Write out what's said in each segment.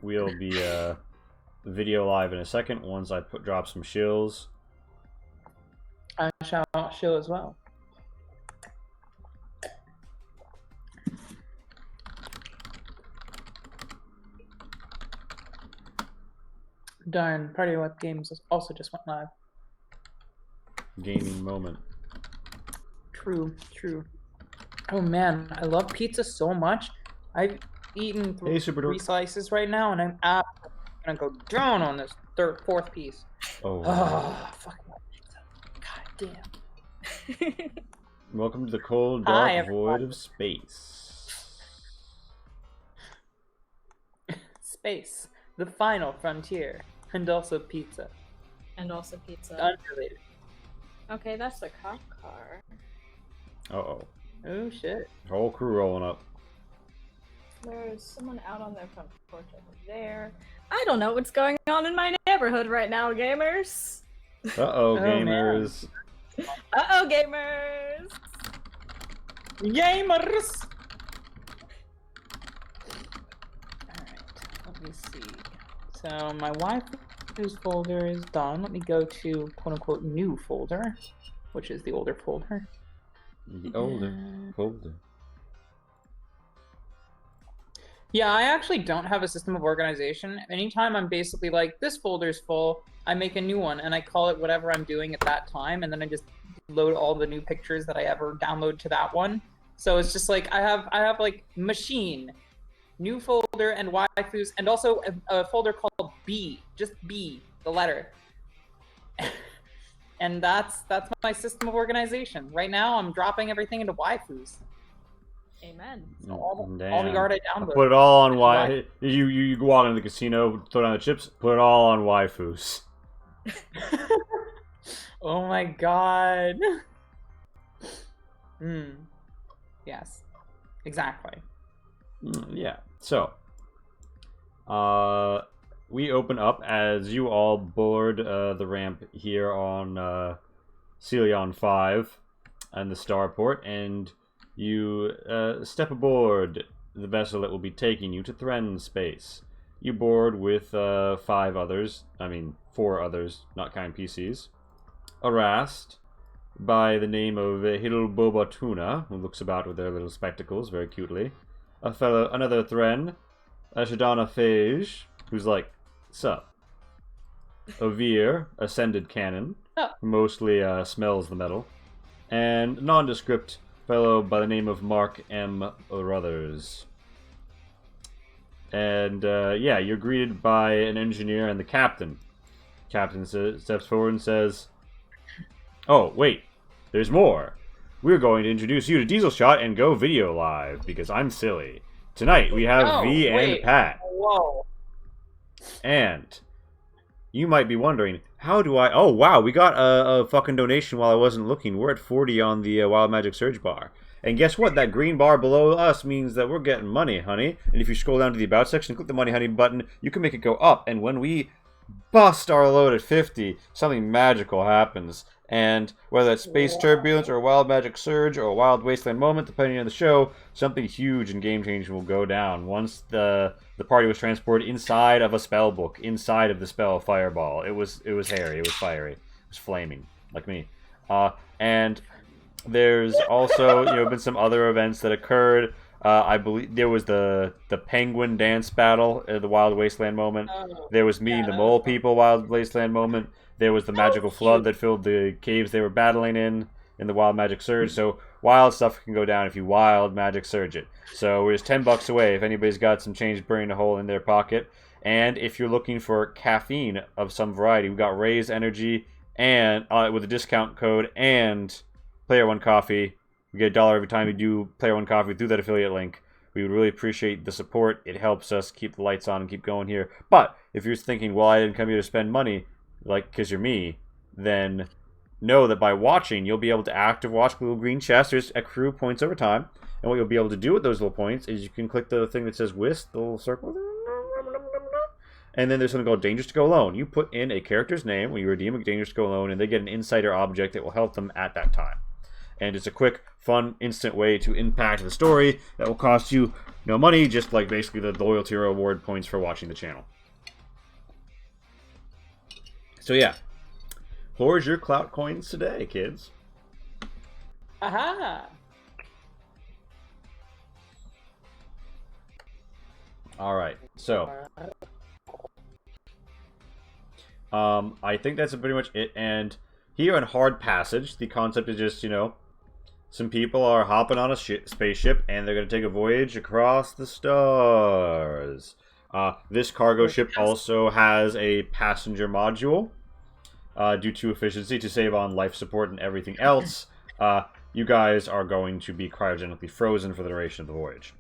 We'll be video live in a second once I drop some shills. I shall shill as well. Darn, Party What Games also just went live. Gaming moment. True, true. Oh man, I love pizza so much. I've eaten three slices right now, and I'm absolutely gonna go down on this fourth piece. Oh. Fucking pizza. God damn. Welcome to the cold, dark void of space. Space, the final frontier, and also pizza. And also pizza. Unrelated. Okay, that's the cop car. Uh-oh. Oh shit. Whole crew rolling up. There's someone out on their front porch over there. I don't know what's going on in my neighborhood right now, gamers. Uh-oh, gamers. Uh-oh, gamers. Gamers! Alright, let me see. So my waifu's folder is done. Let me go to quote-unquote new folder, which is the older folder. The older folder. Yeah, I actually don't have a system of organization. Anytime I'm basically like, this folder's full, I make a new one and I call it whatever I'm doing at that time, and then I just load all the new pictures that I ever download to that one. So it's just like I have like machine, new folder, and waifus, and also a folder called B, just B, the letter. And that's my system of organization. Right now, I'm dropping everything into waifus. Amen. So all the art I download. Put it all on You go out into the casino, throw down the chips, put it all on waifus. Oh my god. Yes. Exactly. Yeah. So, we open up as you all board the ramp here on Celion 5 and the starport, and you step aboard the vessel that will be taking you to Thren space. You board with 4 others, not kind PCs. Arast, by the name of Hilbobatuna, who looks about with their little spectacles very cutely. Another Thren, Shadana Phage, who's like, sup. Ovir, Ascended Cannon, who mostly smells the metal. And nondescript fellow by the name of Mark M. Ruthers. And, yeah, you're greeted by an engineer and the captain. Captain steps forward and says, "Oh, wait, there's more. We're going to introduce you to Diesel Shot and go video live, because I'm silly. Tonight, we have V and Pat. Whoa. And you might be wondering, how do I... Oh, wow, we got a fucking donation while I wasn't looking. We're at 40 on the Wild Magic Surge bar. And guess what? That green bar below us means that we're getting money, honey. And if you scroll down to the About section, click the Money Honey button, you can make it go up. And when we bust our load at 50, something magical happens. And whether it's Space Turbulence or a Wild Magic Surge or a Wild Wasteland Moment, depending on the show, something huge and game-changing will go down once the party was transported inside of a spell book, inside of the spell Fireball. It was hairy, it was fiery, it was flaming, like me. And there's also been some other events that occurred. I believe there was the Penguin Dance Battle, the Wild Wasteland Moment. There was meeting the Mole People Wild Wasteland Moment. There was the magical flood that filled the caves they were battling in the Wild Magic Surge. So wild stuff can go down if you Wild Magic Surge it. So we're just $10 away if anybody's got some change burning a hole in their pocket. And if you're looking for caffeine of some variety, we've got Raise Energy and with a discount code and Player One Coffee. We get $1 every time you do Player One Coffee through that affiliate link. We would really appreciate the support. It helps us keep the lights on and keep going here. But if you're thinking, well, I didn't come here to spend money, like, because you're me, then know that by watching, you'll be able to active watch the little green chests. There's accrue points over time. And what you'll be able to do with those little points is you can click the thing that says WIST, the little circle. And then there's something called Dangerous to Go Alone. You put in a character's name when you redeem a Dangerous to Go Alone, and they get an insider object that will help them at that time. and it's a quick, fun, instant way to impact the story that will cost you no money, just like basically the loyalty reward points for watching the channel. So yeah, hoard your clout coins today, kids. Aha! Alright, so I think that's pretty much it. And here in Hard Passage, the concept is just, you know, some people are hopping on a spaceship and they're going to take a voyage across the stars. This cargo ship also has a passenger module due to efficiency to save on life support and everything else. You guys are going to be cryogenically frozen for the duration of the voyage.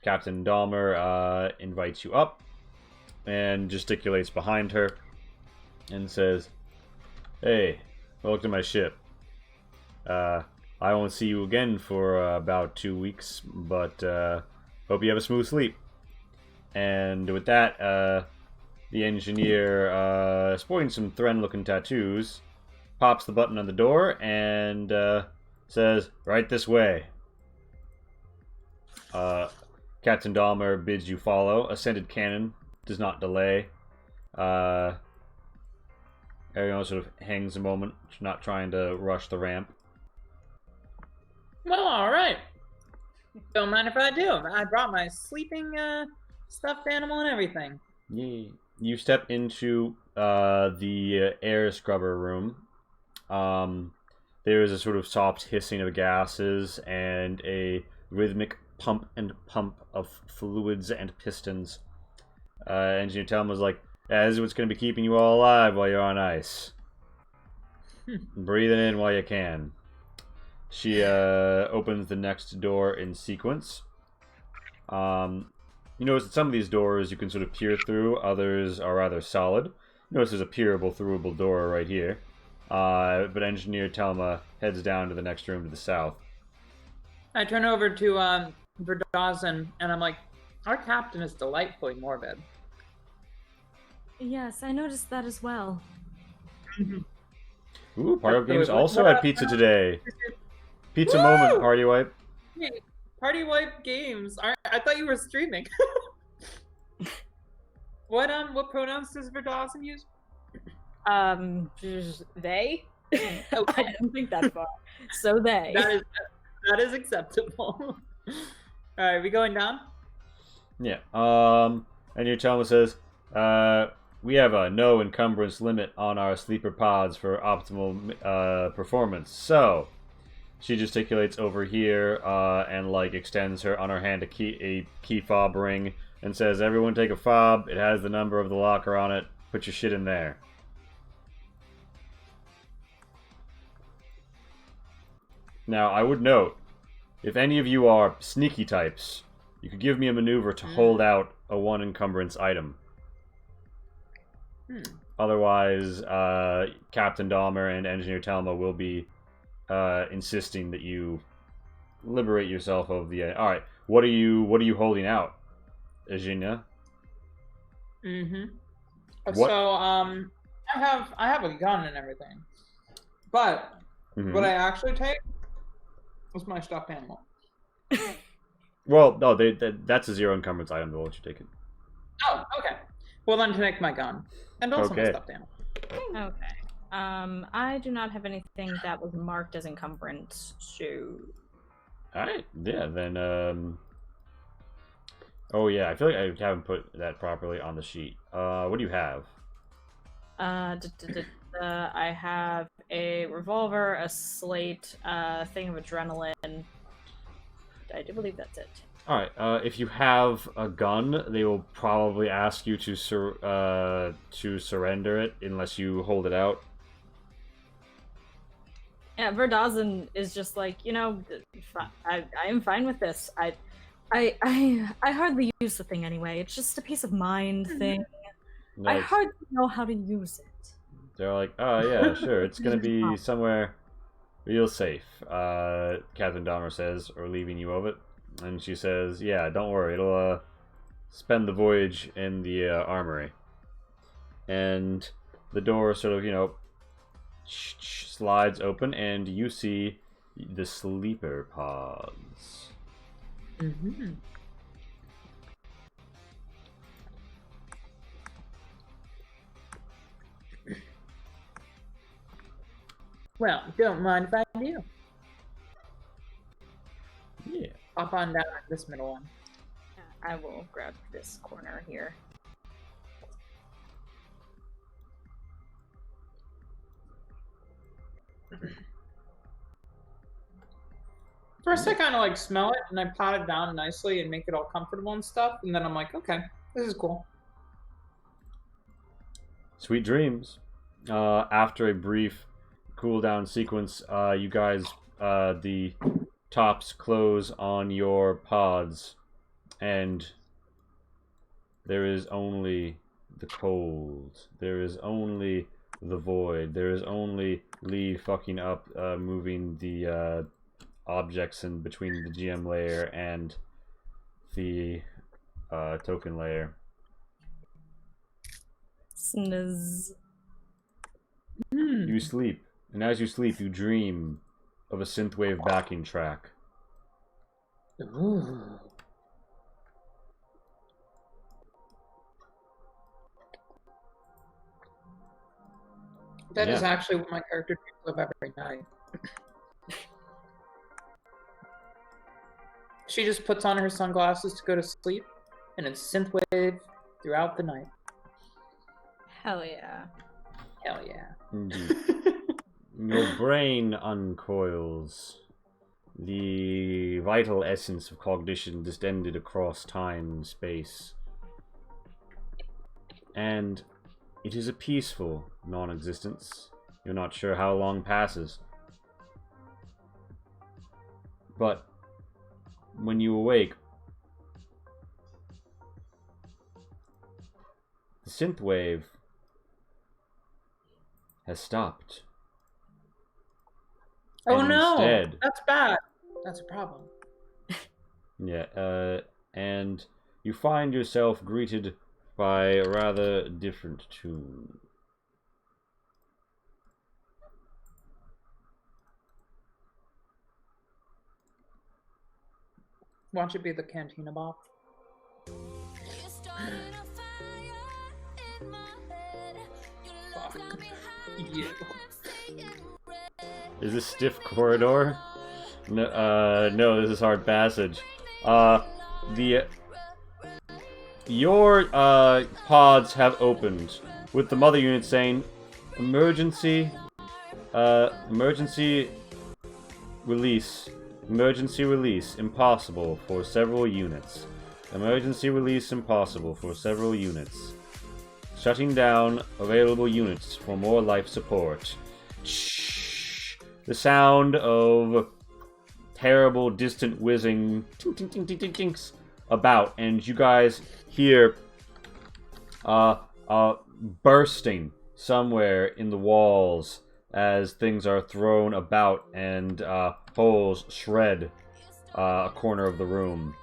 Captain Dahmer invites you up and gesticulates behind her and says, "Hey, welcome to my ship. I won't see you again for about 2 weeks, but hope you have a smooth sleep." And with that, the engineer, sporting some Thren-looking tattoos, pops the button on the door and says, "Right this way." Captain Dahmer bids you follow. Ascended cannon does not delay. Everyone sort of hangs a moment, not trying to rush the ramp. Well, alright. Don't mind if I do. I brought my sleeping stuffed animal and everything. Yay. You step into the air scrubber room. There is a sort of soft hissing of gases and a rhythmic pump and pump of fluids and pistons. Engineer Telma was like, "Yeah, this is what's going to be keeping you all alive while you're on ice. Breathing in while you can." She opens the next door in sequence. You notice that some of these doors you can sort of peer through, others are rather solid. Notice there's a peerable, throughable door right here. But Engineer Telma heads down to the next room to the south. I turn over to Verdazan and I'm like, "Our captain is delightfully morbid." Yes, I noticed that as well. Ooh, Party Wipe Games also had pizza today. Pizza moment, Party Wipe. Hey, Party Wipe Games. I thought you were streaming. What pronouns does Verdazan use? They? I didn't think that far. So they. That is acceptable. Alright, we going down? Yeah. And your Telma says, "We have a no encumbrance limit on our sleeper pods for optimal performance. So," she gesticulates over here and like extends her on her hand a key fob ring and says, "Everyone take a fob. It has the number of the locker on it. Put your shit in there." Now, I would note, if any of you are sneaky types, you could give me a maneuver to hold out a 1 encumbrance item. Otherwise, Captain Dahmer and Engineer Telma will be insisting that you liberate yourself of the... Alright, what are you holding out, Eugenia? What? So, I have a gun and everything. But what I actually take was my stuffed animal. Well, no, that's a 0 encumbrance item. They'll let you take it. Oh, okay. Well, then take my gun and also my stuffed animal. Okay. I do not have anything that was marked as encumbrance, so... Alright, yeah, then, oh, yeah, I feel like I haven't put that properly on the sheet. What do you have? I have a revolver, a slate, a thing of adrenaline. I do believe that's it. Alright, if you have a gun, they will probably ask you to surrender it unless you hold it out. Yeah, Verdazan is just like, you know, I am fine with this. I hardly use the thing anyway. It's just a peace of mind thing. I hardly know how to use it. They're like, "Oh yeah, sure. It's gonna be somewhere real safe." Captain Dahmer says, relieving you of it, and she says, "Yeah, don't worry. It'll spend the voyage in the armory." And the door sort of, you know, slides open, and you see the sleeper pods. Mm-hmm. Well, don't mind if I do. Yeah. Hop on down this middle one. I will grab this corner here. First, I kind of like smell it, and I pat it down nicely and make it all comfortable and stuff. And then I'm like, okay, this is cool. Sweet dreams. After a brief cooldown sequence, you guys, the tops close on your pods, and there is only the cold. There is only the void. There is only Lee fucking up, moving the objects in between the GM layer and the token layer. Snizz. You sleep, and as you sleep, you dream of a synthwave backing track. Ooh. That is actually what my character dreams of every night. She just puts on her sunglasses to go to sleep, and it's synthwave throughout the night. Hell yeah. Hell yeah. Indeed. Your brain uncoils. The vital essence of cognition distended across time and space. And it is a peaceful non-existence. You're not sure how long passes. But when you awake, the synthwave has stopped. Oh And no! instead, That's bad. That's a problem. yeah, and you find yourself greeted by a rather different tune. Watch it be the Cantina Bop. Fuck. Yeah. Is this Stiff Corridor? No, no, this is Hard Passage. Your pods have opened, with the mother unit saying, emergency release, impossible for several units. Emergency release impossible for several units. Shutting down available units for more life support. The sound of terrible, distant whizzing tink about, and you guys hear bursting somewhere in the walls as things are thrown about and holes shred a corner of the room.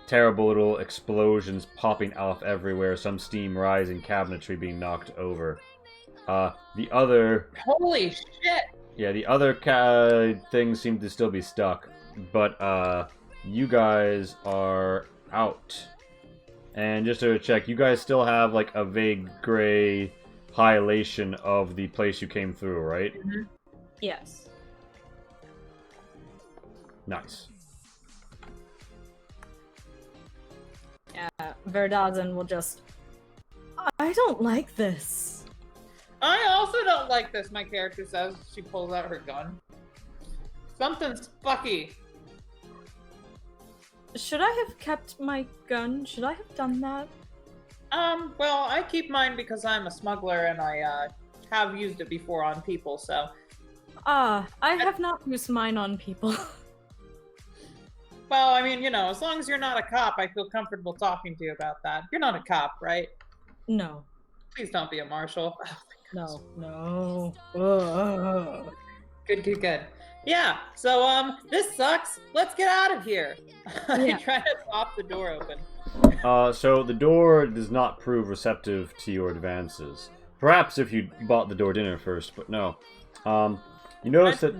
Terrible little explosions popping off everywhere, some steam rising, cabinetry being knocked over. The other... Holy shit! Yeah, the other things seem to still be stuck, but you guys are out. And just to check, you guys still have like a vague gray highlightation of the place you came through, right? Mm-hmm. Yes. Nice. Verdazan will just... I don't like this. I also don't like this, my character says. She pulls out her gun. Something's fucky. Should I have kept my gun? Should I have done that? Well, I keep mine because I'm a smuggler and I, have used it before on people, so... I have not used mine on people. Well, I mean, you know, as long as you're not a cop, I feel comfortable talking to you about that. You're not a cop, right? No. Please don't be a marshal. Oh, No. Ugh. Good. Yeah, so, this sucks. Let's get out of here. Yeah. I try to pop the door open. So the door does not prove receptive to your advances. Perhaps if you bought the door dinner first, but no. You notice that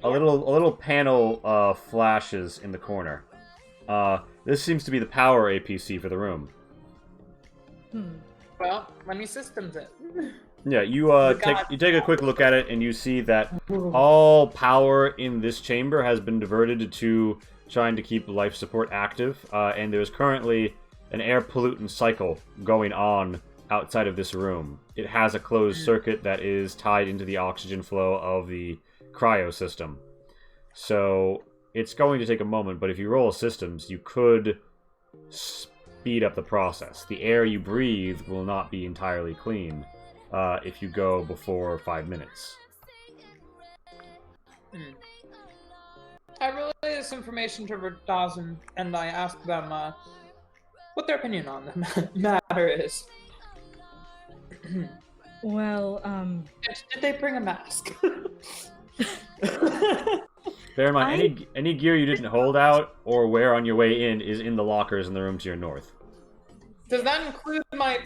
a little panel flashes in the corner. This seems to be the power APC for the room. Well, let me systems it. Yeah, you take a quick look at it, and you see that all power in this chamber has been diverted to trying to keep life support active, and there's currently an air pollutant cycle going on outside of this room. It has a closed circuit that is tied into the oxygen flow of the cryo system. So it's going to take a moment, but if you roll systems, you could speed up the process. The air you breathe will not be entirely clean if you go before 5 minutes. I relayed this information to Dawson, and I asked them what their opinion on the matter is. Well, Did they bring a mask? Bear in mind, any gear you didn't hold out or wear on your way in is in the lockers in the room to your north. Does that include my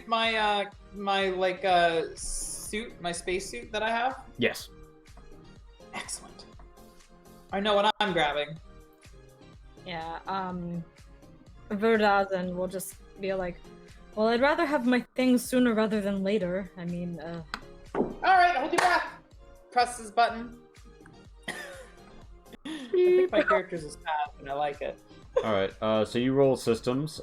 suit, my space suit that I have? Yes. Excellent. I know what I'm grabbing. yeah, Verdazan will just be like, well, I'd rather have my things sooner rather than later. I mean, Alright, hold your breath! Press this button. I think my character's is fast, and I like it. Alright, so you roll systems.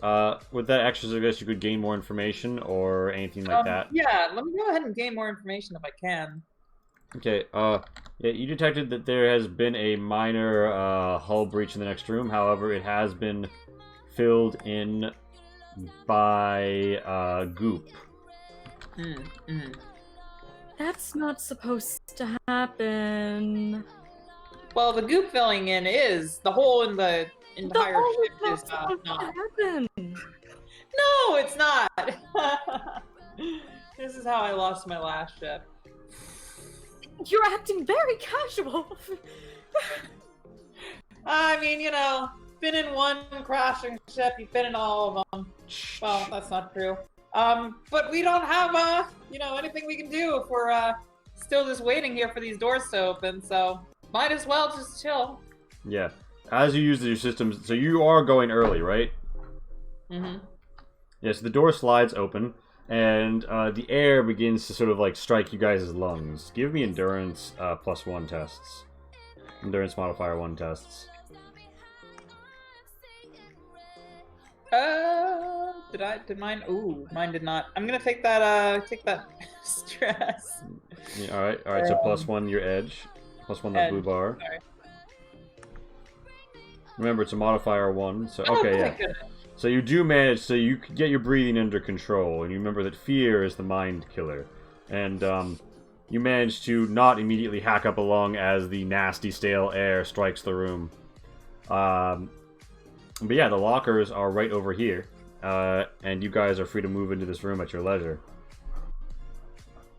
With that extra suggest you could gain more information or anything like that? Yeah, let me go ahead and gain more information if I can. Okay, yeah, you detected that there has been a minor hull breach in the next room. However, it has been filled in by goop. that's not supposed to happen. Well, the goop filling in is the hole in the entire ship is supposed not. to happen. No, it's not. This is how I lost my last ship. You're acting very casual. I mean, you know, been in one crashing ship, you've been in all of them. Well, that's not true. But we don't have, anything we can do if we're, still just waiting here for these doors to open, so might as well just chill. Yeah. As you use your systems, so you are going early, right? Mm-hmm. Yes, the door slides open, and the air begins to sort of like strike you guys' lungs. Give me endurance +1 tests. Endurance modifier 1 tests. Did mine? Ooh, mine did not. I'm gonna take that stress. Yeah, alright, so +1 your edge. +1 that blue bar. Sorry. Remember, it's a modifier 1, so Oh, okay, thank yeah. goodness. So you do manage, so you get your breathing under control, and you remember that fear is the mind killer. And, you manage to not immediately hack up along as the nasty, stale air strikes the room. But yeah, the lockers are right over here, and you guys are free to move into this room at your leisure.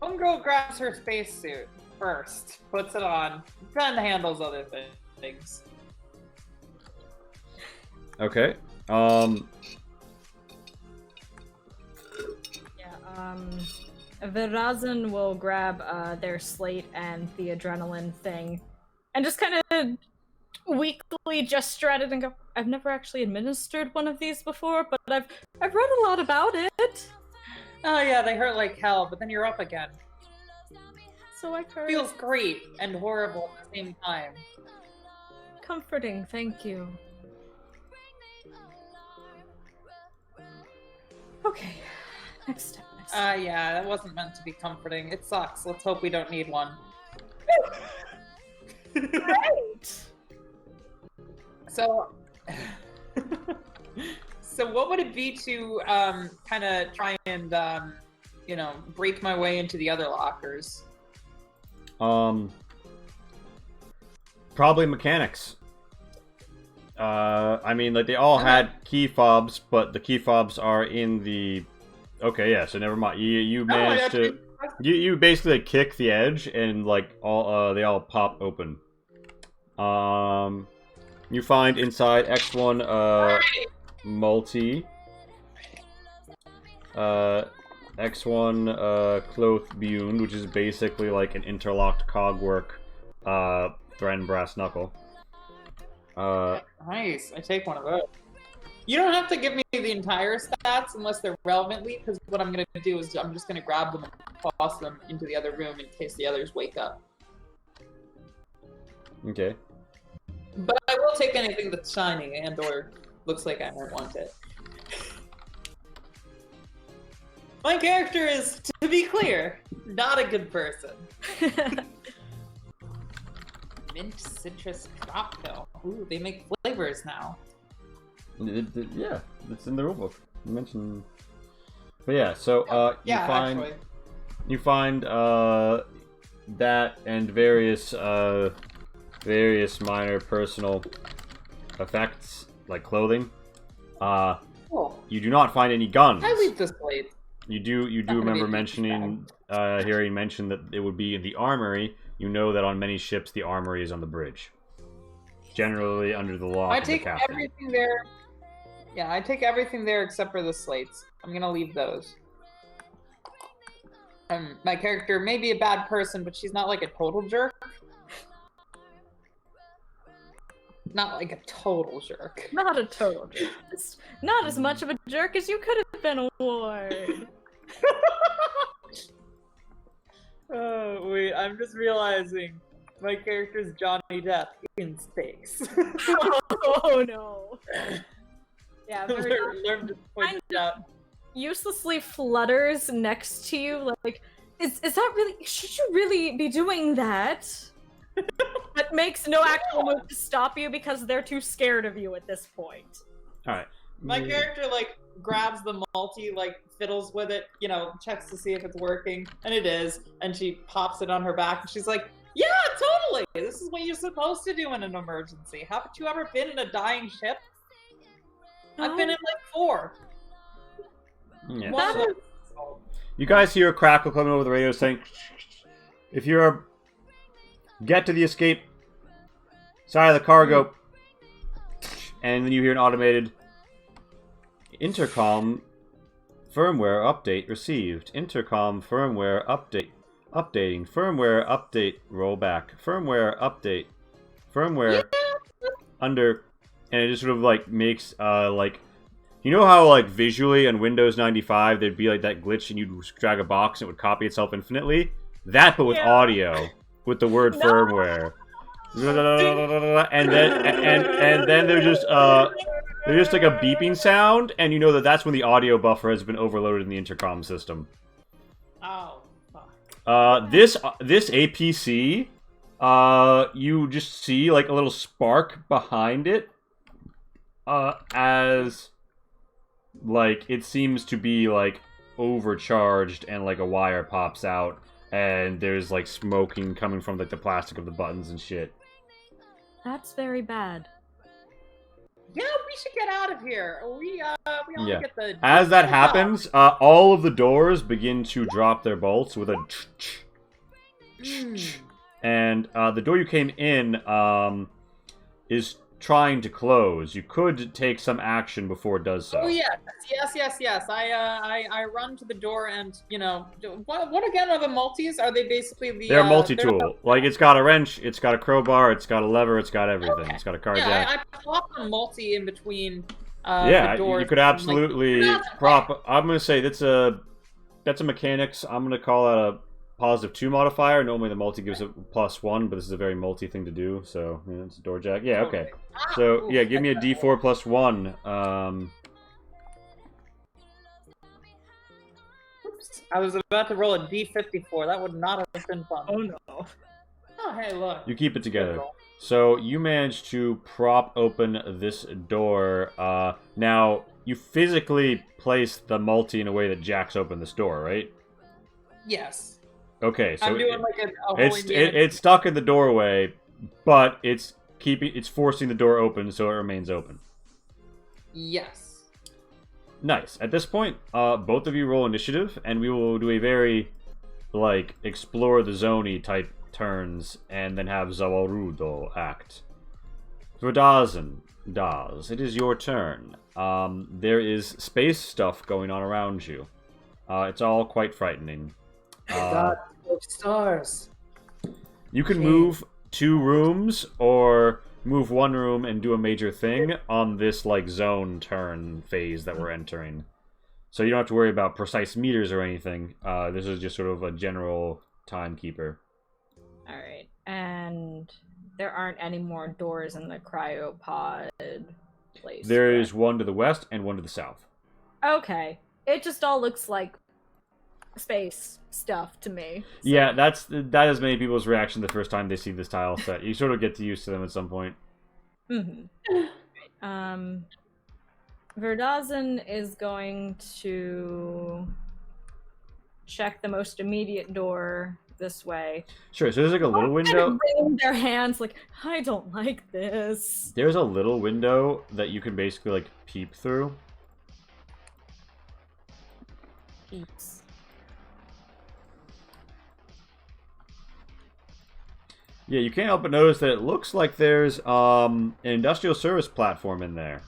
Homegirl grabs her spacesuit first, puts it on, then handles other things. Okay. Verazan will grab their slate and the adrenaline thing and just kind of weakly gesture at it and go, I've never actually administered one of these before, but I've read a lot about it. Oh yeah, they hurt like hell, but then you're up again. So I've heard. Feels great and horrible at the same time. Comforting, thank you. Okay, next step. Yeah, that wasn't meant to be comforting. It sucks. Let's hope we don't need one. Great! So, so what would it be to kind of try and break my way into the other lockers? Probably mechanics. I mean, like, they all had key fobs, but the key fobs are in the... Okay, yeah, so never mind. You managed to... You basically like, kick the edge, and, like, they all pop open. You find inside X1, multi. X1 Cloth Bune, which is basically like an interlocked cogwork Threaten Brass Knuckle. Nice. I take one of those. You don't have to give me the entire stats unless they're relevantly, because what I'm going to do is I'm just going to grab them and toss them into the other room in case the others wake up. Okay. But I will take anything that's shiny and or looks like I might want it. My character is, to be clear, not a good person. Mint citrus cocktail. Ooh, they make flavors now. Yeah, it's in the rulebook. You mentioned. But yeah, so you find that and various minor personal effects like clothing. Cool. You do not find any guns. I leave this plate. You do remember mentioning hearing mention that it would be in the armory. You know that on many ships the armory is on the bridge. Generally under the lock. I take everything there. Yeah, I take everything there except for the slates. I'm gonna leave those. My character may be a bad person, but she's not like a total jerk. Not like a total jerk. Not a total jerk. It's not as much of a jerk as you could have been, Ward. Oh, wait, I'm just realizing my character's Johnny Depp in space. Oh no. Yeah, learn to point it out. Uselessly flutters next to you, like, is that really, should you really be doing that? But makes no actual move to stop you because they're too scared of you at this point. Alright. My character, like, grabs the multi, like, fiddles with it, you know, checks to see if it's working, and it is, and she pops it on her back, and she's like, yeah, totally! This is what you're supposed to do in an emergency. Haven't you ever been in a dying ship? I've been in, like, 4. Yeah. You guys hear a crackle coming over the radio saying, if you're get to the escape side of the cargo, and then you hear an automated intercom firmware update received. Intercom firmware update. Updating. Firmware update. Rollback. Firmware update. Firmware under. And it just sort of like makes like, you know how like visually on Windows 95 there'd be like that glitch and you'd drag a box and it would copy itself infinitely? That, but with audio, with the word firmware. And then there's just like a beeping sound, and you know that that's when the audio buffer has been overloaded in the intercom system. Oh, fuck. This APC, you just see like a little spark behind it, as like it seems to be like overcharged, and like a wire pops out, and there's like smoking coming from like the plastic of the buttons and shit. That's very bad. Yeah, we should get out of here. We all get the... As that happens, all of the doors begin to drop their bolts with a and the door you came in is trying to close. You could take some action before it does so. Oh yes. I run to the door and, you know, what again are the multis? Are they basically the... They're multi-tool. Like, it's got a wrench, it's got a crowbar, it's got a lever, it's got everything. Okay. It's got a car jack. I plop a multi in between the doors. You could absolutely prop... I'm going to say that's a mechanics. I'm going to call that a +2 modifier. Normally the multi gives a +1, but this is a very multi thing to do, so yeah, it's a door jack. Yeah, okay. So, yeah, give me a D4 +1. I was about to roll a D54. That would not have been fun. Oh no. Oh, hey, look. You keep it together. So, you managed to prop open this door. Now, you physically place the multi in a way that jacks open this door, right? Yes. Okay, so I'm doing like a it's stuck in the doorway, but it's forcing the door open so it remains open. Yes. Nice. At this point, both of you roll initiative, and we will do a very, like, explore the zone-y type turns, and then have Zawarudo act. Verdazen, Daz, it is your turn. There is space stuff going on around you. It's all quite frightening. God, stars. You can move 2 rooms or move 1 room and do a major thing on this like zone turn phase that we're entering. So you don't have to worry about precise meters or anything. This is just sort of a general timekeeper. All right, and there aren't any more doors in the cryopod place. There is one to the west and one to the south. Okay, it just all looks like space stuff to me. So. Yeah, that is many people's reaction the first time they see this tile set. You sort of get used to them at some point. Verdazan is going to check the most immediate door this way. Sure, so there's like a little window. Kind of wring their hands like, I don't like this. There's a little window that you can basically like peep through. Peeps. Yeah, you can't help but notice that it looks like there's an industrial service platform in there,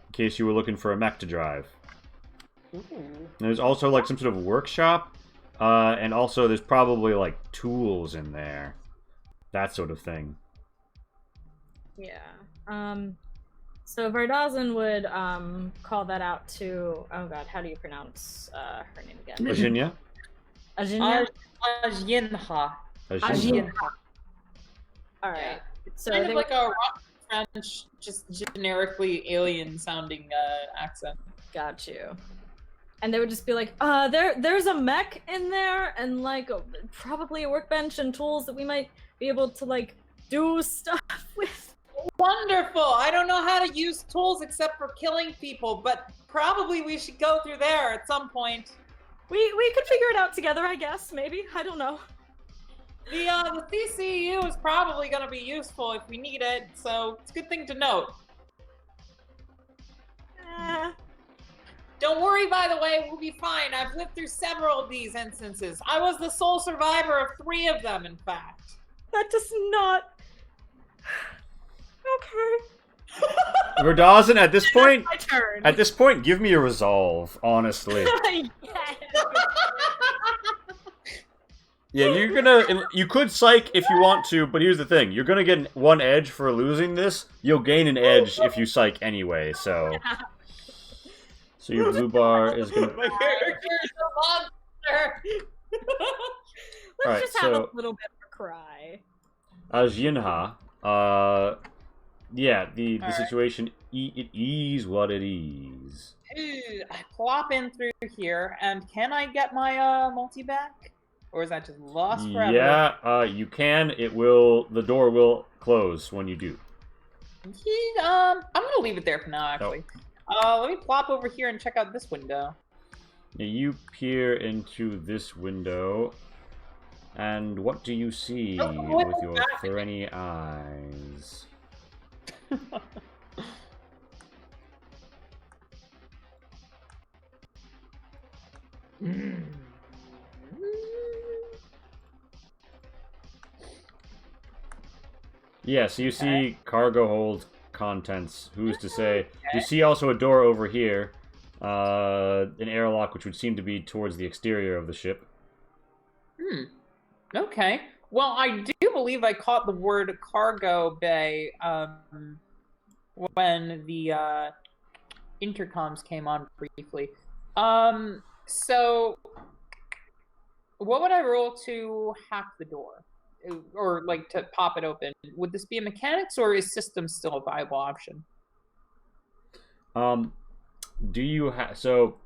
in case you were looking for a mech to drive. And there's also like some sort of workshop, and also there's probably like tools in there, that sort of thing. Yeah. So Verdazan would call that out to, oh god, how do you pronounce her name again? Virginia? Ajinya? Ajinha. Ajinha. All right. Yeah. So Kind of like a rock French, just generically alien-sounding accent. Got you. And they would just be like, there's a mech in there, and like probably a workbench and tools that we might be able to like do stuff with. Wonderful! I don't know how to use tools except for killing people, but probably we should go through there at some point. We could figure it out together, I guess. Maybe, I don't know. The CCU is probably going to be useful if we need it, so it's a good thing to note. Don't worry, by the way, we'll be fine. I've lived through several of these instances. I was the sole survivor of 3 of them, in fact. That does not... Okay. Verdazan, at this point, My turn. at this point, give me a resolve, honestly. Yeah, you could psych if you want to, but here's the thing. You're gonna get 1 edge for losing this. You'll gain an edge if you psych anyway, so... So your blue bar is gonna... My character is a monster! Let's Alright, just have so- a little bit of a cry. Ajinha, yeah, the Alright. situation, it is what it is. I plop in through here, and can I get my multi back? Or is that just lost forever? Yeah, you can. The door will close when you do. I'm gonna leave it there for now, actually. Let me plop over here and check out this window. Now you peer into this window, and what do you see with your Fereni eyes? Yeah, so you see cargo hold contents. Who's to say? You see also a door over here, an airlock which would seem to be towards the exterior of the ship. Okay. Well, I do believe I caught the word cargo bay when the intercoms came on briefly. So what would I roll to hack the door? Or, like, to pop it open? Would this be a mechanics, or is systems still a viable option? Do you have... So...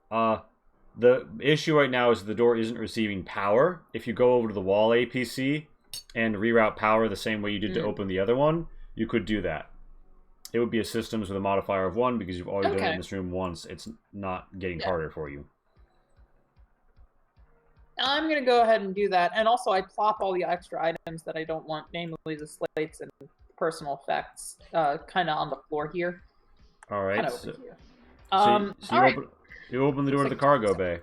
the issue right now is the door isn't receiving power. If you go over to the wall APC and reroute power the same way you did to open the other one, you could do that. It would be a systems with a modifier of 1 because you've already done it in this room once. It's not getting harder for you. I'm going to go ahead and do that. And also, I plop all the extra items that I don't want, namely the slates and personal effects, kind of on the floor here. All right. Kind of So, over here. so you open the door to the cargo bay.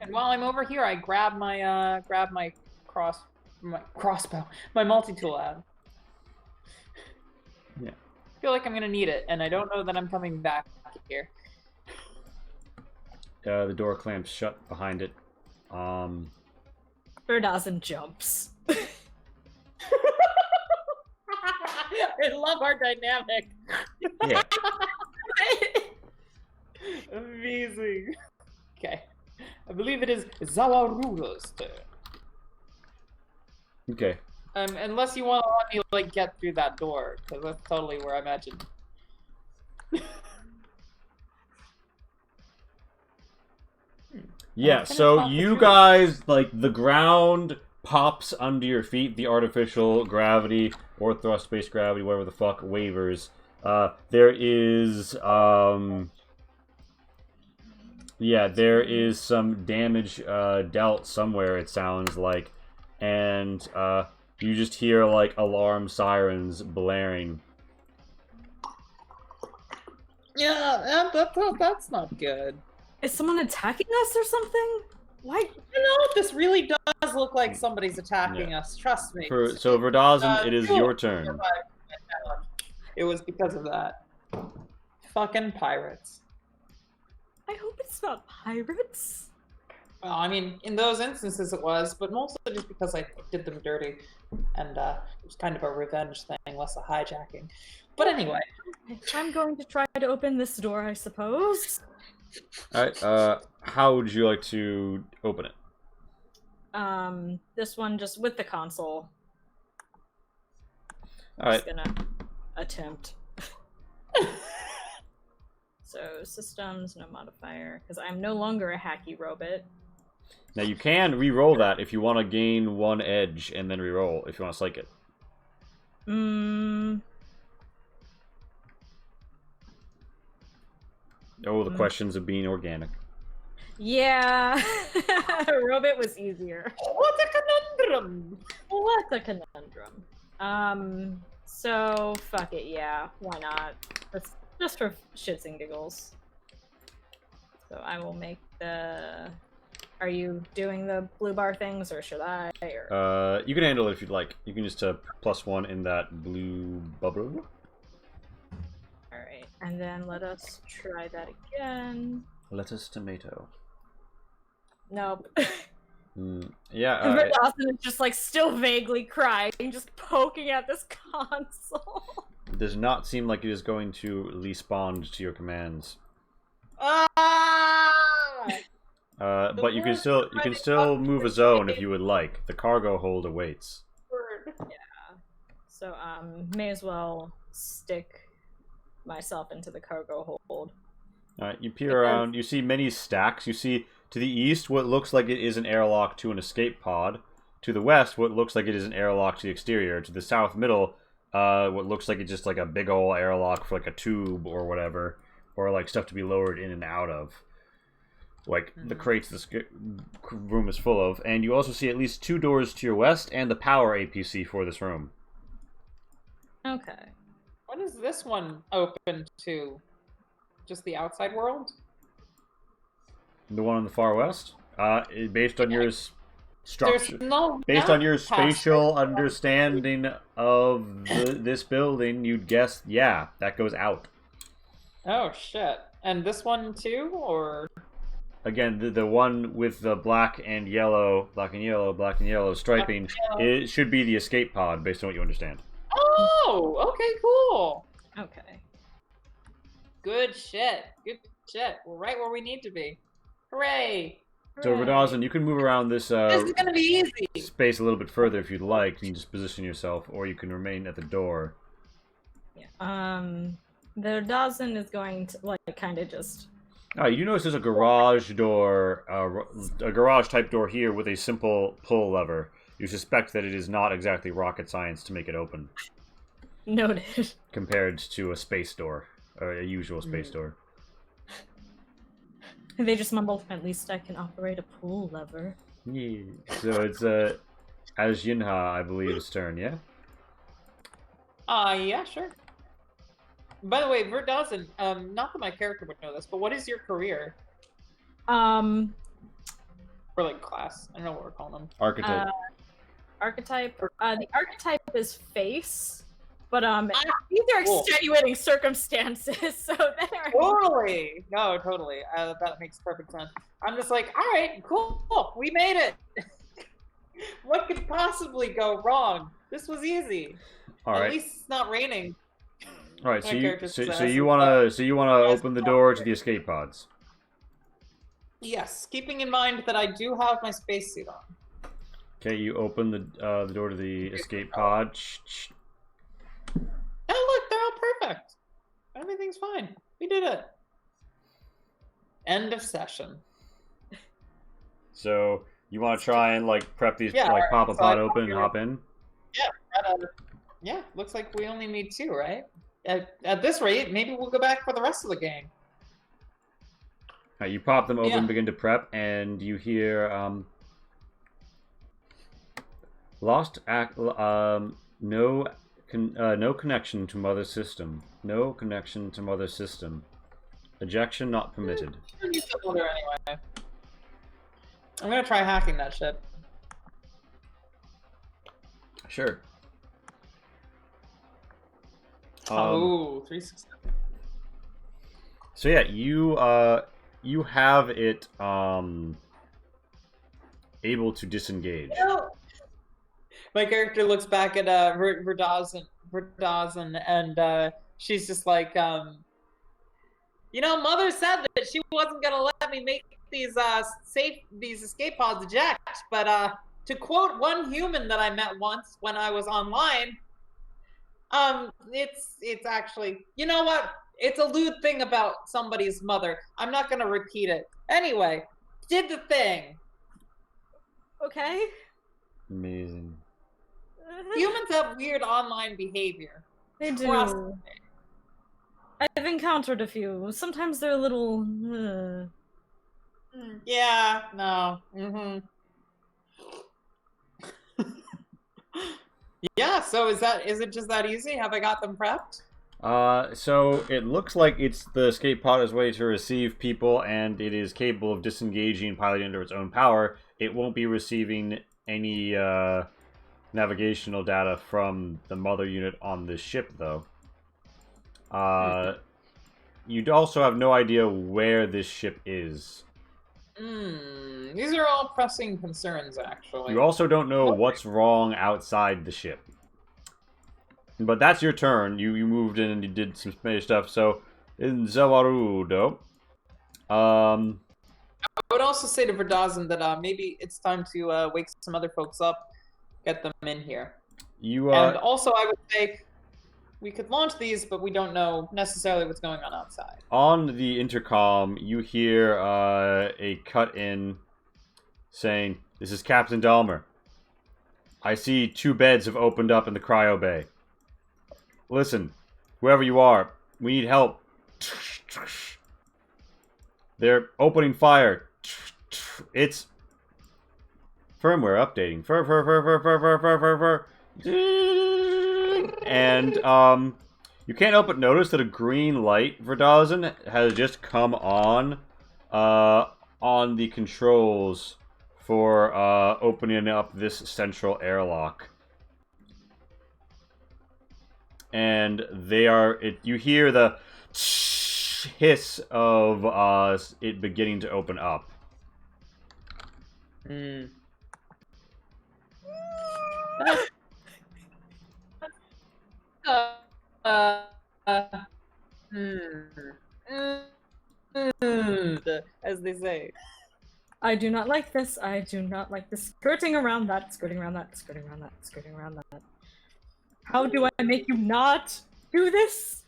And while I'm over here, I grab my crossbow, my multi-tool out. Yeah. I feel like I'm going to need it, and I don't know that I'm coming back here. The door clamps shut behind it. Verdazin jumps. I love our dynamic. Yeah. Amazing. Okay. I believe it is Zawaruro's turn. Okay. Unless you want to let me like get through that door, because that's totally where I imagined. Yeah, so you guys, like, the ground pops under your feet, the artificial gravity, or thrust-based gravity, whatever the fuck, wavers. There is, yeah, there is some damage, dealt somewhere, it sounds like. And, you just hear, like, alarm sirens blaring. Yeah, that's not good. Is someone attacking us or something? Why? You know, this really does look like somebody's attacking us. Trust me. So, Verdazin, it is your turn. It was because of that. Fucking pirates. I hope it's not pirates. Well, I mean, in those instances it was, but mostly just because I did them dirty. And it was kind of a revenge thing, less a hijacking. But anyway. I'm going to try to open this door, I suppose. Alright, how would you like to open it? This one just with the console. Alright. Just gonna attempt. So, systems, no modifier, because I'm no longer a hacky robot. Now you can re-roll that if you want to gain 1 edge and then re-roll if you want to psych it. Oh, the questions of being organic. Yeah, robot was easier. What a conundrum! What a conundrum. So fuck it, yeah, why not? That's just for shits and giggles. So I will make the. Are you doing the blue bar things, or should I? Or... you can handle it if you'd like. You can just +1 in that blue bubble. Alright, and then let us try that again. Lettuce, tomato. Nope. Yeah. But Dawson is just like still vaguely crying, just poking at this console. It does not seem like it is going to respond to your commands. But you can still move a zone if you would like. The cargo hold awaits. Yeah. So may as well stick myself into the cargo hold. Alright, you peer around, you see many stacks. You see to the east what looks like it is an airlock to an escape pod. To the west, what looks like it is an airlock to the exterior. To the south middle, what looks like it's just like a big ol' airlock for like a tube or whatever. Or like stuff to be lowered in and out of. Like the crates this room is full of. And you also see at least 2 doors to your west and the power APC for this room. Okay. What is this one open to? Just the outside world? The one on the far west? Based on your structure. No based on your spatial understanding of this building, you'd guess, yeah, that goes out. Oh, shit. And this one too, or...? Again, the one with the black and yellow striping, it should be the escape pod, based on what you understand. Oh, okay, cool. Okay. Good shit. Good shit. We're right where we need to be. Hooray! So, Verdazin, you can move around this, this is gonna be easy! Space a little bit further if you'd like. You can just position yourself, or you can remain at the door. Yeah. Verdazin is going to, like, kind of just... You notice there's a garage door, a garage-type door here with a simple pull lever. You suspect that it is not exactly rocket science to make it open. Noted. Compared to a space door, or a usual space door. They just mumbled, at least I can operate a pull lever. Yeah. So it's, Ajinha, I believe, his turn, yeah? Yeah, sure. By the way, Verdazin, not that my character would know this, but what is your career? Or like class. I don't know what we're calling them. Archetype. Archetype. The archetype is face. But these are Cool. extenuating circumstances, so there. Totally. No, totally. That makes perfect sense. I'm just like, all right, cool. We made it. What could possibly go wrong? This was easy. All right. At least it's not raining. All right. My So character's you possessed. wanna open the door to the escape pods. Yes, keeping in mind that I do have my spacesuit on. Okay, you open the door to the escape pod. Oh, look, they're all perfect. Everything's fine. We did it. End of session. So you want to try and like prep these, Yeah, like pop a so pod I open and hop in? Yeah, looks like we only need 2, right? At this rate, maybe we'll go back for the rest of the game. You pop them open, Yeah. begin to prep, and you hear lost no connection to mother system. No connection to mother system. Ejection not permitted. I'll use the loader anyway. I'm gonna try hacking that shit. Sure. Oh, 360. So yeah, you have it able to disengage. My character looks back at Verdazan, and she's just like, Mother said that she wasn't gonna let me make these escape pods eject, but to quote one human that I met once when I was online, it's actually, you know what? It's a lewd thing about somebody's mother. I'm not gonna repeat it. Anyway, did the thing. Okay. Amazing. Humans have weird online behavior. They do. Trust I've encountered a few. Sometimes they're a little. Yeah, no. Mm-hmm. Yeah, so is it just that easy? Have I got them prepped? So it looks like the escape pod is ready to receive people, and it is capable of disengaging and piloting under its own power. It won't be receiving any navigational data from the mother unit on this ship, though. You'd also have no idea where this ship is. These are all pressing concerns, actually. You also don't know what's wrong outside the ship. But that's your turn. You moved in and you did some Spanish stuff. So, in Zawarudo, I would also say to Verdazan that maybe it's time to wake some other folks up, get them in here. And also, I would say we could launch these, but we don't know necessarily what's going on outside. On the intercom, you hear a cut-in saying, "This is Captain Dahmer. I see 2 beds have opened up in the cryo bay. Listen, whoever you are, we need help. They're opening fire. It's firmware updating. And you can't help but notice that a green light, Verdazan, has just come on the controls for opening up this central airlock. And they are. You hear the hiss of it beginning to open up. As they say. I do not like this. I do not like this. Skirting around that, skirting around that, skirting around that, skirting around that. How do I make you not do this?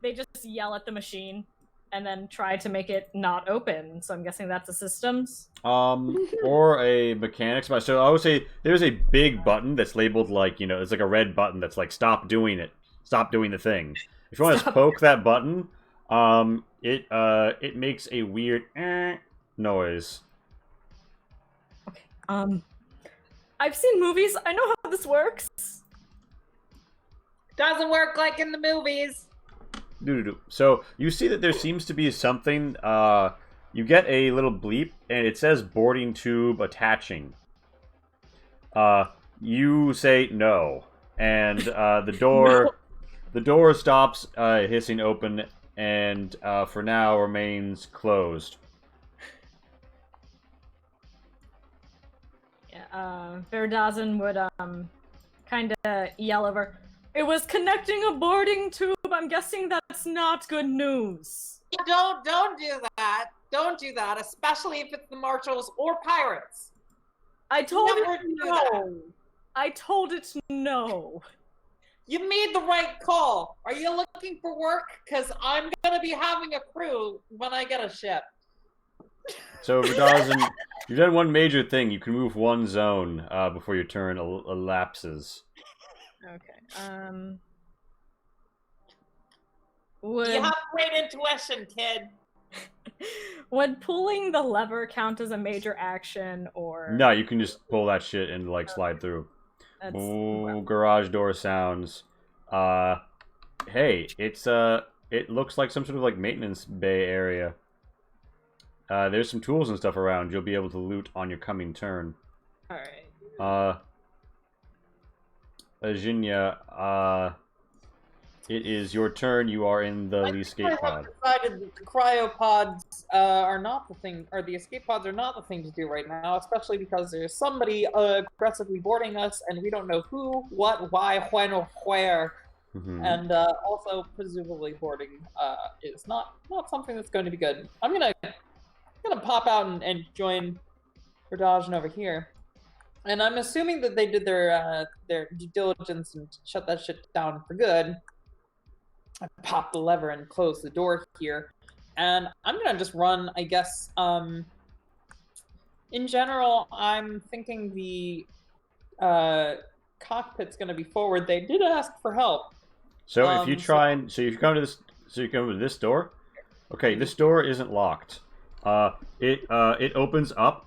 They just yell at the machine and then try to make it not open. So I'm guessing that's a systems. Or a mechanics. So I would say there's a big button that's labeled like, it's like a red button that's like, stop doing it. Stop doing the thing. If you want to poke that button, it makes a weird noise. Okay. I've seen movies. I know how this works. Doesn't work like in the movies. So you see that there seems to be something. You get a little bleep, and it says boarding tube attaching. You say no, and the door stops hissing open, and for now remains closed. Yeah, Verdazin would kind of yell over. It was connecting a boarding tube. I'm guessing that's not good news. Don't do that. Don't do that, especially if it's the marshals or pirates. I told Never it do no. that. I told it no. You made the right call. Are you looking for work? Because I'm going to be having a crew when I get a ship. So, Verdazin, you've done one major thing. You can move one zone before your turn elapses. Okay. You have great intuition, kid. Would pulling the lever count as a major action, or... No, you can just pull that shit and, like, slide through. Ooh, garage door sounds. Hey, it looks like some sort of, like, maintenance bay area. There's some tools and stuff around you'll be able to loot on your coming turn. Alright. Ajinya, it is your turn. You are in the escape pod. I have decided that the cryopods are not the thing, or the escape pods are not the thing to do right now, especially because there's somebody aggressively boarding us, and we don't know who, what, why, when, or where. Mm-hmm. And also, presumably, boarding is not something that's going to be good. I'm gonna pop out and join Verdazin over here. And I'm assuming that they did their due diligence and shut that shit down for good. I pop the lever and close the door here. And I'm gonna just run, I guess, in general, I'm thinking the cockpit's gonna be forward. They did ask for help. So if you try and you come to this door. Okay, this door isn't locked. It opens up,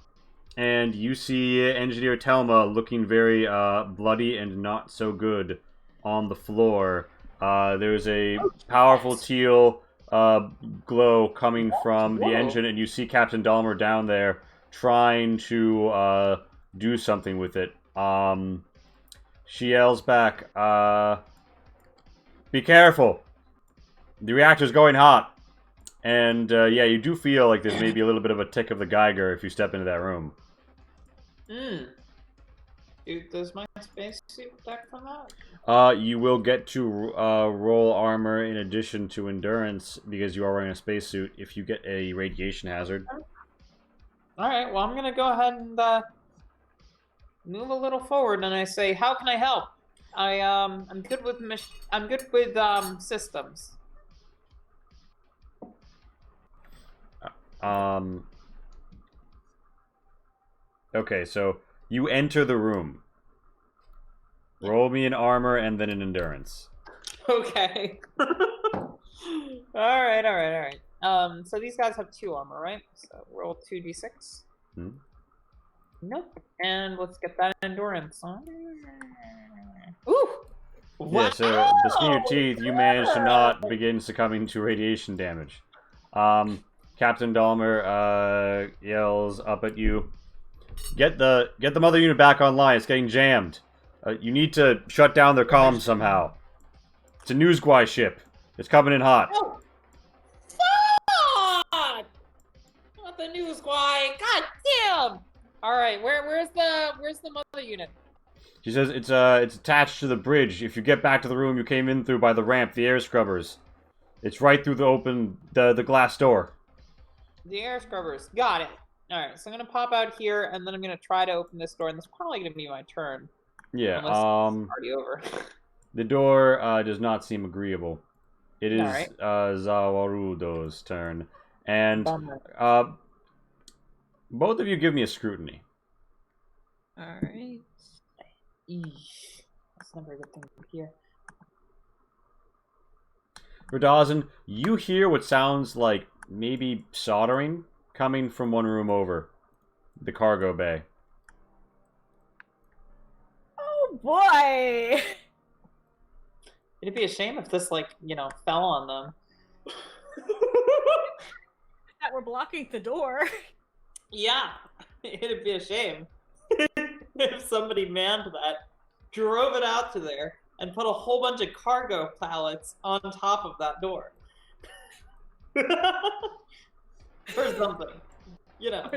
and you see Engineer Telma looking very bloody and not so good on the floor. There's a powerful teal glow coming from the engine, and you see Captain Dahmer down there trying to do something with it. She yells back, "Be careful! The reactor's going hot!" And, yeah, you do feel like there's maybe a little bit of a tick of the Geiger if you step into that room. Dude, does my spacesuit protect from that? You will get to roll armor in addition to endurance because you are wearing a spacesuit if you get a radiation hazard. Alright, well, I'm gonna go ahead and move a little forward, and I say, how can I help? I'm good with systems. Okay, so you enter the room. Roll me an armor and then an endurance. Okay. Alright. So these guys have 2 armor, right? So roll 2d6. Nope. And let's get that endurance. Ooh! Yeah, so between your teeth, you managed to not begin succumbing to radiation damage. Captain Dahmer yells up at you. Get the mother unit back online. It's getting jammed. You need to shut down their comms somehow. It's a newsguy ship. It's coming in hot. Oh. Fuck! Not the newsguy. God damn! Alright, where's the mother unit? She says it's attached to the bridge. If you get back to the room you came in through by the ramp, the air scrubbers. It's right through the glass door. The air scrubbers. Got it. Alright, so I'm gonna pop out here, and then I'm gonna try to open this door, and this is probably gonna be my turn. Yeah, Unless it's already over. The door does not seem agreeable. It is right. Zawarudo's turn. And both of you give me a scrutiny. Alright. That's never a good thing to hear. Verdazin, you hear what sounds like maybe soldering coming from one room over. The cargo bay. Oh boy! It'd be a shame if this, like, fell on them. That we're blocking the door. Yeah, it'd be a shame if somebody manned that, drove it out to there, and put a whole bunch of cargo pallets on top of that door. Or something. You know.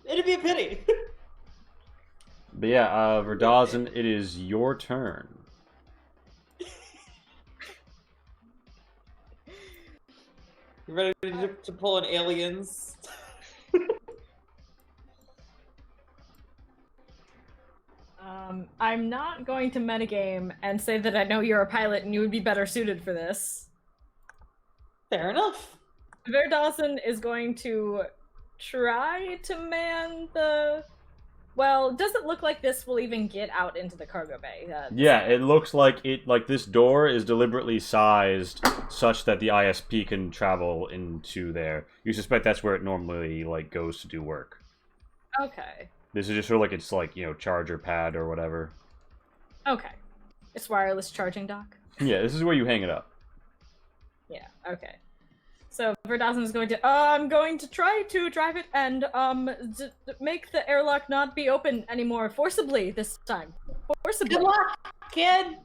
It'd be a pity. But yeah, Verdazan, it is your turn. You ready to pull in aliens? I'm not going to metagame and say that I know you're a pilot and you would be better suited for this. Fair enough. Verdazan is going to try to man the... Well, does it look like this will even get out into the cargo bay? Yeah, it looks like this door is deliberately sized such that the ISP can travel into there. You suspect that's where it normally goes to do work. Okay. This is just sort of like its charger pad or whatever. Okay. It's wireless charging dock. Yeah, this is where you hang it up. Yeah, okay. So Verdazan is going to I'm going to try to drive it and make the airlock not be open anymore forcibly this time. Forcibly. Good luck, kid.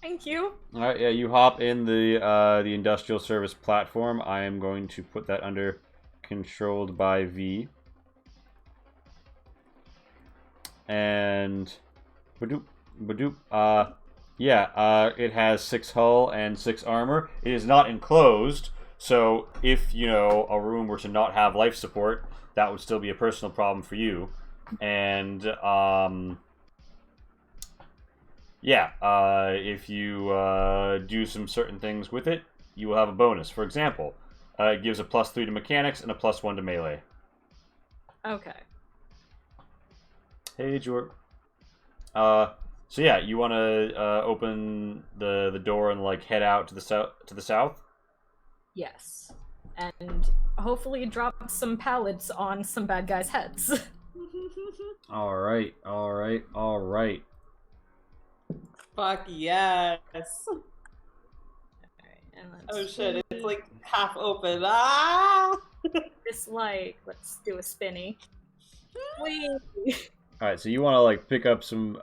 Thank you. All right, yeah, you hop in the industrial service platform. I am going to put that under controlled by V. And badoop, badoop. It has 6 hull and 6 armor. It is not enclosed, so if a room were to not have life support, that would still be a personal problem for you. And if you do some certain things with it, you will have a bonus. For example, it gives a +3 to mechanics and a +1 to melee. Okay. Hey, Jorg. So yeah, you want to open the door and head out to the south? Yes. And hopefully drop some pallets on some bad guys' heads. All right. Fuck yes. Oh shit, it's half open. Ah! This let's do a spinny. Whee! Alright, so you want to pick up some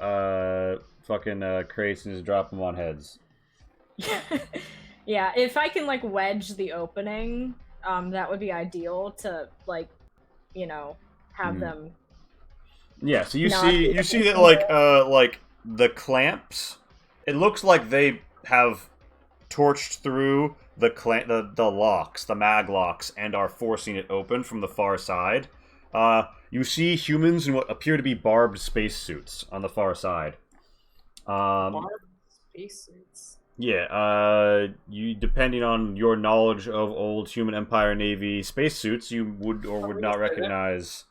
fucking crates and just drop them on heads. Yeah, if I can wedge the opening, that would be ideal to have them. Yeah, so you see that the clamps, it looks like they have torched through the locks, the mag locks, and are forcing it open from the far side. You see humans in what appear to be barbed spacesuits on the far side. Barbed spacesuits? Yeah, you depending on your knowledge of old human Empire Navy spacesuits, you would or would not recognize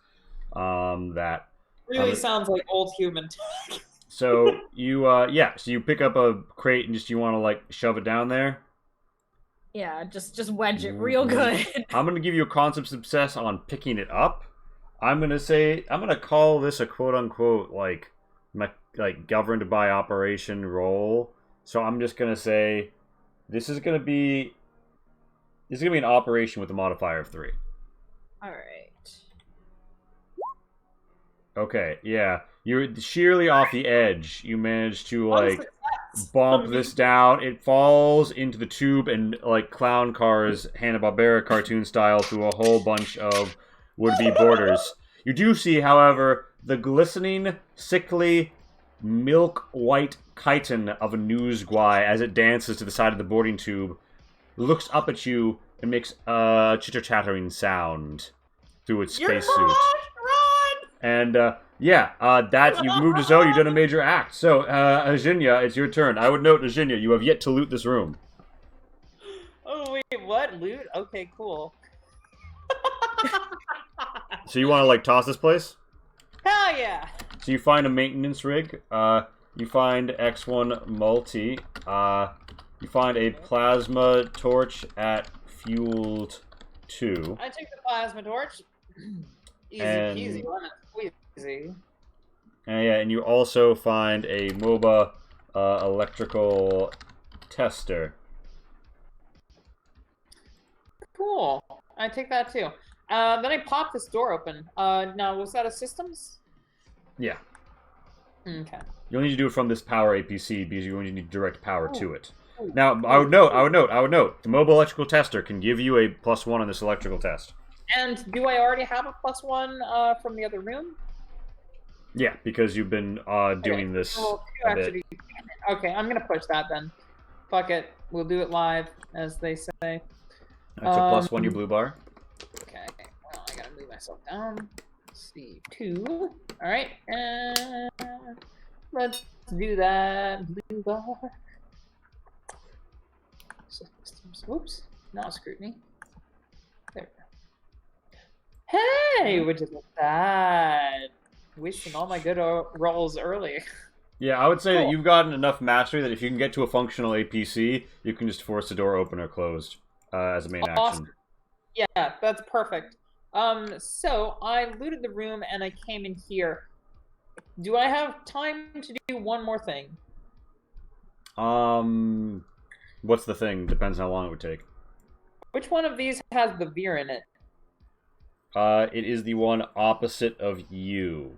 that. Really sounds like old human tech. So you pick up a crate and you want to shove it down there. Yeah, just wedge it real good. I'm gonna give you a concept success on picking it up. I'm gonna call this a quote unquote governed by operation roll. So I'm just gonna say this is gonna be an operation with a modifier of 3. All right. Okay, yeah. You're sheerly off the edge. You manage to bump this down. It falls into the tube and Clown Cars Hanna-Barbera cartoon style through a whole bunch of would-be boarders. You do see, however, the glistening, sickly, milk-white chitin of a newsguy as it dances to the side of the boarding tube, looks up at you and makes a chitter-chattering sound through its spacesuit. Run! And you've moved as though you've done a major act. So, Ajinya, it's your turn. I would note, Ajinya, you have yet to loot this room. Oh wait, what? Loot? Okay, cool. So you want to toss this place? Hell yeah! So you find a maintenance rig. You find X1 multi. You find a plasma torch at fueled 2. I take the plasma torch. Easy peasy, lemon squeezy. And you also find a MOBA electrical tester. Cool. I take that too. Then I pop this door open. Now, was that a systems? Yeah. Okay. You'll need to do it from this power APC because you're going to need direct power to it. Oh. Now, I would note, the mobile electrical tester can give you a +1 on this electrical test. And do I already have a +1 from the other room? Yeah, because you've been doing this a bit. Okay, I'm gonna push that then. Fuck it, we'll do it live, as they say. That's a +1 your blue bar. Okay, well, I gotta move myself down. Let's see, 2. All right, and let's do that. Blue bar. Systems. Whoops, not scrutiny. There we go. Hey, would you look at that? Wasting all my good rolls early. Yeah, I would say that you've gotten enough mastery that if you can get to a functional APC, you can just force the door open or closed as a main action. Yeah, that's perfect. So I looted the room and I came in here. Do I have time to do one more thing? What's the thing? Depends how long it would take. Which one of these has the veer in it? It is the one opposite of you.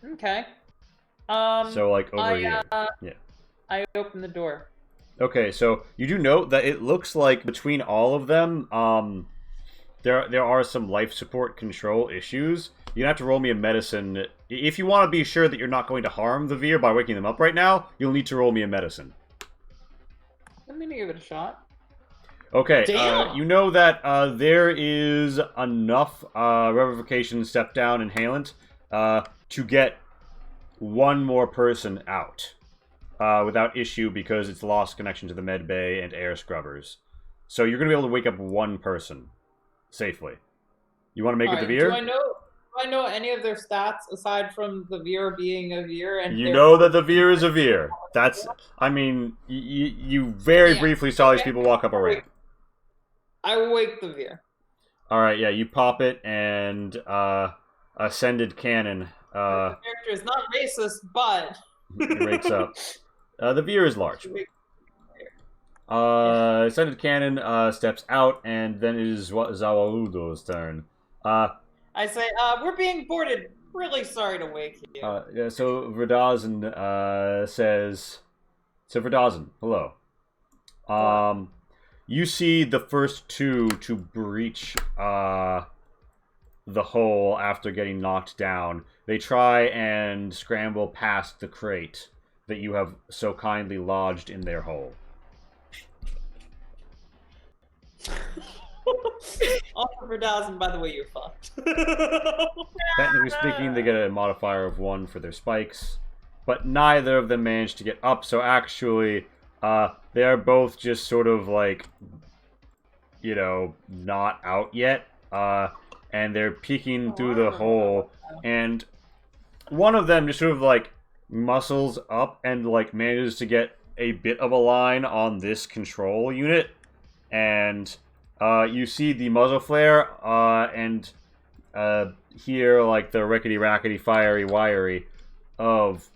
Okay. So, like, over here. Yeah. I open the door. Okay, so you do note that it looks like between all of them, there are some life support control issues. You're gonna have to roll me a medicine. If you want to be sure that you're not going to harm the Veer by waking them up right now, you'll need to roll me a medicine. Let me give it a shot. Okay, you know that there is enough Revivification, Step Down, Inhalant to get one more person out without issue because it's lost connection to the med bay and air scrubbers. So you're going to be able to wake up one person safely. You want to make it the Veer? Do I know any of their stats aside from the Veer being a Veer? And you know that the Veer is a Veer. That's, I mean, you very briefly saw these people walk up a ramp. I will wake the Veer. Alright, yeah, you pop it and Ascended Cannon. The character is not racist, but it rakes up. The Veer is large. Ascended Cannon steps out, and then it is Zawaudo's turn. I say, we're being boarded. Really sorry to wake you. Yeah, so Verdazan says... So Verdazan, hello. You see the first two to breach the hole after getting knocked down. They try and scramble past the crate that you have so kindly lodged in their hole. Also, Verdazan, by the way, you're fucked. Technically speaking, they get a modifier of 1 for their spikes, but neither of them managed to get up, so actually, they are both just sort of like, you know, not out yet, and they're peeking through the hole, and one of them just sort of like muscles up and like manages to get a bit of a line on this control unit, and you see the muzzle flare, and hear like the rickety-rackety, fiery-wiry of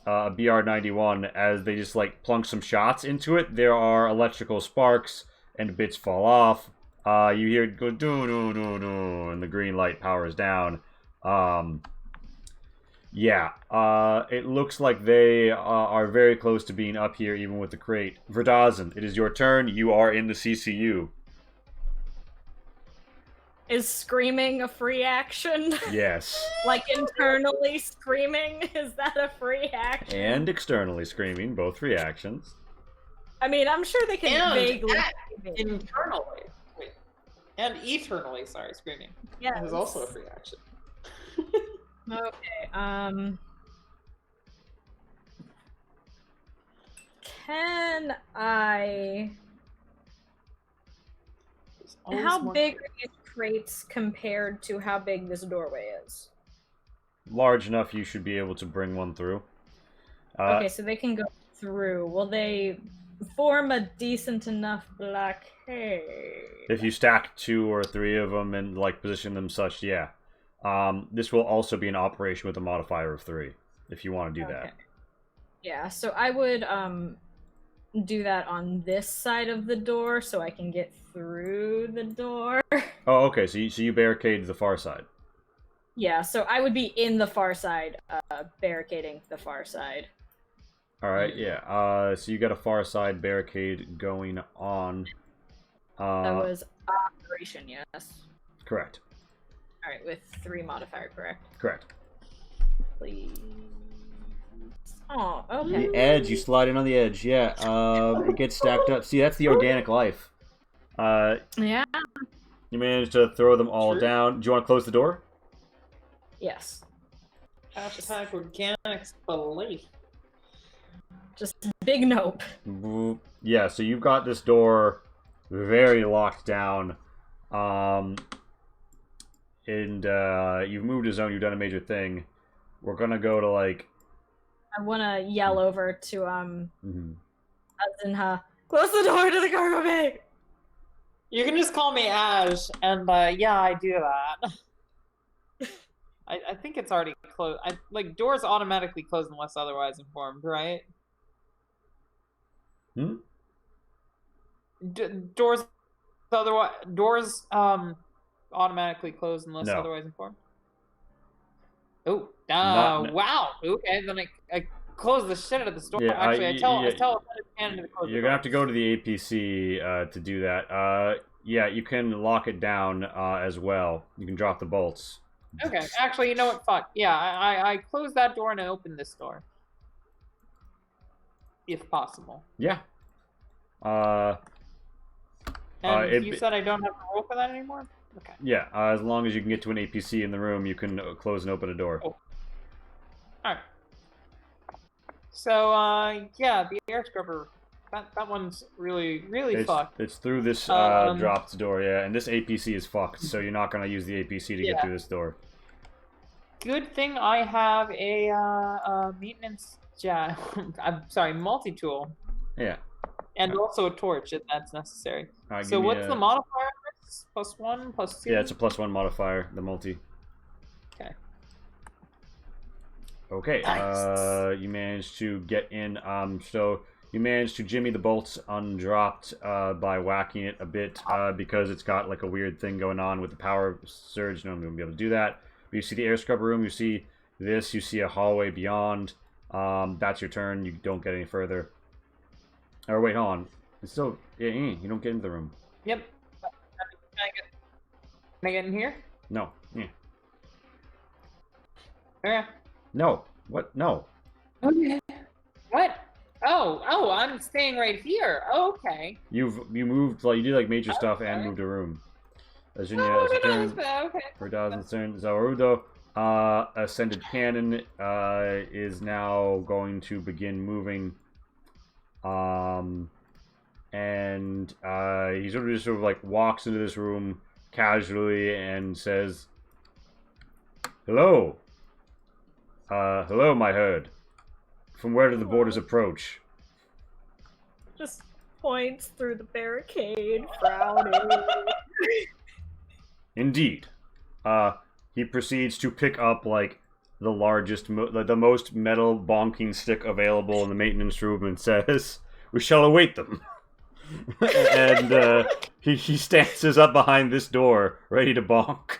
BR-91 as they just like plunk some shots into it. There are electrical sparks and bits fall off. You hear it go doo-doo-doo-doo, and the green light powers down. Yeah, it looks like they are very close to being up here, even with the crate. Verdazan, it is your turn. You are in the CCU. Is screaming a free action? Yes. Like internally screaming? Is that a free action? And externally screaming, both reactions. I mean, I'm sure they can vaguely... Internally. Wait. And eternally, sorry, screaming. Yeah. That is also a free action. Okay, Can I... How big are these crates compared to how big this doorway is? Large enough you should be able to bring one through. Okay, so they can go through. Will they form a decent enough blockade? If you stack 2 or 3 of them and like position them such, yeah. This will also be an operation with a modifier of 3, if you want to do that. Yeah, so I would do that on this side of the door so I can get through the door. Oh, okay, so you barricade the far side. Yeah, so I would be in the far side, barricading the far side. All right, yeah. So you got a far side barricade going on. That was operation, yes. Correct. All right, with 3 modifier, correct? Correct. Please. Oh, okay. The edge, you slide in on the edge. Yeah. It gets stacked up. See, that's the organic life. Yeah. You managed to throw them all True. down. Do you want to close the door? Yes. Hashtag organics belief. Just big nope. Yeah. So you've got this door very locked down. And you've moved a zone. You've done a major thing. We're gonna go to like. I want to yell over to Azinha, close the door to the cargo bay. You can just call me Ash, and yeah, I do that. I think it's already closed. Like doors automatically close unless otherwise informed, right? Doors automatically close unless No. otherwise informed. Oh, Not- wow. Okay, then I close the shit out of the store. Yeah, Actually, I tell Cannon to close. You're gonna have to go to the APC to do that. Yeah, you can lock it down as well. You can drop the bolts. Okay, actually, you know what? Fuck. Yeah, I close that door and I open this door. If possible. Yeah. And you said I don't have to roll for that anymore? Okay. Yeah, as long as you can get to an APC in the room, you can close and open a door. Oh. Alright. So, yeah, the air scrubber, that one's really fucked. It's through this dropped door, yeah, and this APC is fucked, so you're not going to use the APC to get through this door. Good thing I have a maintenance, I'm sorry, multi-tool. Yeah. And also a torch if that's necessary. Right, so what's the modifier on this? +1, +2? Yeah, it's a +1 modifier, the multi. Okay. Okay, Nice. you managed to get in, so you managed to jimmy the bolts undropped by whacking it a bit because it's got like a weird thing going on with the power surge. No, I'm going to be able to do that. But you see the air scrubber room, you see this, you see a hallway beyond. That's your turn, you don't get any further. Or wait, hold on. It's still, you don't get into the room. Yep. Can I get in here? No. Yeah. Okay. No. What? No. Okay. What? Oh, I'm staying right here. Oh, okay. You moved, like, you did like major stuff and moved a room. Azunia has a turn. Okay. Radazin's turn. Zawarudo, Ascended Cannon, is now going to begin moving. And he sort of like walks into this room casually and says, "Hello. Hello, my herd. From where do the borders approach?" Just points through the barricade, frowning. Indeed. He proceeds to pick up like the largest, the most metal bonking stick available in the maintenance room and says, "We shall await them." And he stances up behind this door, ready to bonk.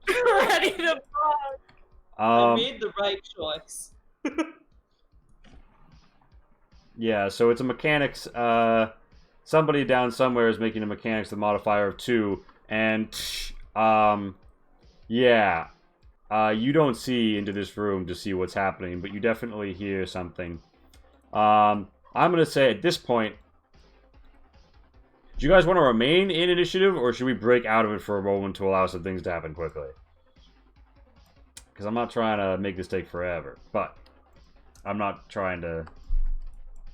Ready to bonk. I made the right choice. Yeah, so it's a mechanics. Somebody down somewhere is making a mechanics with a modifier of 2, and yeah. You don't see into this room to see what's happening, but you definitely hear something. I'm gonna say at this point, do you guys want to remain in initiative, or should we break out of it for a moment to allow some things to happen quickly? Because I'm not trying to make this take forever, but I'm not trying to...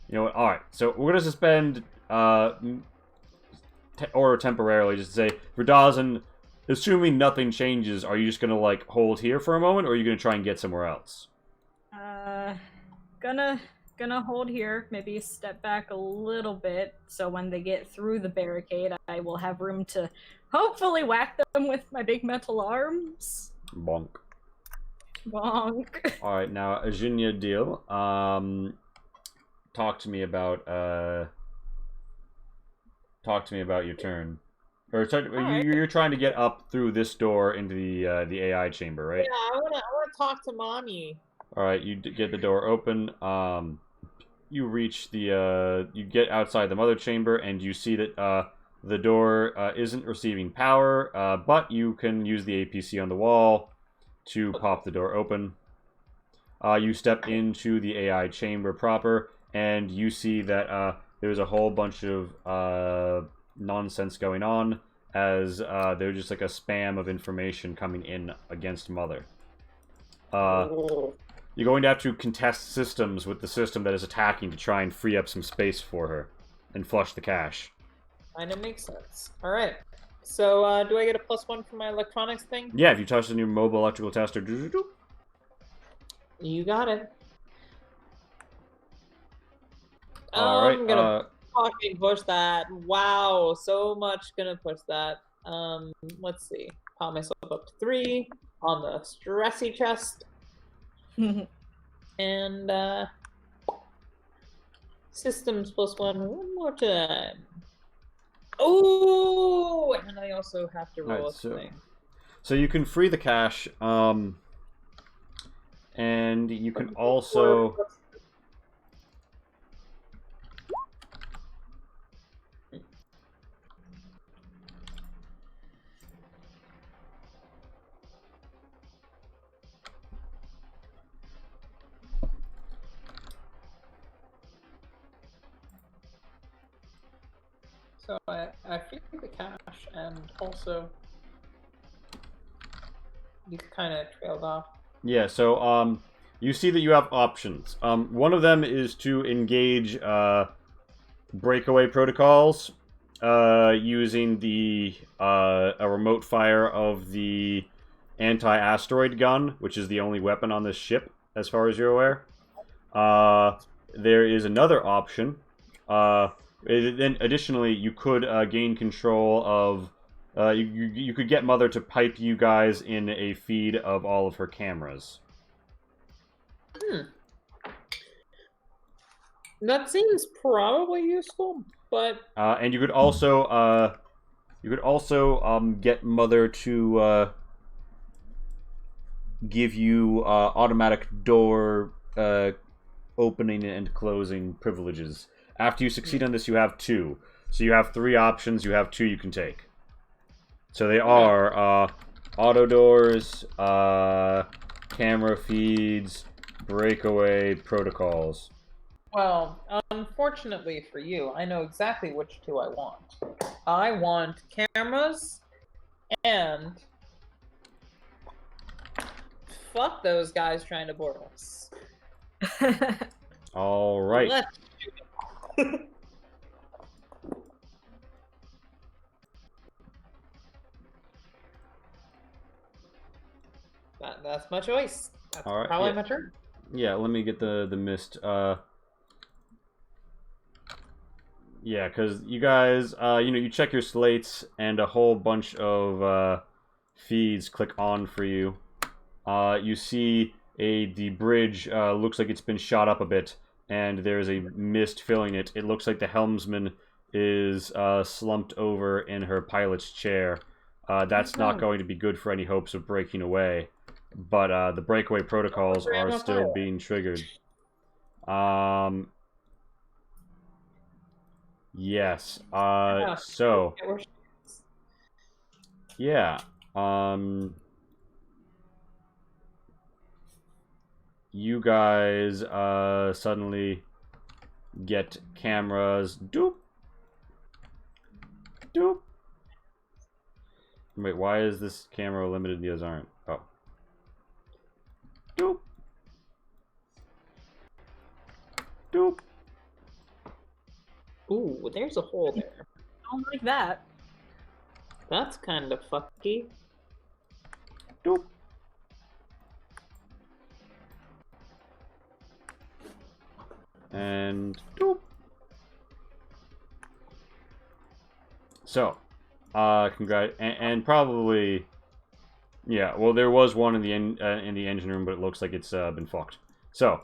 You know what? Alright, so we're gonna suspend order temporarily, just to say, for Dawson, assuming nothing changes, are you just gonna, like, hold here for a moment, or are you gonna try and get somewhere else? Gonna hold here, maybe step back a little bit, so when they get through the barricade, I will have room to hopefully whack them with my big metal arms. Bonk. Bonk. Alright, now, Ajinya deal. Talk to me about your turn. Or you're trying to get up through this door into the AI chamber, right? Yeah, I wanna talk to mommy. All right, you get the door open. You reach the you get outside the mother chamber, and you see that the door isn't receiving power, but you can use the APC on the wall to pop the door open. You step into the AI chamber proper, and you see that there's a whole bunch of nonsense going on, as there's just like a spam of information coming in against Mother. You're going to have to contest systems with the system that is attacking to try and free up some space for her and flush the cache. Kinda makes sense. Alright. So, do I get a +1 for my electronics thing? Yeah, if you touch the new mobile electrical tester. You got it. Alright, I'm gonna fucking push that. Wow, so much gonna push that. Let's see. Pop myself up to 3 on the stressy chest. And, systems +1 one more time. Oh, and I also have to roll a thing. So you can free the cache, and you can also... So I free the cache, and also you kind of trailed off. Yeah, so you see that you have options. One of them is to engage breakaway protocols using the a remote fire of the anti-asteroid gun, which is the only weapon on this ship, as far as you're aware. There is another option. Then, additionally, you could gain control of... you could get Mother to pipe you guys in a feed of all of her cameras. That seems probably useful, but... and you could also... get Mother to give you automatic door opening and closing privileges. After you succeed on this, you have 2. So you have 3 options, you have 2 you can take. So they are auto doors, camera feeds, breakaway protocols. Well, unfortunately for you, I know exactly which 2 I want. I want cameras and... fuck those guys trying to board us. All right. Let's that's my choice. That's all right, probably my turn. Yeah, let me get the mist. Yeah, because you guys, you check your slates, and a whole bunch of feeds click on for you. You see the bridge looks like it's been shot up a bit, and there's a mist filling it. It looks like the helmsman is slumped over in her pilot's chair. That's not going to be good for any hopes of breaking away. But the breakaway protocols are still being triggered. Yes. So. Yeah. You guys suddenly get cameras. Doop. Doop. Wait, why is this camera limited? The others aren't. Oh. Doop. Doop. Ooh, there's a hole there. I don't like that. That's kind of fucky. Doop. And doop. So, and probably, yeah. Well, there was one in the engine room, but it looks like it's been fucked. So,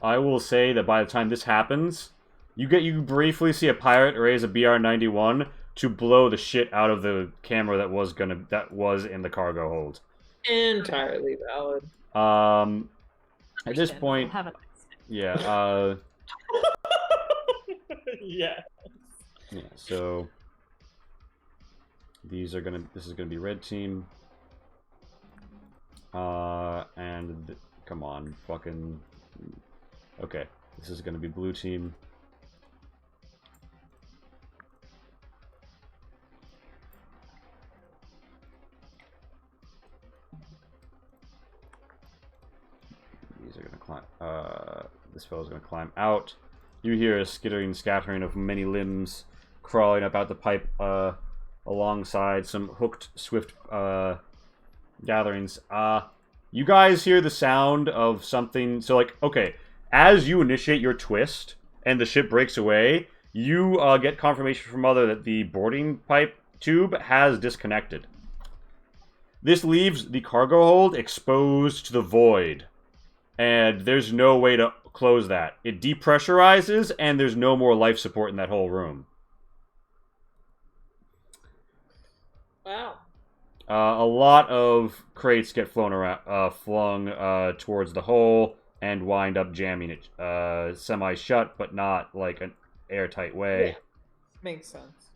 I will say that by the time this happens, you briefly see a pirate raise a BR-91 to blow the shit out of the camera that was in the cargo hold. Entirely valid. At this point, yeah, yeah. Yeah, so this is gonna be red team. Come on, fucking okay. This is gonna be blue team. These are gonna climb. This fellow's gonna climb out. You hear a skittering, scattering of many limbs crawling up out the pipe alongside some hooked, swift gatherings. You guys hear the sound of something. So, like, okay, as you initiate your twist and the ship breaks away, you get confirmation from Mother that the boarding pipe tube has disconnected. This leaves the cargo hold exposed to the void, and there's no way to close that. It depressurizes, and there's no more life support in that whole room. Wow. A lot of crates get flung towards the hole and wind up jamming it semi-shut, but not like an airtight way. Yeah. Makes sense.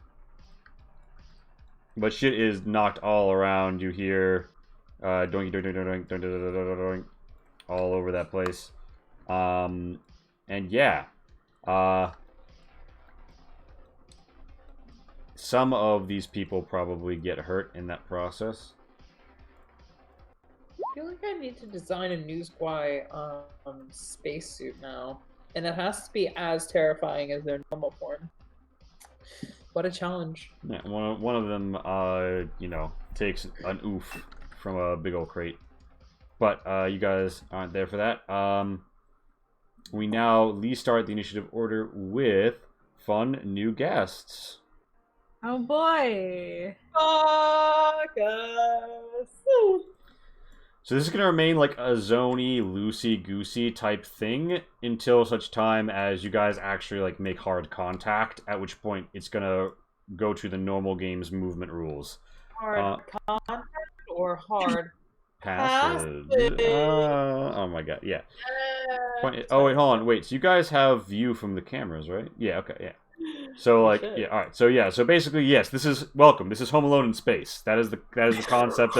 But shit is knocked all around. You hear doink, doink, doink, doink, doink, doink, doink, doink, all over that place. And yeah. Some of these people probably get hurt in that process. I feel like I need to design a new Squai spacesuit now. And it has to be as terrifying as their normal form. What a challenge. Yeah, one of them, you know, takes an oof from a big old crate. But you guys aren't there for that. We now restart the initiative order with fun new guests. Oh boy. Fuck us. So this is going to remain like a zony, loosey-goosey type thing until such time as you guys actually like make hard contact, at which point it's going to go to the normal game's movement rules. Hard contact or hard passage? Oh my god, yeah. Oh wait, hold on, wait. So you guys have view from the cameras, right? Yeah, okay, yeah. So like, yeah, all right. So yeah, so basically, yes, this is welcome. This is Home Alone in space. That is the concept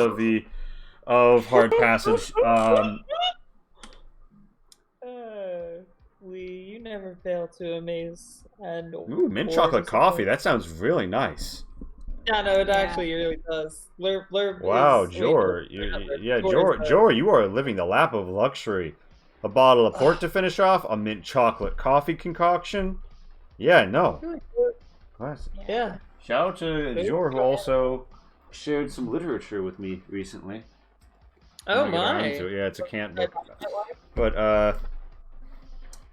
of hard passage. You never fail to amaze and. Ooh, mint chocolate coffee. That sounds really nice. Yeah, no, it actually really does. Blurb wow, is, Jor, Jor, you are living the lap of luxury. A bottle of port to finish off, a mint chocolate coffee concoction. Yeah, no. Classic. Yeah. Shout out to Jor, who also shared some literature with me recently. Oh my! Yeah, it's a cant book. But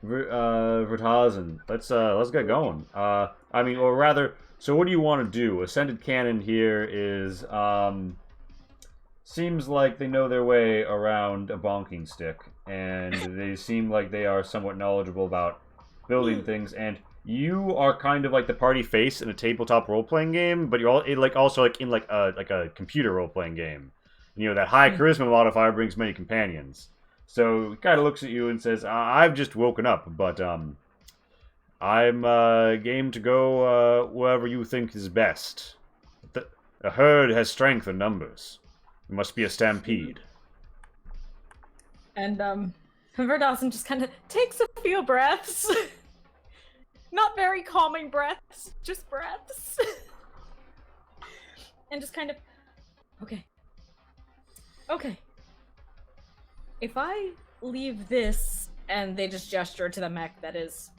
Vertazen, let's get going. I mean, or rather, so what do you want to do? Ascended Canon here is seems like they know their way around a bonking stick, and they seem like they are somewhat knowledgeable about building things. And you are kind of like the party face in a tabletop role-playing game, but you're also in a computer role-playing game. You know, that high charisma modifier brings many companions. So he kind of looks at you and says, I've just woken up, but I'm game to go wherever you think is best. A herd has strength in numbers. It must be a stampede. And Verdazen just kind of takes a few breaths. Not very calming breaths, just breaths. And just kind of, okay. If I leave this, and they just gesture to the mech that is,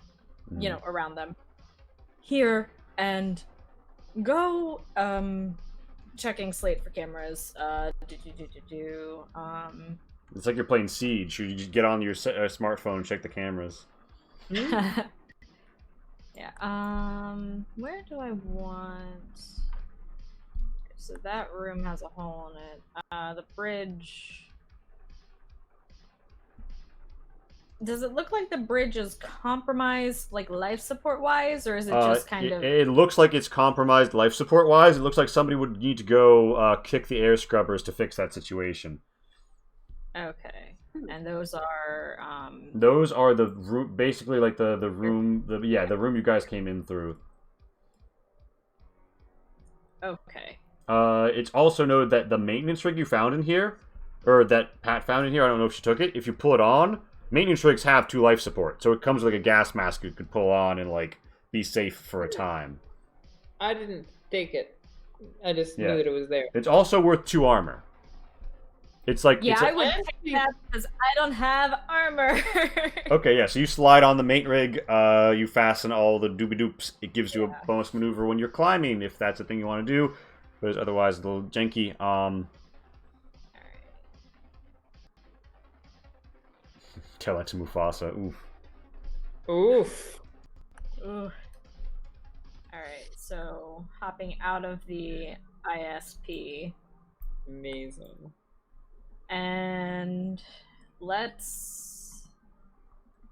you know, around them, here, and go, checking slate for cameras, It's like you're playing Siege. You just get on your smartphone and check the cameras. Yeah, where do I want... So that room has a hole in it. The bridge... does it look like the bridge is compromised, like life support wise, or is it just kind of? It looks like it's compromised life support wise. It looks like somebody would need to go kick the air scrubbers to fix that situation. Okay, and those are. Those are the basically like the room, the room you guys came in through. Okay. It's also noted that the maintenance rig you found in here, or that Pat found in here, I don't know if she took it. If you pull it on, maintenance rigs have 2 life support, so it comes with like a gas mask you could pull on and like be safe for a time. I didn't take it. I just knew that it was there. It's also worth 2 armor. It's like I would take that because I don't have armor. Okay, yeah. So you slide on the main rig. You fasten all the doobie doops. It gives you a bonus maneuver when you're climbing, if that's a thing you want to do. But it's otherwise a little janky. Tell that to Mufasa. Oof. Oof. Oof. Alright, so hopping out of the ISP. Amazing. And let's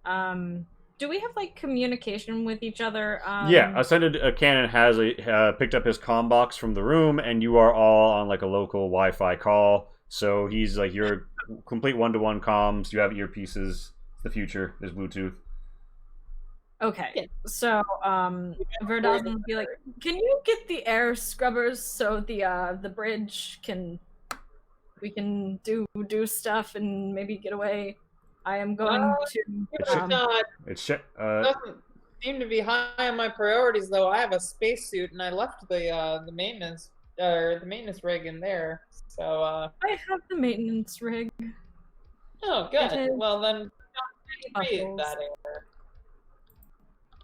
do we have like communication with each other? Yeah, Ascended Cannon has picked up his comm box from the room, and you are all on like a local Wi-Fi call. So he's like your complete one-to-one comms. You have earpieces. It's the future. There's Bluetooth. Okay, so Verdaz will be like, "Can you get the air scrubbers so the bridge we can do stuff and maybe get away? I am going to." Doesn't seem to be high on my priorities, though. I have a spacesuit, and I left the maintenance rig in there. So I have the maintenance rig. Oh, good. Well then, breathe that air.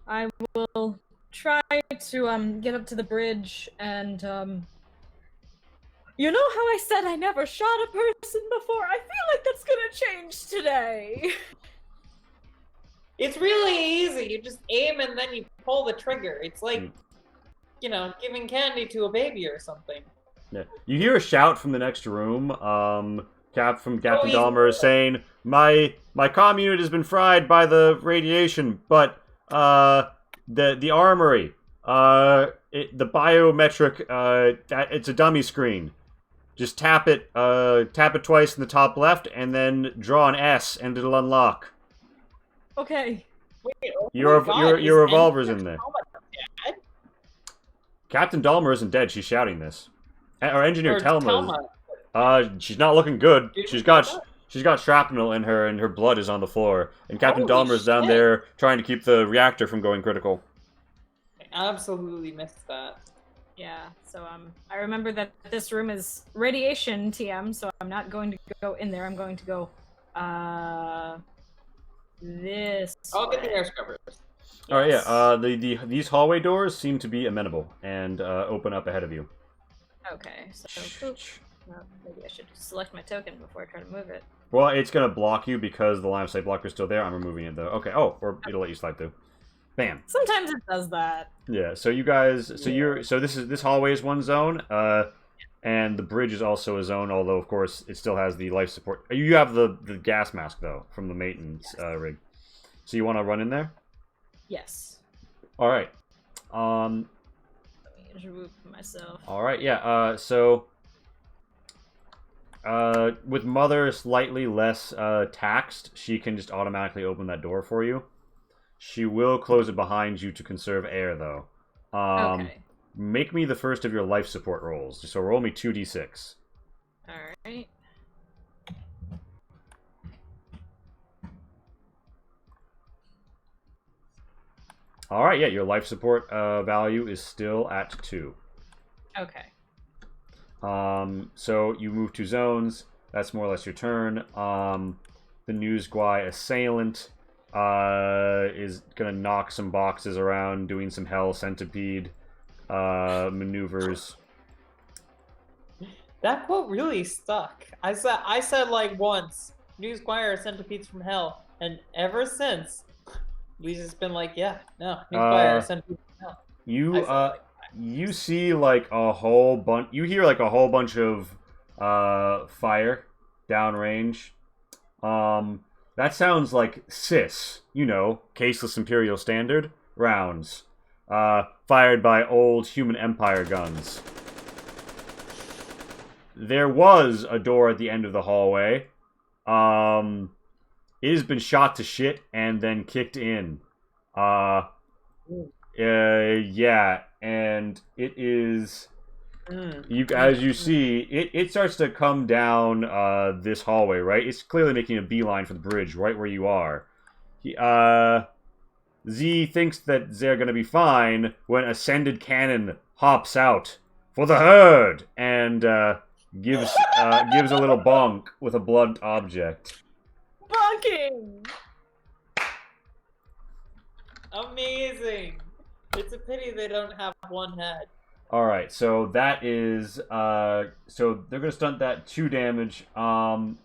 I will try to get up to the bridge and you know how I said I never shot a person before? I feel like that's gonna change today. It's really easy. You just aim and then you pull the trigger. It's like, you know, giving candy to a baby or something. Yeah. You hear a shout from the next room. Captain Dahmer is saying, "My comm unit has been fried by the radiation, but the armory, the biometric, it's a dummy screen. Just tap it twice in the top left, and then draw an S, and it'll unlock." Okay. Wait, your revolver's in there. Captain Dahmer isn't dead. She's shouting this. Our engineer Telma. She's not looking good. She's got shrapnel in her, and her blood is on the floor. And Captain Dahmer's down there trying to keep the reactor from going critical. I absolutely missed that. Yeah, so I remember that this room is radiation TM, so I'm not going to go in there. I'm going to go this I'll get the air scrubbers. All right, yeah. These hallway doors seem to be amenable and open up ahead of you. Okay, so maybe I should select my token before I try to move it. Well, it's gonna block you because the line of sight blocker is still there. I'm removing it though. Okay. Oh, or it'll let you slide through. Bam. Sometimes it does that. Yeah. So you guys. This hallway is one zone. And the bridge is also a zone. Although of course it still has the life support. You have the gas mask though from the maintenance rig. So you want to run in there? Yes. All right. Let me just remove myself. All right. Yeah. So. With Mother slightly less taxed, she can just automatically open that door for you. She will close it behind you to conserve air, though. Okay. Make me the first of your life support rolls. So roll me 2d6. Alright. Alright, yeah, your life support value is still at 2. Okay. So you move 2 zones. That's more or less your turn. The Newsguy assailant is gonna knock some boxes around, doing some Hell Centipede maneuvers. That quote really stuck. I said like once, Newsguy Centipedes from Hell, and ever since, Lisa's been like, yeah, no, Newsguy Centipedes from Hell. You see like a whole bunch. You hear like a whole bunch of fire downrange. That That sounds like CIS, you know, Caseless Imperial Standard rounds, fired by old human empire guns. There was a door at the end of the hallway. It has been shot to shit and then kicked in. Yeah, and it is... as you see, it starts to come down this hallway, right? It's clearly making a beeline for the bridge, right where you are. Z thinks that they're going to be fine when Ascended Cannon hops out for the herd and gives a little bonk with a blunt object. Bonking! Amazing! It's a pity they don't have one head. Alright, so that is... so they're going to stunt that 2 damage. The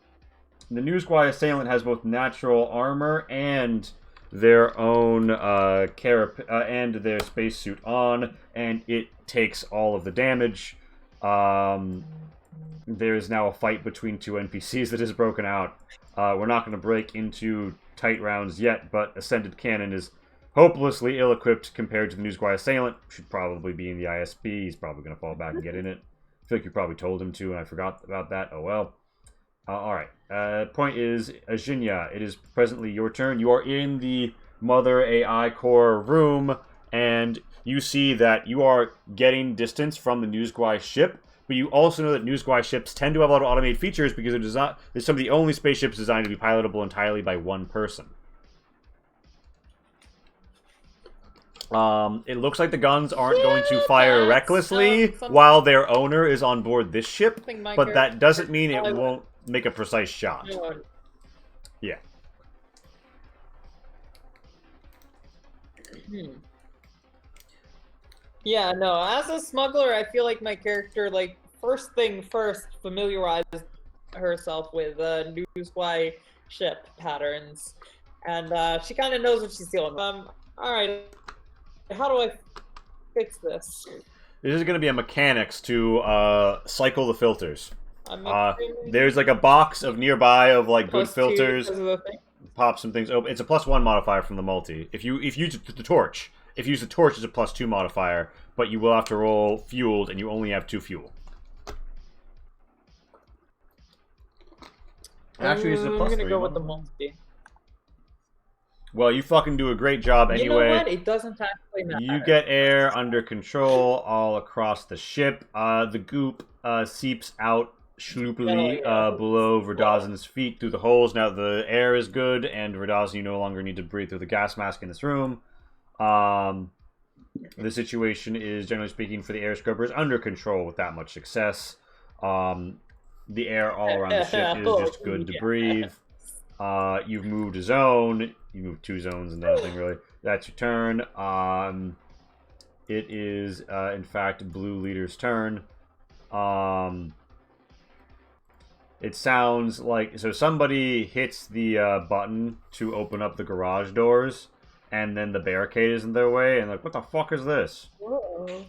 New Squad Assailant has both natural armor and their own and their spacesuit on, and it takes all of the damage. There is now a fight between 2 NPCs that has broken out. We're not going to break into tight rounds yet, but Ascended Cannon is hopelessly ill-equipped compared to the New Squad Assailant. Should probably be in the ISP. He's probably going to fall back and get in it. I feel like you probably told him to, and I forgot about that. Oh well. Alright. Point is, Ajinya, it is presently your turn. You are in the Mother AI Core room, and you see that you are getting distance from the Newsguy ship, but you also know that Newsguy ships tend to have a lot of automated features because they're some of the only spaceships designed to be pilotable entirely by one person. It looks like the guns aren't going to fire recklessly while their owner is on board this ship, but that doesn't mean it won't make a precise shot. Yeah. Yeah, no, as a smuggler, I feel like my character, like, first thing first, familiarizes herself with Newsfly ship patterns, and she kind of knows what she's doing. Alright, how do I fix this? This is going to be a mechanics to cycle the filters. There's like a box of nearby of like good filters. Pop some things open. It's a +1 modifier from the multi. If you use the torch, if you use the torch, it's a +2 modifier, but you will have to roll fueled, and you only have 2 fuel. Actually, it's a +3. I'm gonna go with the multi. Well, you fucking do a great job anyway. You know what? It doesn't actually matter. You get air under control all across the ship. The goop seeps out sloopily below Verdazen's feet through the holes. Now the air is good, and Verdazen, you no longer need to breathe through the gas mask in this room. The situation is, generally speaking, for the air scrubbers under control with that much success. The air all around the ship is just good to breathe. You've moved a zone. You moved 2 zones and nothing really. That's your turn. It is, in fact, Blue Leader's turn. It sounds like... So somebody hits the button to open up the garage doors, and then the barricade is in their way, and like, what the fuck is this? Whoa.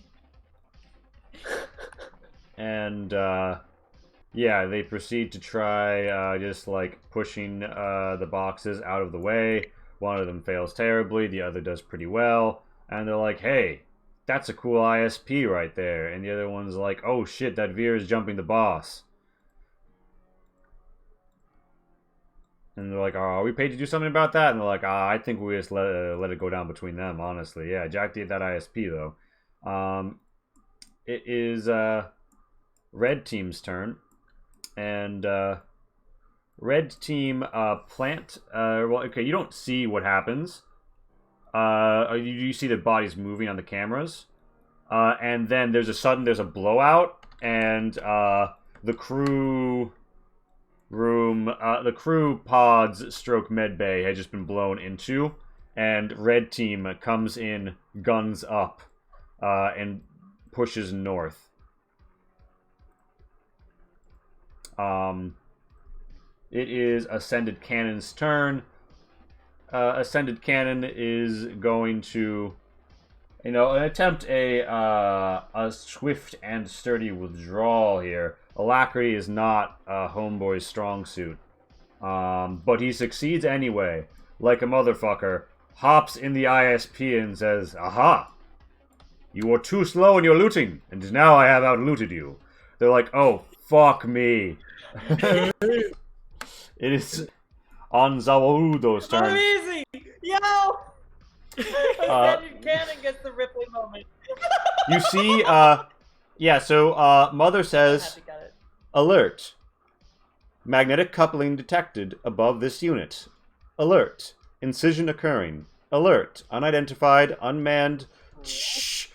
And, yeah, they proceed to try just, like, pushing the boxes out of the way. One of them fails terribly, the other does pretty well. And they're like, hey, that's a cool ISP right there. And the other one's like, oh shit, that Veer is jumping the boss. And they're like, oh, are we paid to do something about that? And they're like, I think we just let it go down between them, honestly. Yeah, Jack did that ISP, though. It is Red Team's turn. And Red Team plant... well, okay, you don't see what happens. You see the bodies moving on the cameras. And then there's a blowout, and the crew pods stroke med bay had just been blown into, and Red Team comes in guns up and pushes north. It is Ascended Cannon's turn. Ascended Cannon is going to, attempt a swift and sturdy withdrawal here. Alacrity is not Homeboy's strong suit. But he succeeds anyway, like a motherfucker, hops in the ISP and says, "Aha! You were too slow in your looting, and now I have outlooted you." They're like, "Oh, fuck me." It is on Zawaudo's turn. Amazing! Yo! Ascended Cannon gets the Ripley moment. You see, yeah, so, Mother says, "Alert. Magnetic coupling detected above this unit. Alert. Incision occurring. Alert. Unidentified, unmanned. Shh.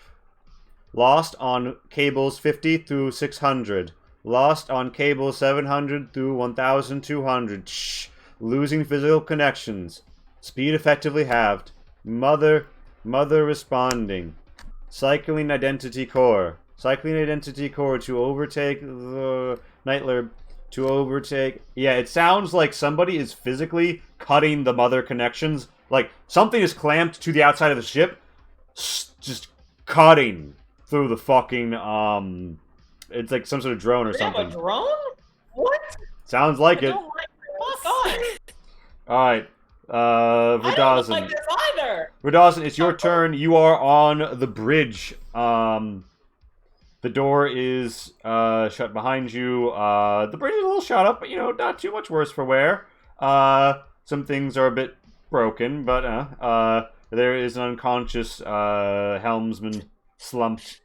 Lost on cables 50 through 600. Lost on cables 700 through 1200. Shh. Losing physical connections. Speed effectively halved. Mother responding. Cycling identity core. Cycling identity core to overtake the Nightler. To overtake... Yeah, it sounds like somebody is physically cutting the mother connections. Like, something is clamped to the outside of the ship. Just cutting through the fucking, It's like some sort of drone or something. They have a drone? What? Sounds like it. I don't like this. Alright. Verdazan. I don't like this either. Verdazan, it's your turn. You are on the bridge. The door is shut behind you. The bridge is a little shot up, but, you know, not too much worse for wear. Some things are a bit broken, but there is an unconscious helmsman slumped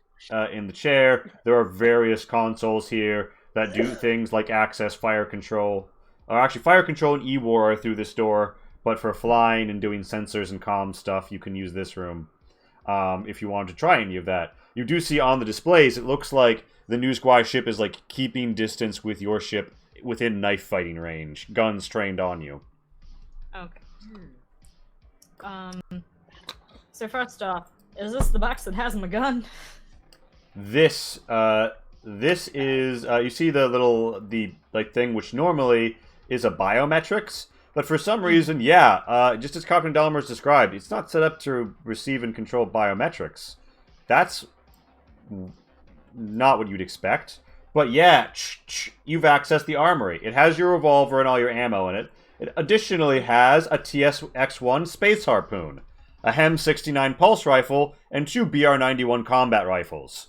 in the chair. There are various consoles here that do things like access fire control. Or actually, fire control and E-War are through this door, but for flying and doing sensors and comm stuff, you can use this room if you want to try any of that. You do see on the displays, it looks like the New Squire ship is like keeping distance with your ship within knife fighting range. Guns trained on you. Okay. So first off, is this the box that has my gun? This is, you see the thing which normally is a biometrics, but for some reason, yeah, just as Captain Dahmer's described, it's not set up to receive and control biometrics. That's not what you'd expect. But yeah, you've accessed the armory. It has your revolver and all your ammo in it. It additionally has a TSX-1 space harpoon, a HEM-69 pulse rifle, and 2 BR-91 combat rifles.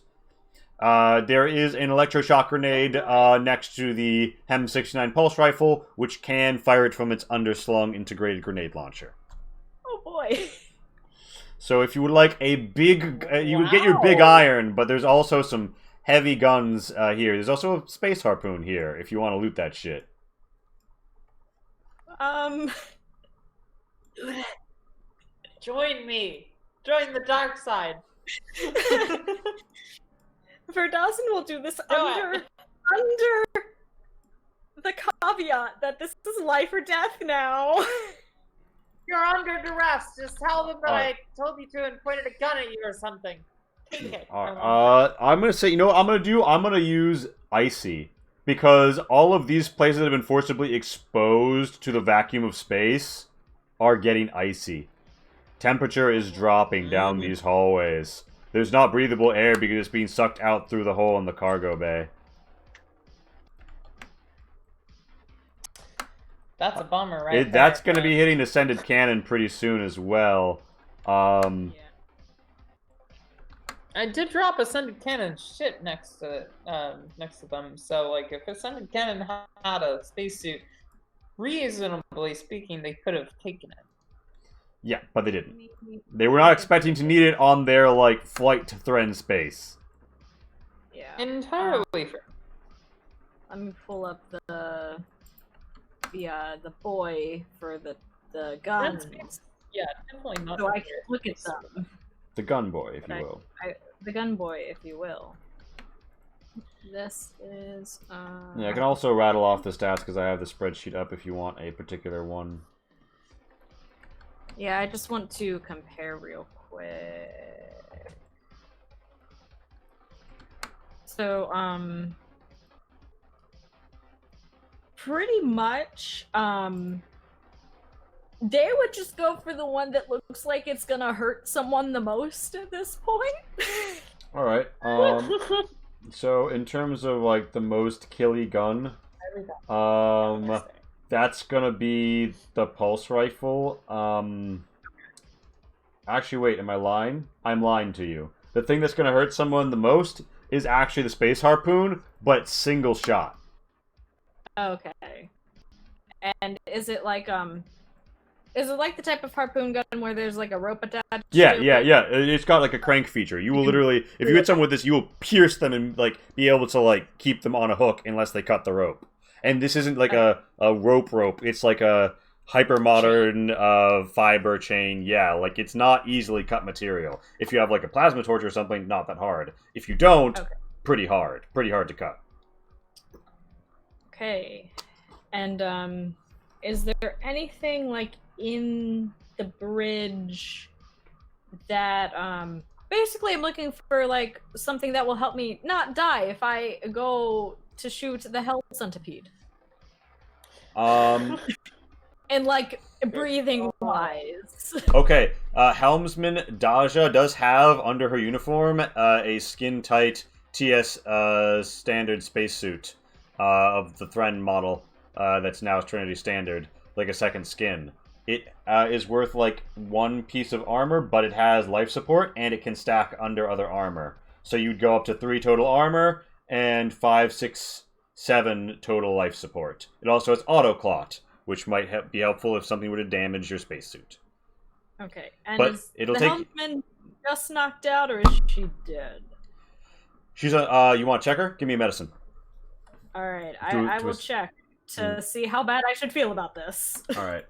There is an electroshock grenade next to the HEM-69 pulse rifle, which can fire it from its underslung integrated grenade launcher. Oh boy. So if you would like a big... you would get your big iron, but there's also some heavy guns here. There's also a space harpoon here, if you want to loot that shit. Join me. Join the dark side. Verdazan will do this under the caveat that this is life or death now. You're under duress. Just tell them that I told you to and pointed a gun at you or something. Okay. I'm gonna say, you know what I'm gonna do? I'm gonna use icy. Because all of these places that have been forcibly exposed to the vacuum of space are getting icy. Temperature is dropping down these hallways. There's not breathable air because it's being sucked out through the hole in the cargo bay. That's a bummer, right? That's going to be hitting Ascended Cannon pretty soon as well. Yeah. I did drop Ascended Cannon shit next to them, so like if Ascended Cannon had a spacesuit, reasonably speaking, they could have taken it. Yeah, but they didn't. They were not expecting to need it on their like flight to Thren space. Yeah. Entirely fair. Let me pull up the boy for the guns. Yeah, definitely not. So I can look at them. The gun boy, if you will. The gun boy, if you will. This is. Yeah, I can also rattle off the stats because I have the spreadsheet up if you want a particular one. Yeah, I just want to compare real quick. So, pretty much, they would just go for the one that looks like it's gonna hurt someone the most at this point. Alright, so in terms of, like, the most killy gun, That's gonna be the pulse rifle. Actually, wait, am I lying? I'm lying to you. The thing that's gonna hurt someone the most is actually the space harpoon, but single shot. Okay. And is it like the type of harpoon gun where there's like a rope attached? Yeah, to yeah, it? yeah. It's got like a crank feature. You will literally, if you hit someone with this, you will pierce them and like be able to like keep them on a hook unless they cut the rope. And this isn't like a rope. It's like a hyper modern fiber chain. Yeah, like it's not easily cut material. If you have like a plasma torch or something, not that hard. If you don't, pretty hard to cut. Okay. And is there anything like in the bridge that basically I'm looking for like something that will help me not die if I go to shoot the hell centipede? And like breathing wise. Okay, helmsman Daja does have under her uniform a skin tight TS standard spacesuit of the Thren model that's now Trinity standard, like a second skin. It is worth like 1 piece of armor, but it has life support and it can stack under other armor. So you'd go up to 3 total armor and 5, 6, 7 total life support. It also has auto clot, which might be helpful if something were to damage your spacesuit. Okay, and but is it'll the take helmsman just knocked out, or is she dead? She's a. You want to check her? Give me a medicine. All right, I will check to see how bad I should feel about this. All right.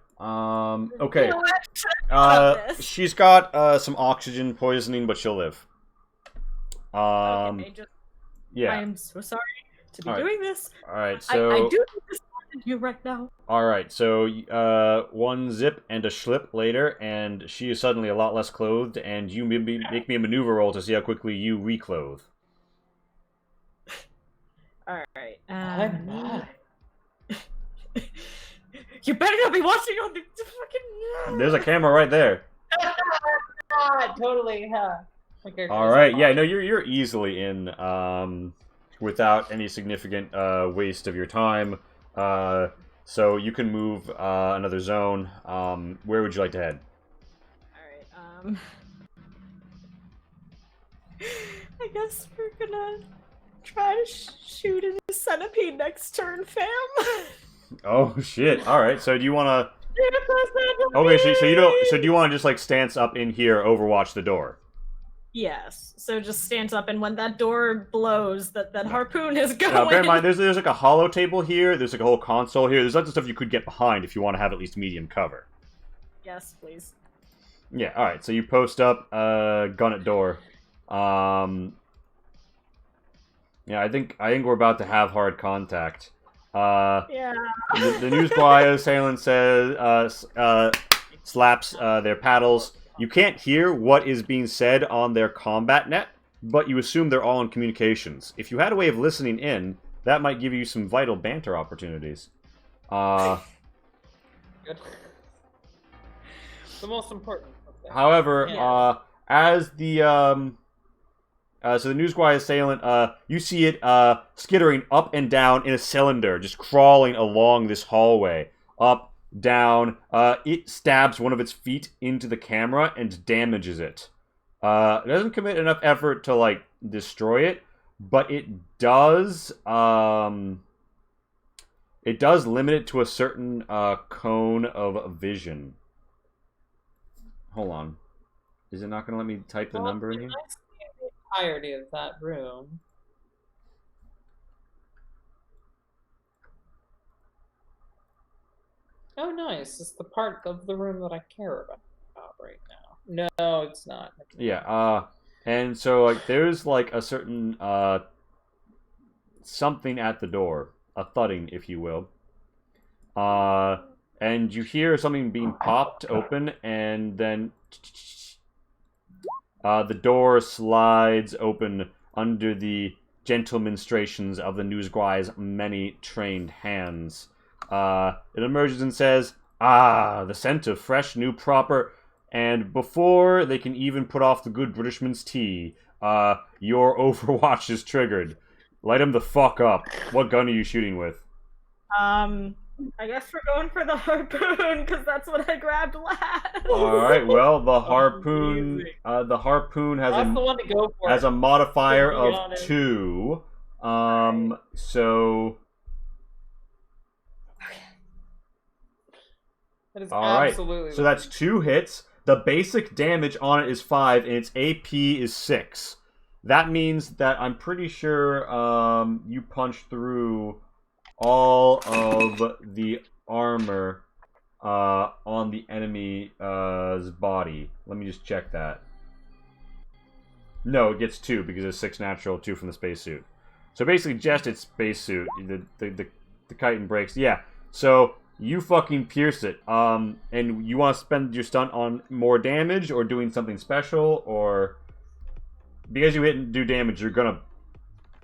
Okay. She's got some oxygen poisoning, but she'll live. Okay, yeah. I am so sorry to be doing this. All right, so I do need this more than you right now. All right, so 1 zip and a schlip later, and she is suddenly a lot less clothed, and you make me a maneuver roll to see how quickly you reclothe. All right. You better not be watching on the fucking. There's a camera right there. Totally. All right. Yeah. No, you're easily in without any significant waste of your time. So you can move another zone. Where would you like to head? All right. I guess we're gonna try to shoot at a centipede next turn, fam. Oh shit! All right. So do you want to? Okay. So you don't. So do you want to just like stance up in here, overwatch the door? Yes. So just stands up, and when that door blows, that harpoon is going. Now, bear in mind, there's like a hollow table here. There's like a whole console here. There's lots of stuff you could get behind if you want to have at least medium cover. Yes, please. Yeah. All right. So you post up, gun at door. Yeah. I think we're about to have hard contact. Yeah. The newsboy assailant says, slaps their paddles. You can't hear what is being said on their combat net, but you assume they're all in communications. If you had a way of listening in, that might give you some vital banter opportunities. Good. The most important. However, Yeah. As the so the newsboy assailant, you see it skittering up and down in a cylinder, just crawling along this hallway, up. Down, it stabs one of its feet into the camera and damages it. It doesn't commit enough effort to like destroy it, but it does limit it to a certain cone of vision. Hold on, is it not going to let me type the number in here? I see the entirety of that room. Oh, nice. It's the part of the room that I care about right now. No, it's not. Yeah, and so, like, there's, like, a certain, something at the door. A thudding, if you will. And you hear something being popped open, and then the door slides open under the gentle ministrations of the newsboy's many trained hands. It emerges and says, the scent of fresh, new, proper, and before they can even put off the good Britishman's tea, your Overwatch is triggered. Light him the fuck up. What gun are you shooting with? I guess we're going for the harpoon because that's what I grabbed last. All right. Well, Amazing. the harpoon has That's the one to go for. a modifier To be of honest. 2. Right. So That is all right. absolutely. So that's 2 hits. The basic damage on it is 5, and its AP is 6. That means that I'm pretty sure you punch through all of the armor on the enemy's body. Let me just check that. No, it gets 2 because it's 6 natural, 2 from the spacesuit. So basically, just its spacesuit. The chitin breaks. Yeah. So you fucking pierce it. And you want to spend your stunt on more damage or doing something special, or because you hit and do damage, you're gonna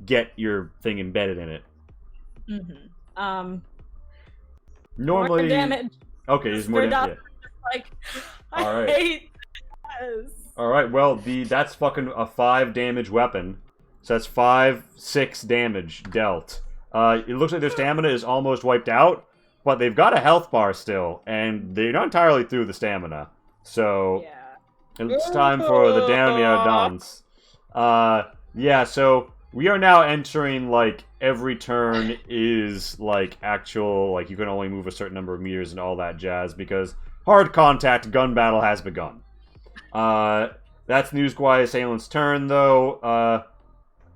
get your thing embedded in it. Mm-hmm. Normally, more damage. Okay, there's more damage. Like, All right. hate this. All right. Well, that's fucking a 5 damage weapon. So that's 5, 6 damage dealt. It looks like their stamina is almost wiped out, but they've got a health bar still, and they're not entirely through the stamina. So Yeah. it's time for the dernier dance. Yeah. So we are now entering, like, every turn is, like, actual, like, you can only move a certain number of meters and all that jazz, because hard contact gun battle has begun. That's Newsquire Assailant's turn, though.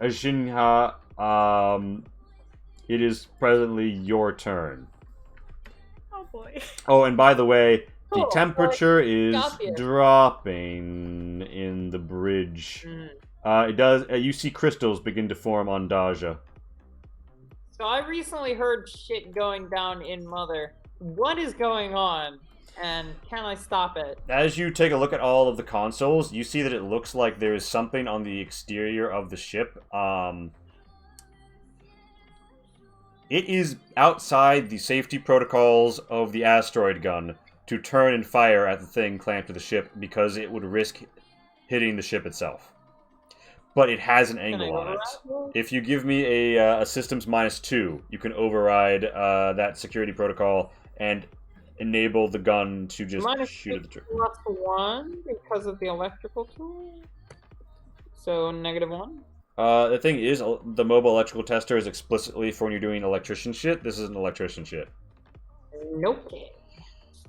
Ajinha, it is presently your turn. Oh boy. Oh, and by the way, the Cool. temperature is got you. dropping in the bridge. It does. You see crystals begin to form on Daja. So I recently heard shit going down in Mother. What is going on? And can I stop it? As you take a look at all of the consoles, you see that it looks like there is something on the exterior of the ship. It is outside the safety protocols of the asteroid gun to turn and fire at the thing clamped to the ship because it would risk hitting the ship itself. But it has an angle on it. If you give me a systems -2, you can override that security protocol and enable the gun to just shoot at the trigger. +1 because of the electrical tool. So -1. The thing is, the mobile electrical tester is explicitly for when you're doing electrician shit. This isn't electrician shit. Nope.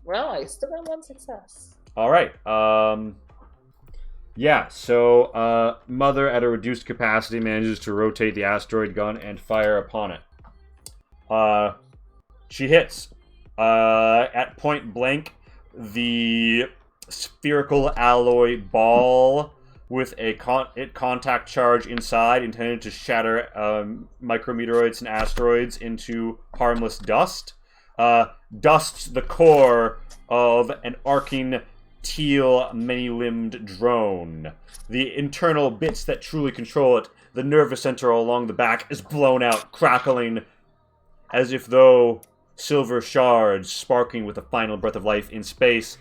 Well, I still got 1 success. Alright, yeah, so, Mother at a reduced capacity manages to rotate the asteroid gun and fire upon it. She hits. At point blank, the spherical alloy ball with a contact charge inside intended to shatter micrometeoroids and asteroids into harmless dust. Dusts the core of an arcing teal many-limbed drone. The internal bits that truly control it, the nervous center along the back, is blown out, crackling as if though silver shards sparking with a final breath of life in space.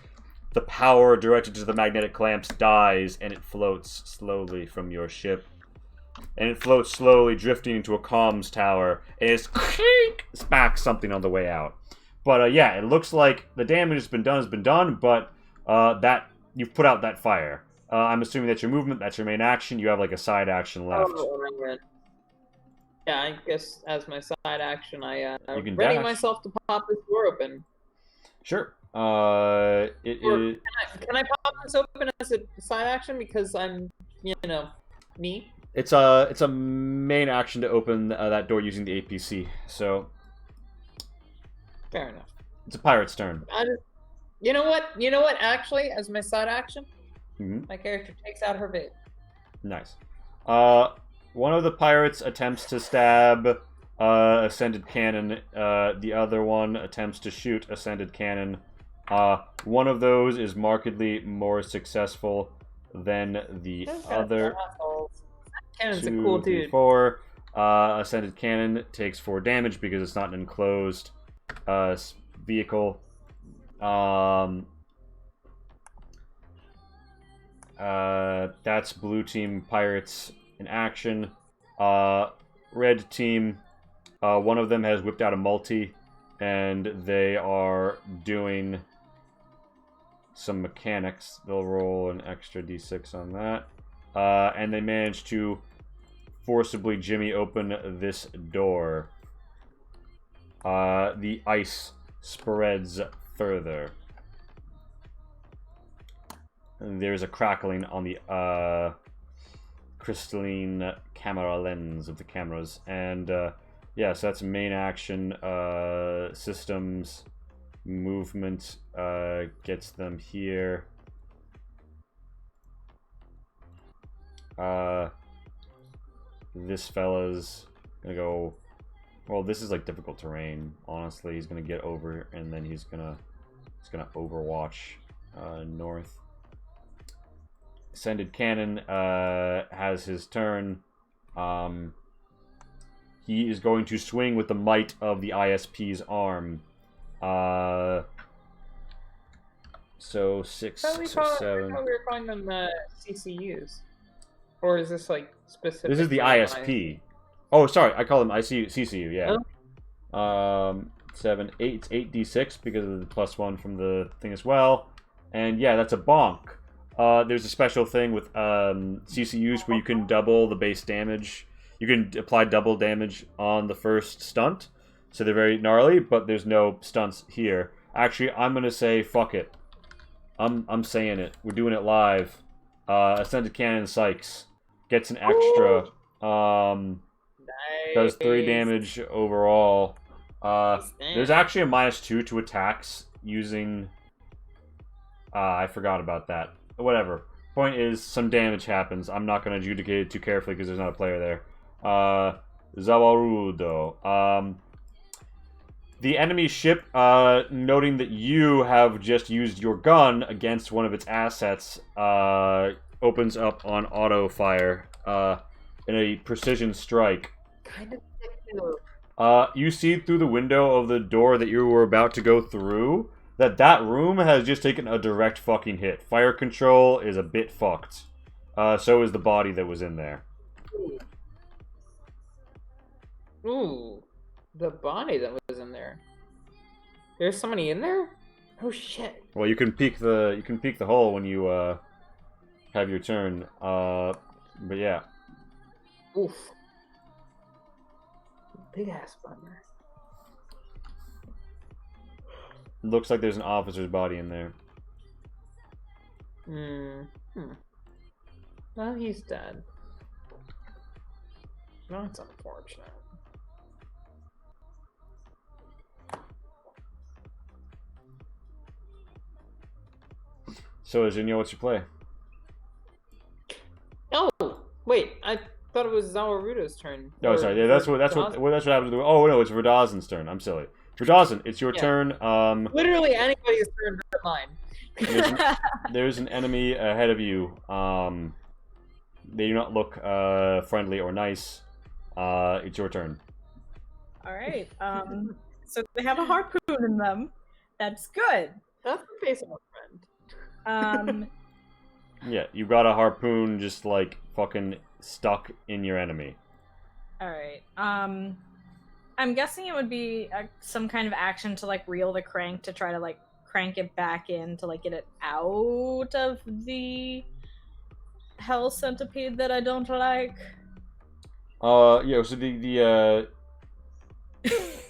The power directed to the magnetic clamps dies, and it floats slowly from your ship. And it floats slowly, drifting into a comms tower, and it smacks something on the way out. But yeah, it looks like the damage has been done, but that you've put out that fire. I'm assuming that's your movement, that's your main action. You have like a side action left. Oh, right. Yeah, I guess as my side action, I You can ready dash. myself to pop this door open. Sure. It Or is. Can I pop this open as a side action because I'm, me? It's a main action to open that door using the APC. So Fair enough. it's a pirate's turn. You know what? Actually, as my side action, my character takes out her vape. Nice. One of the pirates attempts to stab Ascended Cannon. The other one attempts to shoot Ascended Cannon. One of those is markedly more successful than the other. Cannon's a 2, cool 3, dude. 4. Ascended Cannon takes 4 damage because it's not an enclosed vehicle. That's blue team pirates in action. Red team, one of them has whipped out a multi and they are doing some mechanics. They'll roll an extra d6 on that. And they manage to forcibly jimmy open this door. The ice spreads further. And there's a crackling on the crystalline camera lens of the cameras. And yeah, so that's main action. Systems movement gets them here. This fella's gonna go. Well, this is like difficult terrain. Honestly, he's gonna get over, and then he's gonna overwatch north. Ascended Cannon has his turn. He is going to swing with the might of the ISP's arm. So 6 or 7. I thought we were calling them CCUs. Or is this like specific? This is the ISP. Oh, sorry, I call them CCU. Yeah. Oh. 7, 8. It's 8d6 because of the +1 from the thing as well. And yeah, that's a bonk. There's a special thing with CCUs where you can double the base damage. You can apply double damage on the first stunt. So they're very gnarly, but there's no stunts here. Actually, I'm gonna say fuck it. I'm saying it. We're doing it live. Ascended Cannon Sykes gets an extra. Nice. Does 3 damage overall. There's actually a -2 to attacks using. I forgot about that. Whatever. Point is, some damage happens. I'm not going to adjudicate it too carefully because there's not a player there. Zawarudo. The enemy ship, noting that you have just used your gun against one of its assets, opens up on auto fire in a precision strike. Kind of sick. You see through the window of the door that you were about to go through that room has just taken a direct fucking hit. Fire control is a bit fucked. So is the body that was in there. Ooh, the body that was in there. There's somebody in there? Oh shit. Well, you can peek the hole when you have your turn. But yeah. Oof. Big ass bummer. Looks like there's an officer's body in there. Well, he's dead. No, it's unfortunate. So, Zinyo, what's your play? Oh, wait, I thought it was Zawarudo's turn. Oh, sorry. Yeah, that's what happened to the. Oh no, it's Verdazen's turn. I'm silly. Verdazen, it's your turn. Literally anybody's turn but mine. There's an enemy ahead of you. They do not look friendly or nice. It's your turn. All right. So they have a harpoon in them. That's good. That's the face of a friend. Yeah, you got a harpoon just like fucking stuck in your enemy. All right. I'm guessing it would be some kind of action to like reel the crank to try to like crank it back in to like get it out of the hell centipede that I don't like. Yeah. So the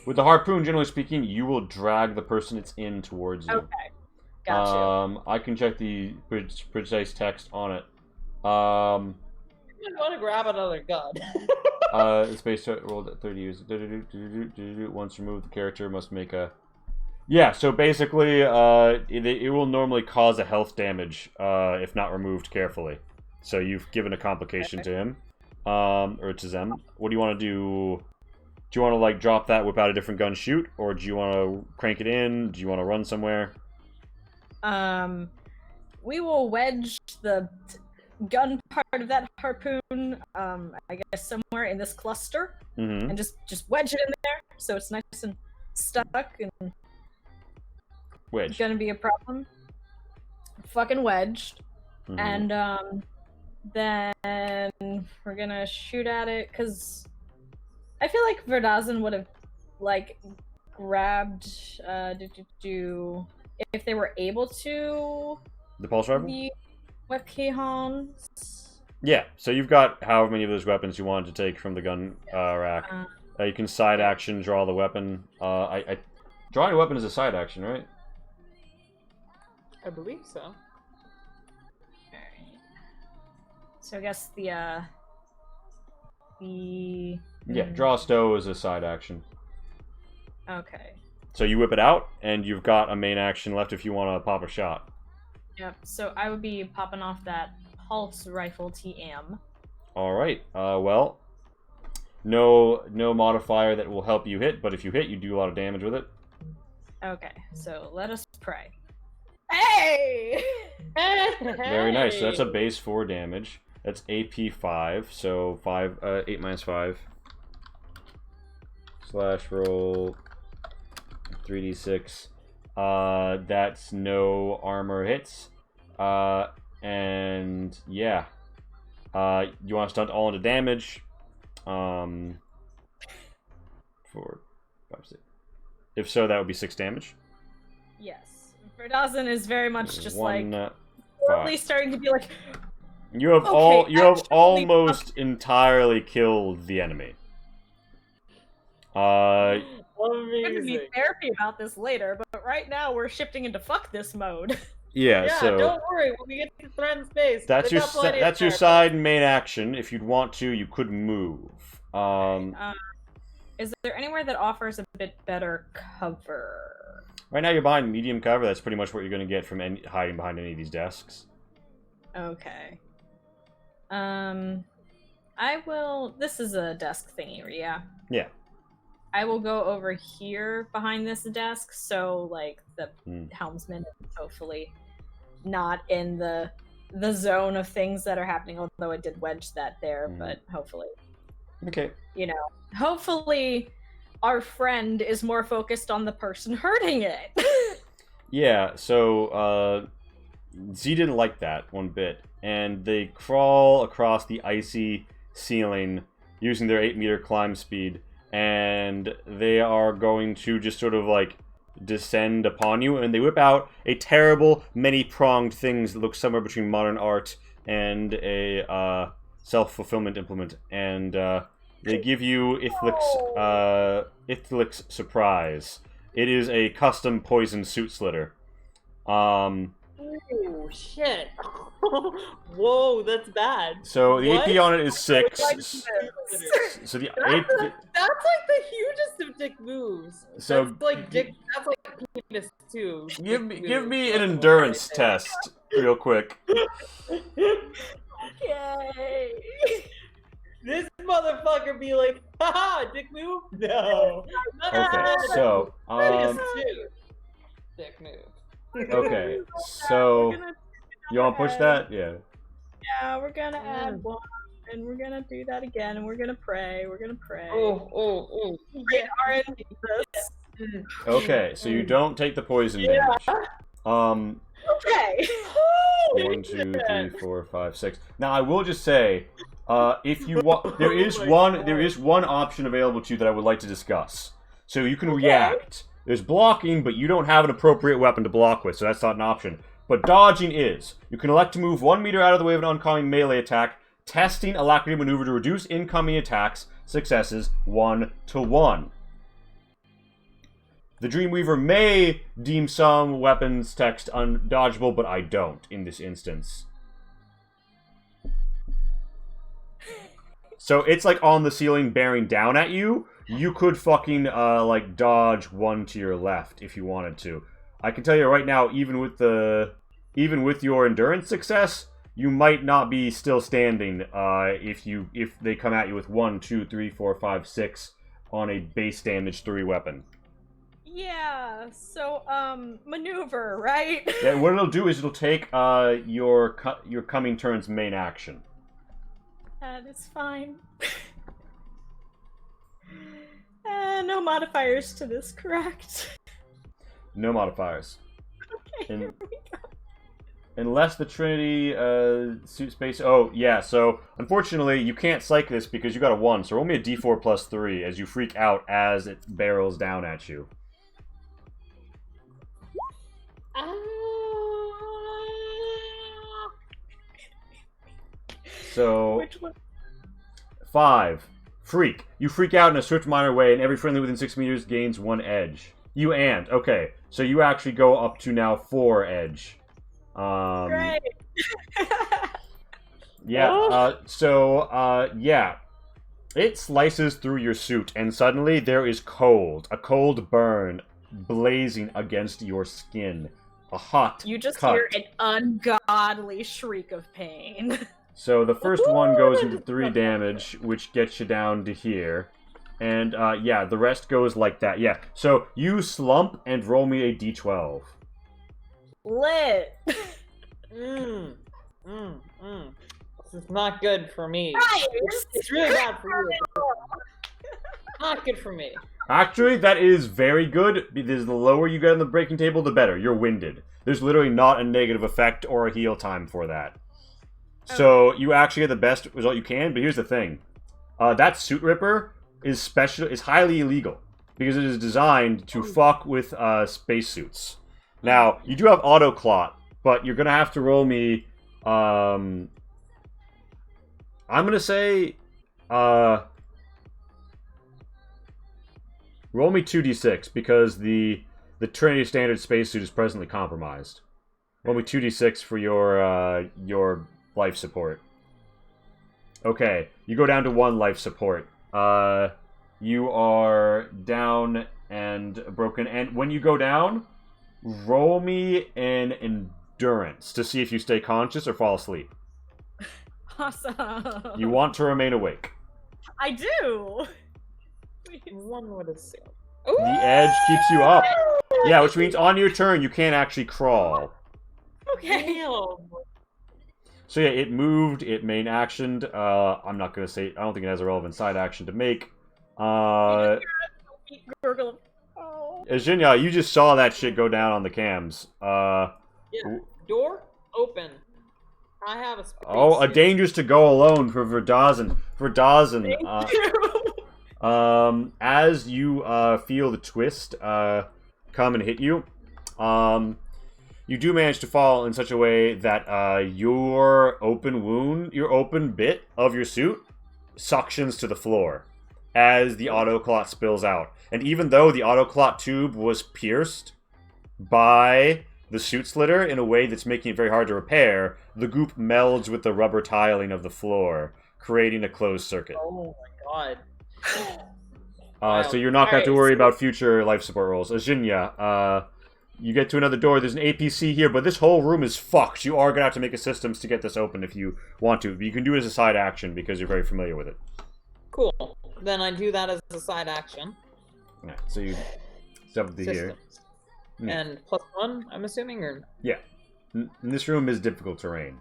with the harpoon, generally speaking, you will drag the person it's in towards you. Okay. Gotcha. I can check the precise text on it. I want to grab another gun. It's based on rolled at 30 years. Once removed, the character must make a. Yeah, so basically, it will normally cause a health damage if not removed carefully. So you've given a complication to him, or to them. What do you want to do? Do you want to like drop that, whip out a different gun, shoot, or do you want to crank it in? Do you want to run somewhere? We will wedge the gun part of that harpoon, I guess somewhere in this cluster, and just wedge it in there so it's nice and stuck and wedge. Gonna be a problem. Fucking wedged, and then we're gonna shoot at it because I feel like Verdazen would have like grabbed if they were able to The pulse rifle? the Webkehons. Yeah, so you've got however many of those weapons you wanted to take from the gun rack. You can side action, draw the weapon. Drawing a weapon is a side action, right? I believe so. Alright. So I guess the Yeah, draw a stow is a side action. Okay. So you whip it out, and you've got a main action left if you want to pop a shot. Yep. So I would be popping off that pulse rifle TM. All right. Well, no modifier that will help you hit, but if you hit, you do a lot of damage with it. Okay. So let us pray. Hey! Very nice. So that's a base 4 damage. That's AP 5. So 8 minus 5. Slash roll 3d6. That's no armor hits. And yeah. You want to stunt all into damage. 4, 5, 6. If so, that would be 6 damage. Yes. Verdazan is very much just 1, like 5. starting to be like, You have almost entirely killed the enemy. we're gonna need therapy about this later, but right now we're shifting into fuck this mode. Yeah, so don't worry. When we get to threatened space, that's your side and main action. If you'd want to, you could move. Is there anywhere that offers a bit better cover? Right now you're behind medium cover. That's pretty much what you're going to get from hiding behind any of these desks. Okay. I will. This is a desk thingy, yeah. Yeah. I will go over here behind this desk, so like the helmsman is hopefully not in the zone of things that are happening. Although I did wedge that there, but hopefully. Okay. You know, hopefully our friend is more focused on the person hurting it. Yeah. So Z didn't like that one bit, and they crawl across the icy ceiling using their 8-meter climb speed. And they are going to just sort of like descend upon you, and they whip out a terrible many-pronged thing that looks somewhere between modern art and a self-fulfillment implement, and they give you Ithlic's surprise. It is a custom poison suit slitter. Oh shit! Whoa, that's bad. So the What? AP on it is 6. So the AP... That's like the hugest of dick moves. So that's like dick. That's like penis too. give me an endurance test real quick. Yay! This motherfucker be like, haha, dick move? No. Okay, so Penis too. Dick move. okay, so you want to push that? Yeah. Yeah, we're gonna add one, and we're gonna do that again, and we're gonna pray. We're gonna pray. Oh. Great RNG this. Okay, so you don't take the poison damage. Okay. 1, 2, 3, 4, 5, 6. Now I will just say, if you want, there is one option available to you that I would like to discuss. So you can react. There's blocking, but you don't have an appropriate weapon to block with, so that's not an option. But dodging is. You can elect to move 1 meter out of the way of an oncoming melee attack, testing alacrity maneuver to reduce incoming attacks successes 1 to 1. The Dreamweaver may deem some weapons text undodgeable, but I don't in this instance. So it's like on the ceiling bearing down at you. You could fucking like dodge 1 to your left if you wanted to. I can tell you right now, even with your endurance success, you might not be still standing if they come at you with 1, 2, 3, 4, 5, 6 on a base damage 3 weapon. Yeah. So maneuver, right? Yeah. What it'll do is it'll take your coming turn's main action. That is fine. No modifiers to this, correct? No modifiers. Okay, here we go. Unless the Trinity suit space... Oh, yeah, so unfortunately you can't psych this because you got a 1, so roll me a d4 plus 3 as you freak out as it barrels down at you. So, Which one? 5. Freak. You freak out in a swift minor way, and every friendly within 6 meters gains 1 edge. You and. Okay, so you actually go up to now 4 edge. Great. Yeah, yeah. It slices through your suit, and suddenly there is cold. A cold burn blazing against your skin. A hot You just cut. hear an ungodly shriek of pain. So the first one goes into 3 damage, which gets you down to here. And, yeah, the rest goes like that. Yeah, so you slump and roll me a d12. Lit. This is not good for me. Nice. It's really bad for you. Not good for me. Actually, that is very good, because the lower you get on the breaking table, the better. You're winded. There's literally not a negative effect or a heal time for that. So, you actually get the best result you can, but here's the thing. That suit ripper is highly illegal, because it is designed to fuck with spacesuits. Now, you do have auto clot, but you're gonna have to roll me, I'm gonna say, roll me 2d6, because the Trinity Standard spacesuit is presently compromised. Roll me 2d6 for your life support. Okay, you go down to 1 life support. You are down and broken, and when you go down, roll me an endurance to see if you stay conscious or fall asleep. Awesome. You want to remain awake. I do. One would assume. The edge keeps you up. Yeah, which means on your turn you can't actually crawl. Okay. So yeah, it moved, it main actioned. I'm not gonna say, I don't think it has a relevant side action to make. Gurgle. Oh. Jinya, you just saw that shit go down on the cams. Yeah. Door open. I have a space. Oh, a suit. dangerous to go alone for Verdazan. Thank you. As you feel the twist come and hit you, you do manage to fall in such a way that your open bit of your suit suctions to the floor as the autoclot spills out. And even though the autoclot tube was pierced by the suit slitter in a way that's making it very hard to repair, the goop melds with the rubber tiling of the floor, creating a closed circuit. Oh my god. So you're not going to have to worry about future life support rolls. Ajinya, you get to another door. There's an APC here, but this whole room is fucked. You are going to have to make a systems to get this open if you want to. But you can do it as a side action because you're very familiar with it. Cool. Then I do that as a side action. Yeah, so you step to here. Yeah. And +1, I'm assuming, or Yeah. And this room is difficult terrain.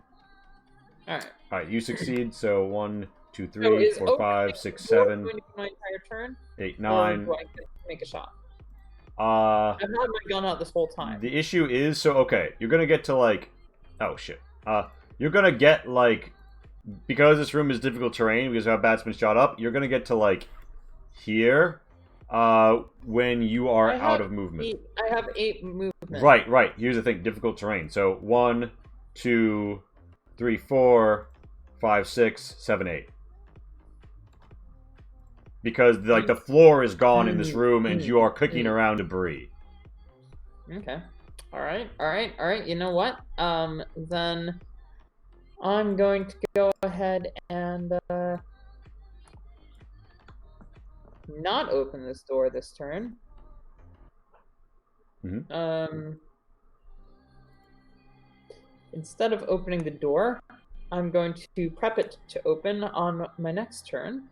alright. Alright, you succeed, so 1, 2, So 3, is 4, 5, 6, 7, going to be my entire turn? 8, Or 9. do I get to make a shot? I've had my gun out this whole time. The issue is, so, okay, you're gonna get to, like, oh, shit. You're gonna get, like, because this room is difficult terrain, because of how bad it's been shot up, you're gonna get to, like, here, when you are out of movement. I have 8 movement. Right. Here's the thing, difficult terrain. So, 1, 2, 3, 4, 5, 6, 7, 8. Because, like, the floor is gone in this room, and you are kicking around debris. Okay. Alright. You know what? Then I'm going to go ahead and not open this door this turn. Instead of opening the door, I'm going to prep it to open on my next turn.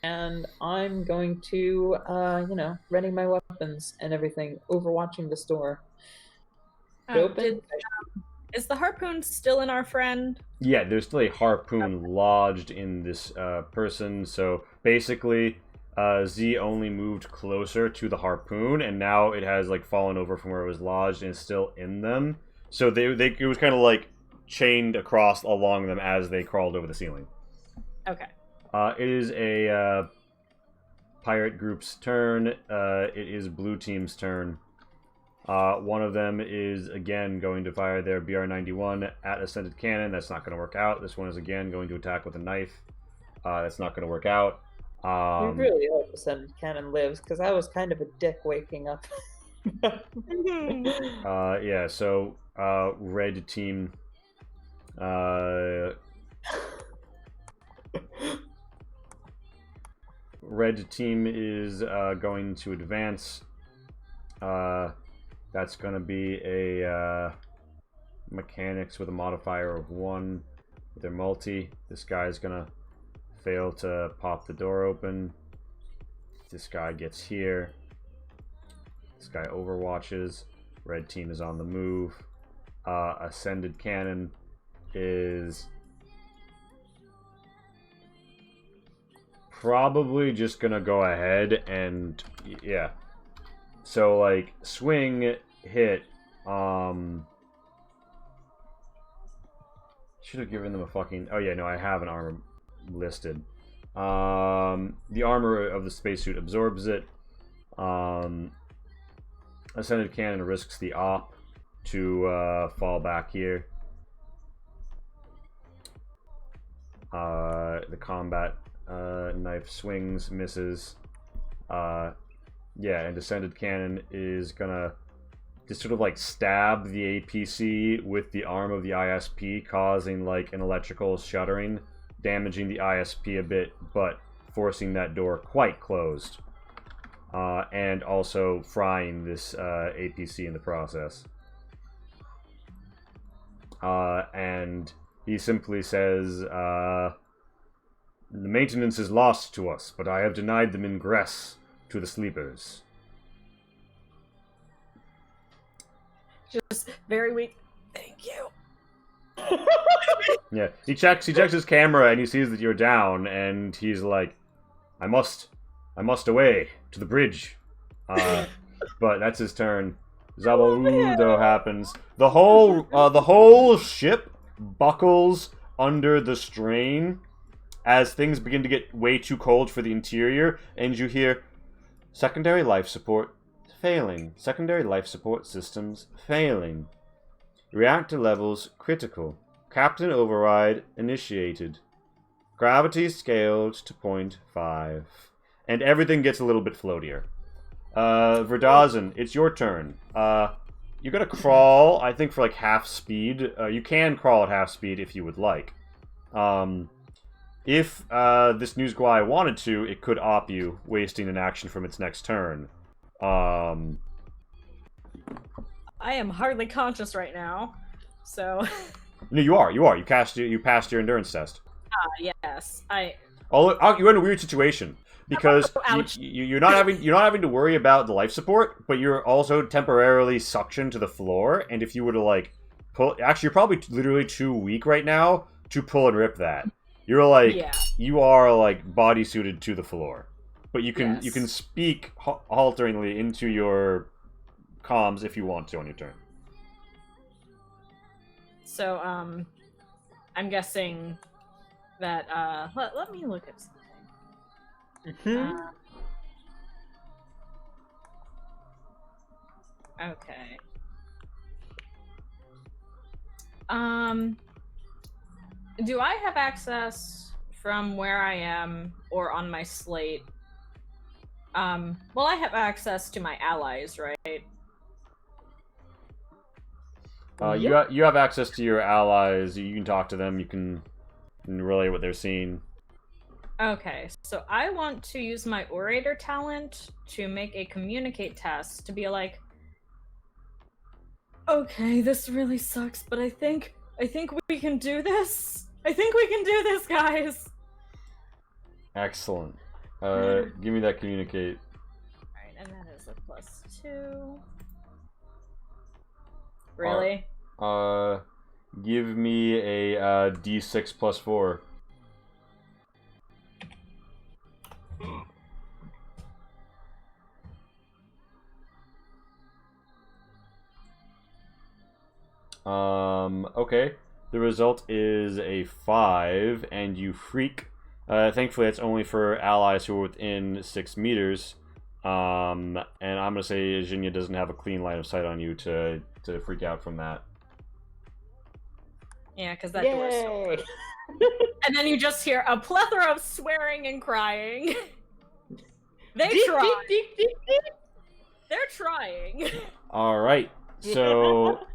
And I'm going to, ready my weapons and everything, overwatching this door. Open. Is the harpoon still in our friend? Yeah, there's still a harpoon lodged in this person, so basically, Z only moved closer to the harpoon, and now it has, like, fallen over from where it was lodged and is still in them. So it was kind of, like, chained across along them as they crawled over the ceiling. Okay. It is a pirate group's turn. It is blue team's turn. One of them is, again, going to fire their BR-91 at Ascended Cannon. That's not going to work out. This one is, again, going to attack with a knife. That's not going to work out. We really hope Ascended Cannon lives, because I was kind of a dick waking up. Yeah, so, red team... Red team is going to advance. That's going to be a mechanics with a modifier of 1 with their multi. This guy's going to fail to pop the door open. This guy gets here. This guy overwatches. Red team is on the move. Ascended Cannon is probably just gonna go ahead and yeah. So like swing hit. Should have given them a fucking. Oh yeah, no, I have an armor listed. The armor of the spacesuit absorbs it. Ascended Cannon risks the op to fall back here. The combat knife swings, misses. Yeah, and Ascended Cannon is gonna just sort of like stab the APC with the arm of the ISP, causing like an electrical shuttering, damaging the ISP a bit, but forcing that door quite closed. And also frying this APC in the process. And he simply says, the maintenance is lost to us, but I have denied them ingress to the sleepers. Just very weak. Thank you. Yeah, he checks his camera and he sees that you're down, and he's like, I must away to the bridge. But that's his turn. Zabaludo happens. The whole ship buckles under the strain as things begin to get way too cold for the interior, and you hear secondary life support failing. Secondary life support systems failing. Reactor levels critical. Captain override initiated. Gravity scaled to 0.5. And everything gets a little bit floatier. Verdazen, it's your turn. You're gonna crawl, I think, for like half speed. You can crawl at half speed if you would like. If this news guy wanted to, it could op you, wasting an action from its next turn. I am hardly conscious right now, so... No, you are. You passed your endurance test. Yes. You're in a weird situation because you're not having to worry about the life support, but you're also temporarily suctioned to the floor. And if you were to like pull, actually, you're probably literally too weak right now to pull and rip that. You're like you are like body suited to the floor, but you can speak halteringly into your comms if you want to on your turn. So I'm guessing that let me look at something. Okay. Do I have access from where I am or on my slate? Well, I have access to my allies, right? You have access to your allies. You can talk to them. You can relay what they're seeing. Okay, so I want to use my orator talent to make a communicate test to be like, okay, this really sucks, but I think we can do this. I think we can do this, guys. Excellent. Give me that communicate. Alright, and that is a +2. Really? Give me a D6 +4. Okay. The result is a 5, and you freak. Thankfully, that's only for allies who are within 6 meters. And I'm gonna say Zinnia doesn't have a clean line of sight on you to freak out from that. Yeah, because that door is so close. And then you just hear a plethora of swearing and crying. They try. They're trying. All right, so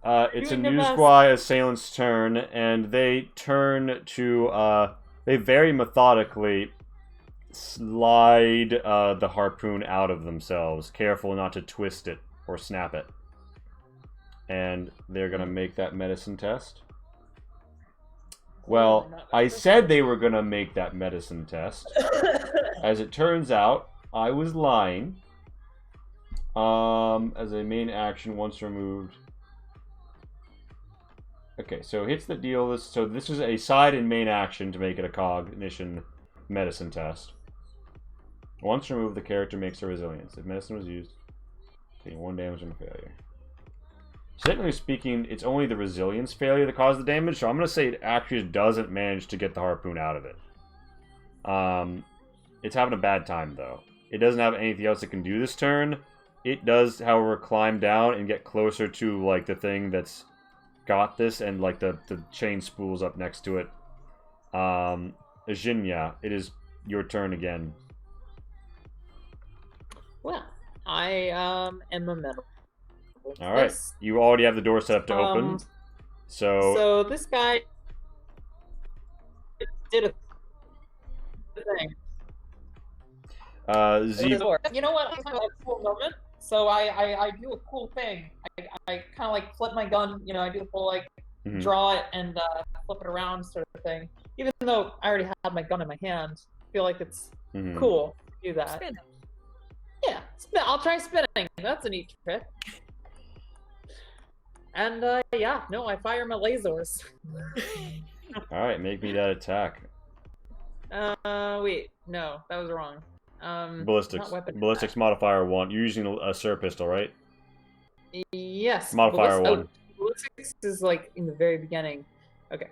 it's a New Squad assailant's turn, and they turn to they very methodically slide the harpoon out of themselves, careful not to twist it or snap it. And they're gonna make that medicine test. Well, I said they were gonna make that medicine test. As it turns out, I was lying. As a main action, once removed. Okay, so hits that deal this. So this is a side and main action to make it a cognition medicine test. Once removed, the character makes a resilience. If medicine was used, taking 1 damage and a failure. Technically speaking, it's only the resilience failure that caused the damage, so I'm going to say it actually doesn't manage to get the harpoon out of it. It's having a bad time, though. It doesn't have anything else it can do this turn. It does, however, climb down and get closer to, like, the thing that's got this, and, like, the chain spools up next to it. Zinnia, it is your turn again. Well, I am amenable. All right, you already have the door set up to open. So this guy did a thing. You know what? I'm kind of a cool moment. So I do a cool thing. I kind of like flip my gun. You know, I do the whole like draw it and flip it around sort of thing. Even though I already had my gun in my hand, I feel like it's cool to do that. Spin. Yeah, I'll try spinning. That's a neat trick. And yeah, no, I fire my lasers. Alright, make me that attack. Wait, no, that was wrong. Ballistics modifier 1. You're using a SIR pistol, right? Yes. Modifier 1. Ballistics is like in the very beginning. Okay.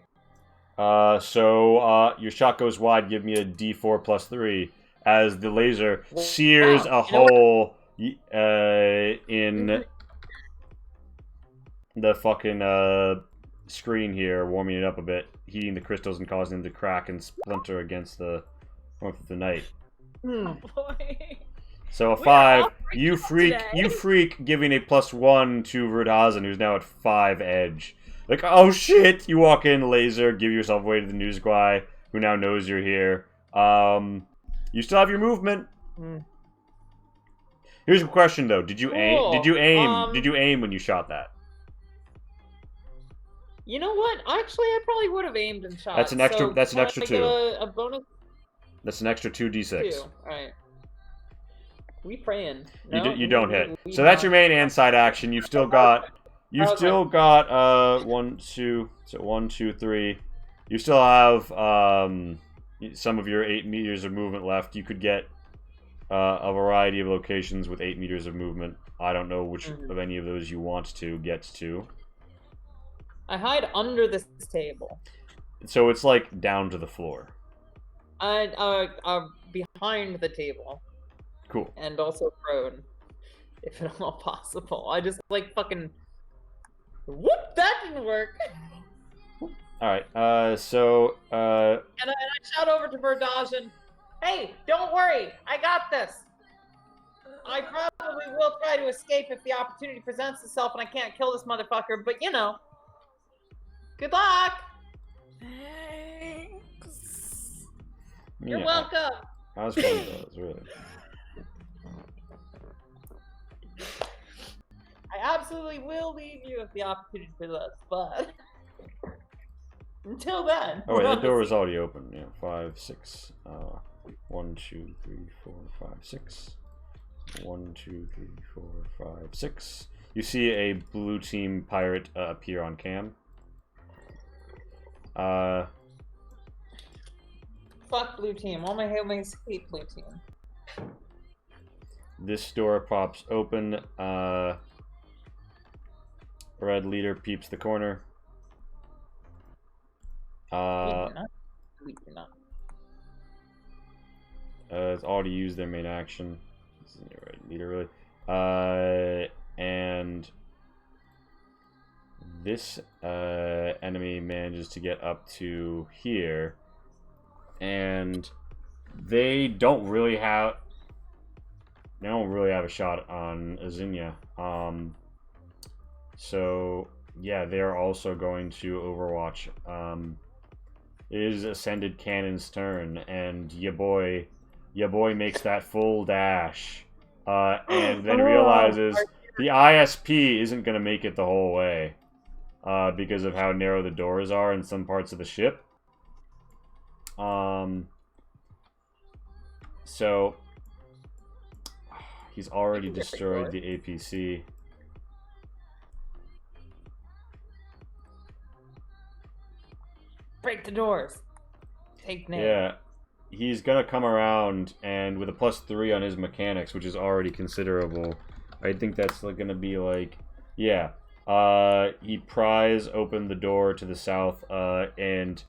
So your shot goes wide. Give me a D4 plus 3 as the laser sears a hole in the fucking screen here, warming it up a bit, heating the crystals and causing them to crack and splinter against the warmth of the night. Oh boy. So a 5, you freak, giving a +1 to Rudhazen, who's now at 5 edge. Like, oh shit! You walk in, laser, give yourself away to the news guy, who now knows you're here. You still have your movement. Here's a question though: Did you aim? Did you aim? Did you aim when you shot that? You know what? Actually, I probably would have aimed and shot. That's an extra. So that's an extra 2. A bonus. That's an extra 2d6. 2. All right. We praying. No? You don't hit. So that's your main and side action. You've still got. You've still got 1, 2. So 1, 2, 3. You still have some of your 8 meters of movement left. You could get a variety of locations with 8 meters of movement. I don't know which of any of those you want to get to. I hide under this table. So it's like down to the floor. Behind the table. Cool. And also prone, if at all possible. I just like fucking. Whoop! That didn't work. All right. So. And I shout over to Verdajan, "Hey, don't worry, I got this. I probably will try to escape if the opportunity presents itself, and I can't kill this motherfucker. But you know, good luck." Thanks. You're welcome. I was fun with those, really. I absolutely will leave you if the opportunity presents, but until then. Oh wait, that door was already open. Yeah, 5, 6. 1, 2, 3, 4, 5, 6. 1, 2, 3, 4, 5, 6. You see a blue team pirate appear on cam. Fuck blue team. All my homies hate blue team. This door pops open. Red leader peeps the corner. We do not. It's already used their main action. Leader really. And this enemy manages to get up to here, and they don't really have a shot on Azinia. So yeah, they're also going to Overwatch. It is Ascended Cannon's turn, and ya boy makes that full dash, and then realizes the ISP isn't gonna make it the whole way, because of how narrow the doors are in some parts of the ship. So he's already destroyed the APC. Break the doors. Take names. Yeah, he's gonna come around, and with a +3 on his mechanics, which is already considerable, I think that's gonna be like, yeah. He pries open the door to the south, and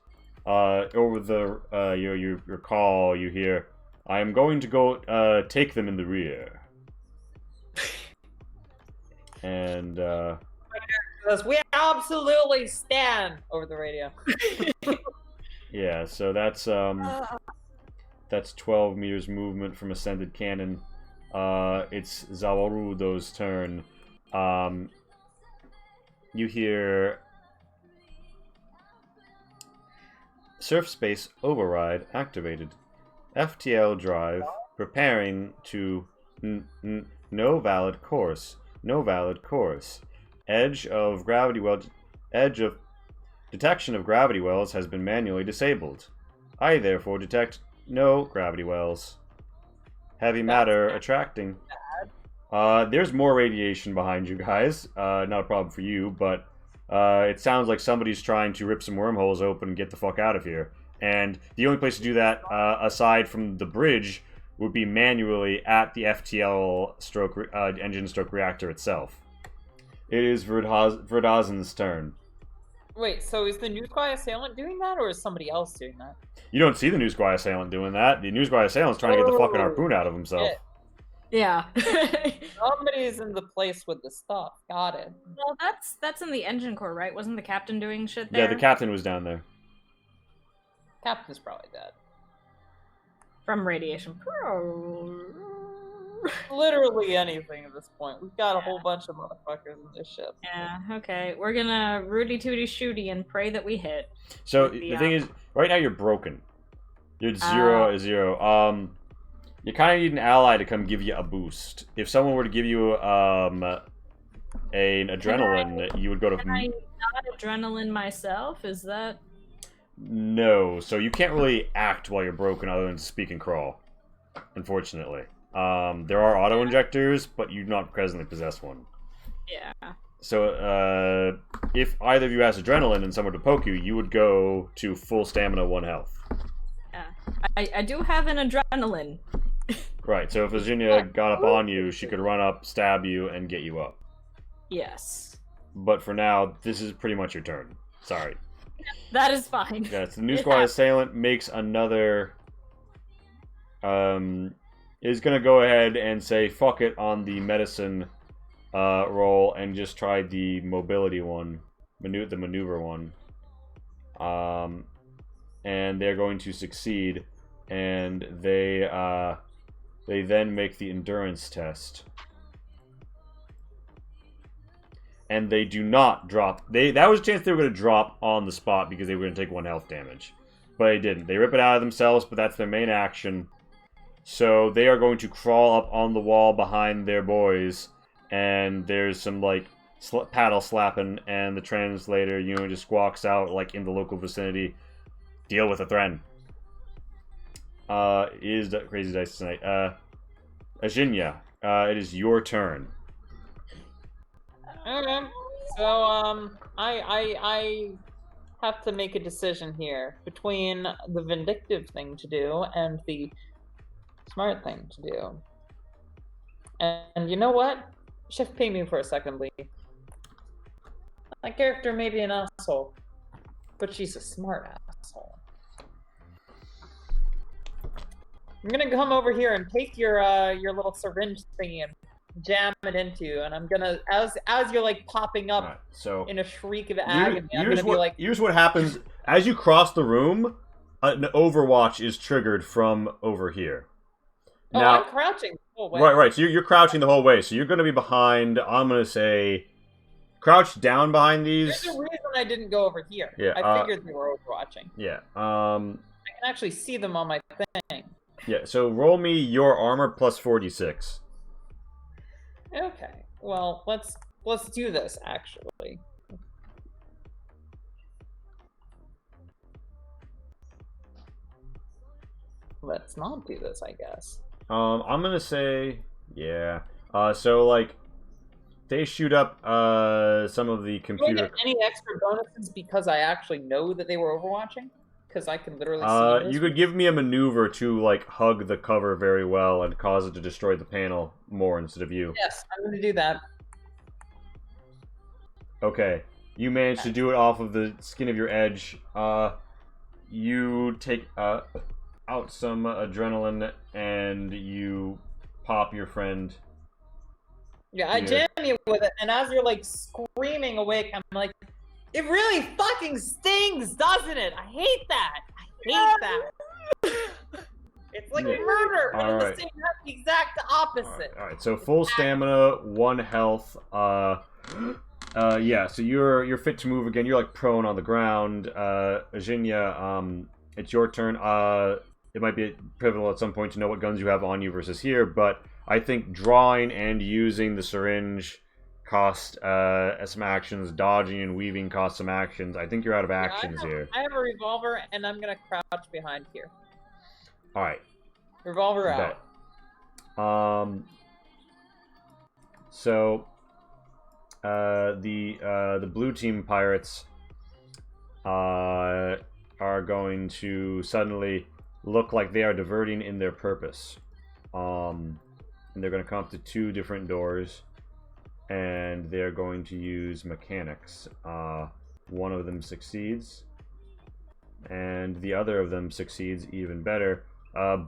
over the your call, you hear, "I am going to go take them in the rear." And we absolutely stand over the radio. yeah, so that's 12 meters movement from Ascended Cannon. It's Zawarudo's turn. You hear Surf Space Override activated. FTL drive preparing to no valid course. No valid course. Edge of detection of gravity wells has been manually disabled. I therefore detect no gravity wells. Heavy matter attracting. There's more radiation behind you guys. Not a problem for you, but it sounds like somebody's trying to rip some wormholes open and get the fuck out of here. And the only place to do that, aside from the bridge, would be manually at the FTL engine stroke reactor itself. It is Verdazen's turn. Wait, so is the New Squad Assailant doing that, or is somebody else doing that? You don't see the New Squad Assailant doing that. The New Squad Assailant's trying to get the fucking harpoon out of himself. Shit. Yeah. Somebody's in the place with the stuff. Got it. Well, that's in the engine core, right? Wasn't the captain doing shit there? Yeah, the captain was down there. Captain's probably dead. From radiation. Literally anything at this point. We've got a whole bunch of motherfuckers in this ship. Yeah, okay. We're gonna Rudy Tooty Shooty and pray that we hit. So the thing is, right now you're broken. You're 0-0. You kind of need an ally to come give you a boost. If someone were to give you an adrenaline, you would go to. Can I not adrenaline myself? Is that? No, so you can't really act while you're broken other than speak and crawl. Unfortunately, there are auto injectors, but you do not presently possess one. Yeah. So if either of you has adrenaline and someone to poke you, you would go to full stamina, 1 health. Yeah, I do have an adrenaline. Right, so if Virginia got up on you, she could run up, stab you, and get you up. Yes. But for now, this is pretty much your turn. Sorry. That is fine. Yeah, so the New Squad Assailant makes another... is going to go ahead and say fuck it on the medicine roll and just try the mobility one. The maneuver one. And they're going to succeed. And they then make the endurance test. And they do not drop. That was a chance they were going to drop on the spot because they were going to take 1 health damage. But they didn't. They rip it out of themselves, but that's their main action. So they are going to crawl up on the wall behind their boys. And there's some, like, paddle slapping. And the translator, just squawks out, like, in the local vicinity. Deal with the Thren. Is that Crazy Dice tonight. Ajinya, it is your turn. Okay. So, I have to make a decision here between the vindictive thing to do and the smart thing to do. And you know what? Shift pay me for a second, Lee. My character may be an asshole, but she's a smart asshole. I'm gonna come over here and take your little syringe thingy and jam it into, and I'm gonna as you're like popping up Right, so in a shriek of agony, I'm here's gonna be like, here's what happens as you cross the room. An Overwatch is triggered from over here. oh, Now, I'm crouching the whole way. right. So you're crouching the whole way. So you're going to be behind. I'm going to say, crouch down behind these. There's a reason I didn't go over here. Yeah, I figured they were overwatching. Yeah. I can actually see them on my thing. Yeah. So roll me your armor plus 46. Okay. Well, let's do this actually. Let's not do this, I guess. I'm gonna say, yeah. So like, they shoot up some of the Do I computer. get any extra bonuses because I actually know that they were overwatching? Because I can literally see this. You could give me a maneuver to like hug the cover very well and cause it to destroy the panel more instead of you. Yes, I'm gonna do that. Okay, you managed to do it off of the skin of your edge. You take out some adrenaline and you pop your friend. Yeah, I jam you with it, and as you're like screaming awake, I'm like, it really fucking stings, doesn't it? I hate that. I hate that. It's like murder, but at the same time, the exact opposite. All right. So full stamina, 1 health. Yeah. So you're fit to move again. You're like prone on the ground. Eugenia, it's your turn. It might be pivotal at some point to know what guns you have on you versus here, but I think drawing and using the syringe cost some actions. Dodging and weaving cost some actions. I think you're out of actions here. I have a revolver, and I'm gonna crouch behind here. All right. Revolver out. So the blue team pirates are going to suddenly look like they are diverting in their purpose. And they're going to come up to 2 different doors, and they're going to use mechanics. One of them succeeds, and the other of them succeeds even better. I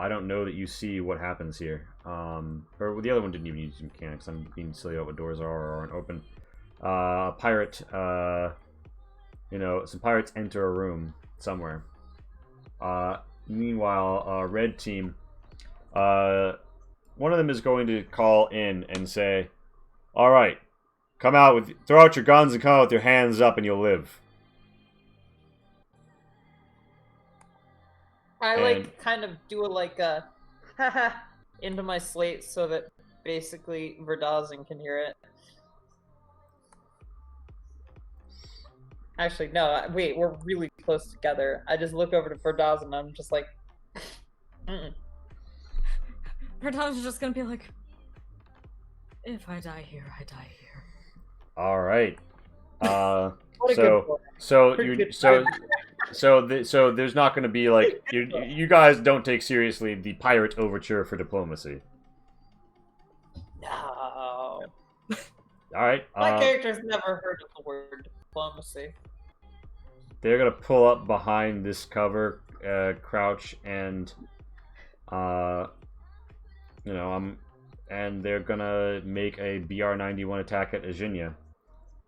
don't know that you see what happens here. Or the other one didn't even use mechanics. I'm being silly about what doors are or aren't open. Pirate, some pirates enter a room somewhere. Meanwhile, red team, one of them is going to call in and say, "All right, throw out your guns and come out with your hands up, and you'll live." I kind of do a haha into my slate so that basically Verdazin can hear it. Actually, no, wait, we're really close together. I just look over to Verdazin and I'm just like, Verdazin's just gonna be like, if I die here, I die here. All right. So there's not going to be like you guys don't take seriously the pirate overture for diplomacy. No. All right. My character's never heard of the word diplomacy. They're gonna pull up behind this cover, crouch, and and they're gonna make a BR-91 attack at Eugenia.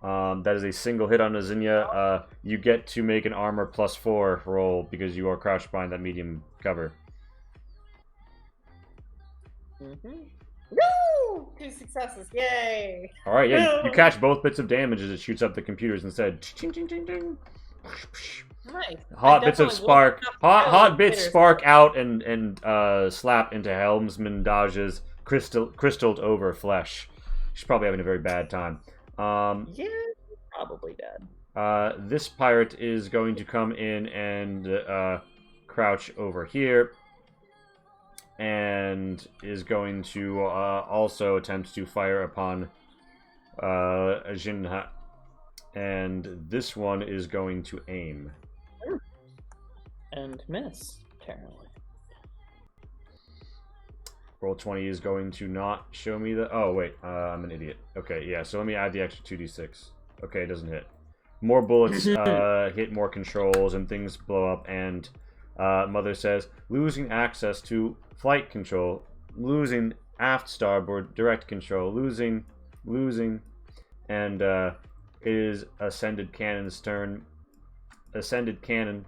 That is a single hit on Eugenia. You get to make an armor +4 roll because you are crouched behind that medium cover. Woo! 2 successes, yay! All right, yeah, you catch both bits of damage as it shoots up the computers instead. Ching, ching, ching, ching. Nice. Hot bits spark out and slap into Helmsman Dodge's crystalled over flesh. She's probably having a very bad time. Yeah, probably dead. This pirate is going to come in and crouch over here, and is going to also attempt to fire upon Jinha. And this one is going to aim. And miss, apparently. Roll 20 is going to not show me the... Oh, wait. I'm an idiot. Okay, yeah, so let me add the extra 2d6. Okay, it doesn't hit. more bullets hit more controls and things blow up, and Mother says, losing access to flight control, losing aft starboard direct control, losing, and it is Ascended Cannon's turn. Ascended Cannon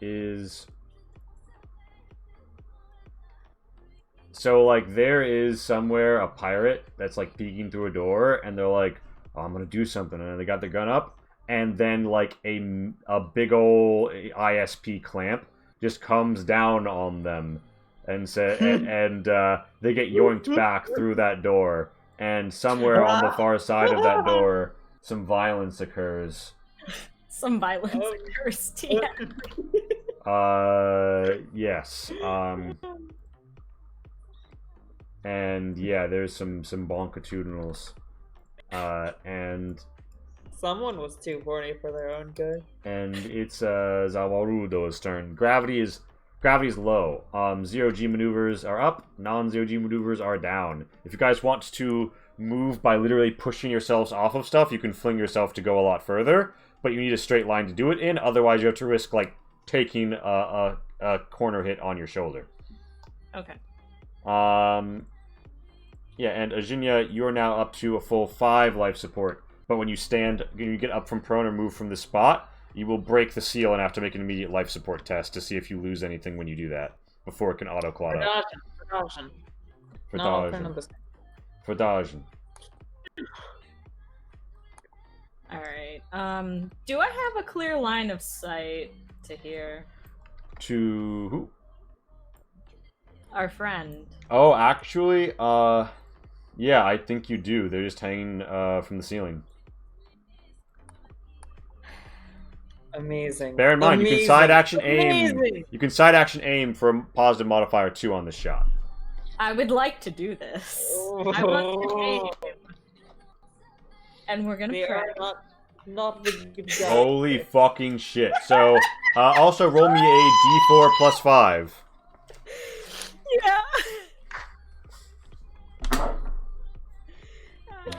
is... So, like, there is somewhere a pirate that's, like, peeking through a door, and they're like, oh, I'm gonna do something, and they got their gun up, and then, like, a big ol' ISP clamp just comes down on them, and they get yoinked back through that door, and somewhere on the far side of that door, some violence occurs. Some violence occurs, TM. Yes, and yeah, there's some bonkatudinals, and someone was too horny for their own good. And it's Zawarudo's turn. Gravity is low. 0G maneuvers are up. Non-0 G maneuvers are down. If you guys want to move by literally pushing yourselves off of stuff, you can fling yourself to go a lot further, but you need a straight line to do it in. Otherwise, you have to risk like taking a corner hit on your shoulder. Okay. Yeah, and Ajinya, you're now up to a full 5 life support. But when you get up from prone or move from the spot, you will break the seal and have to make an immediate life support test to see if you lose anything when you do that before it can auto-clot up. For dodging. Alright, do I have a clear line of sight to here? To who? Our friend. Oh, actually, yeah, I think you do. They're just hanging from the ceiling. Amazing. Bear in mind, you can side action aim. You can side action aim for a positive modifier 2 on this shot. I would like to do this. I want to aim. And we're gonna pray. Not the good guy. Holy fucking shit. So, also roll me a d4 plus 5. Yeah.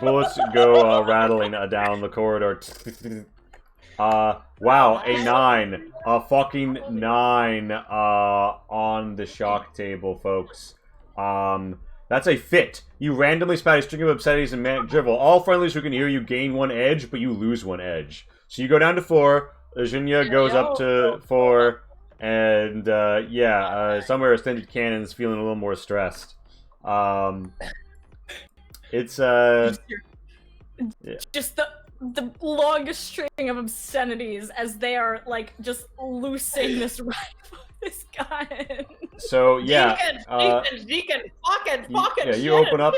Bullets go rattling down the corridor. Wow, a 9. A fucking 9 on the shock table, folks. That's a fit. You randomly spat a string of obscenities and manic drivel. All friendlies who can hear you gain 1 edge, but you lose 1 edge. So you go down to 4, Ajinya goes up to 4, and somewhere Ascended Cannon's feeling a little more stressed. It's just the longest string of obscenities as they are like just loosing this rifle, this gun. So yeah, Deacon, fucking yeah, shit. you open up.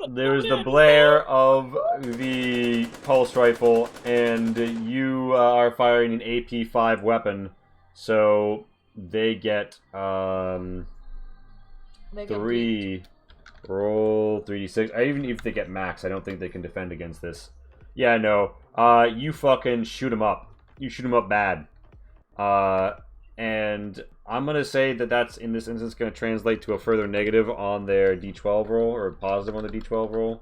There's the blare of the pulse rifle, and you are firing an AP5 weapon. So they get 3. Roll 3d6. Even if they get max, I don't think they can defend against this. Yeah, no. You fucking shoot him up. You shoot him up bad. And I'm gonna say that that's, in this instance, gonna translate to a further negative on their d12 roll, or positive on the d12 roll.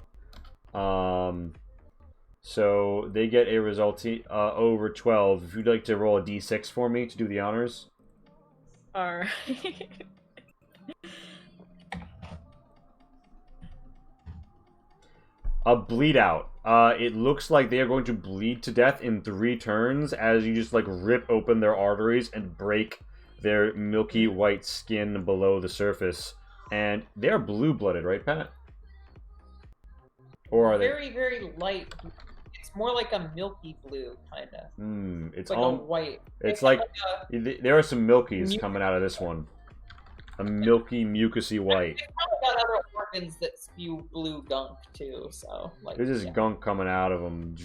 So they get a result over 12. If you'd like to roll a d6 for me to do the honors. Alright. A bleed out. It looks like they are going to bleed to death in 3 turns as you just like rip open their arteries and break their milky white skin below the surface. And they're blue-blooded, right, Pat? Or are they? Very, very light. It's more like a milky blue, kind of. It's like a white. It's like there are some milkies coming out of this one. A milky, mucusy white. They've probably got other organs that spew blue gunk too, so like. There's just gunk coming out of them,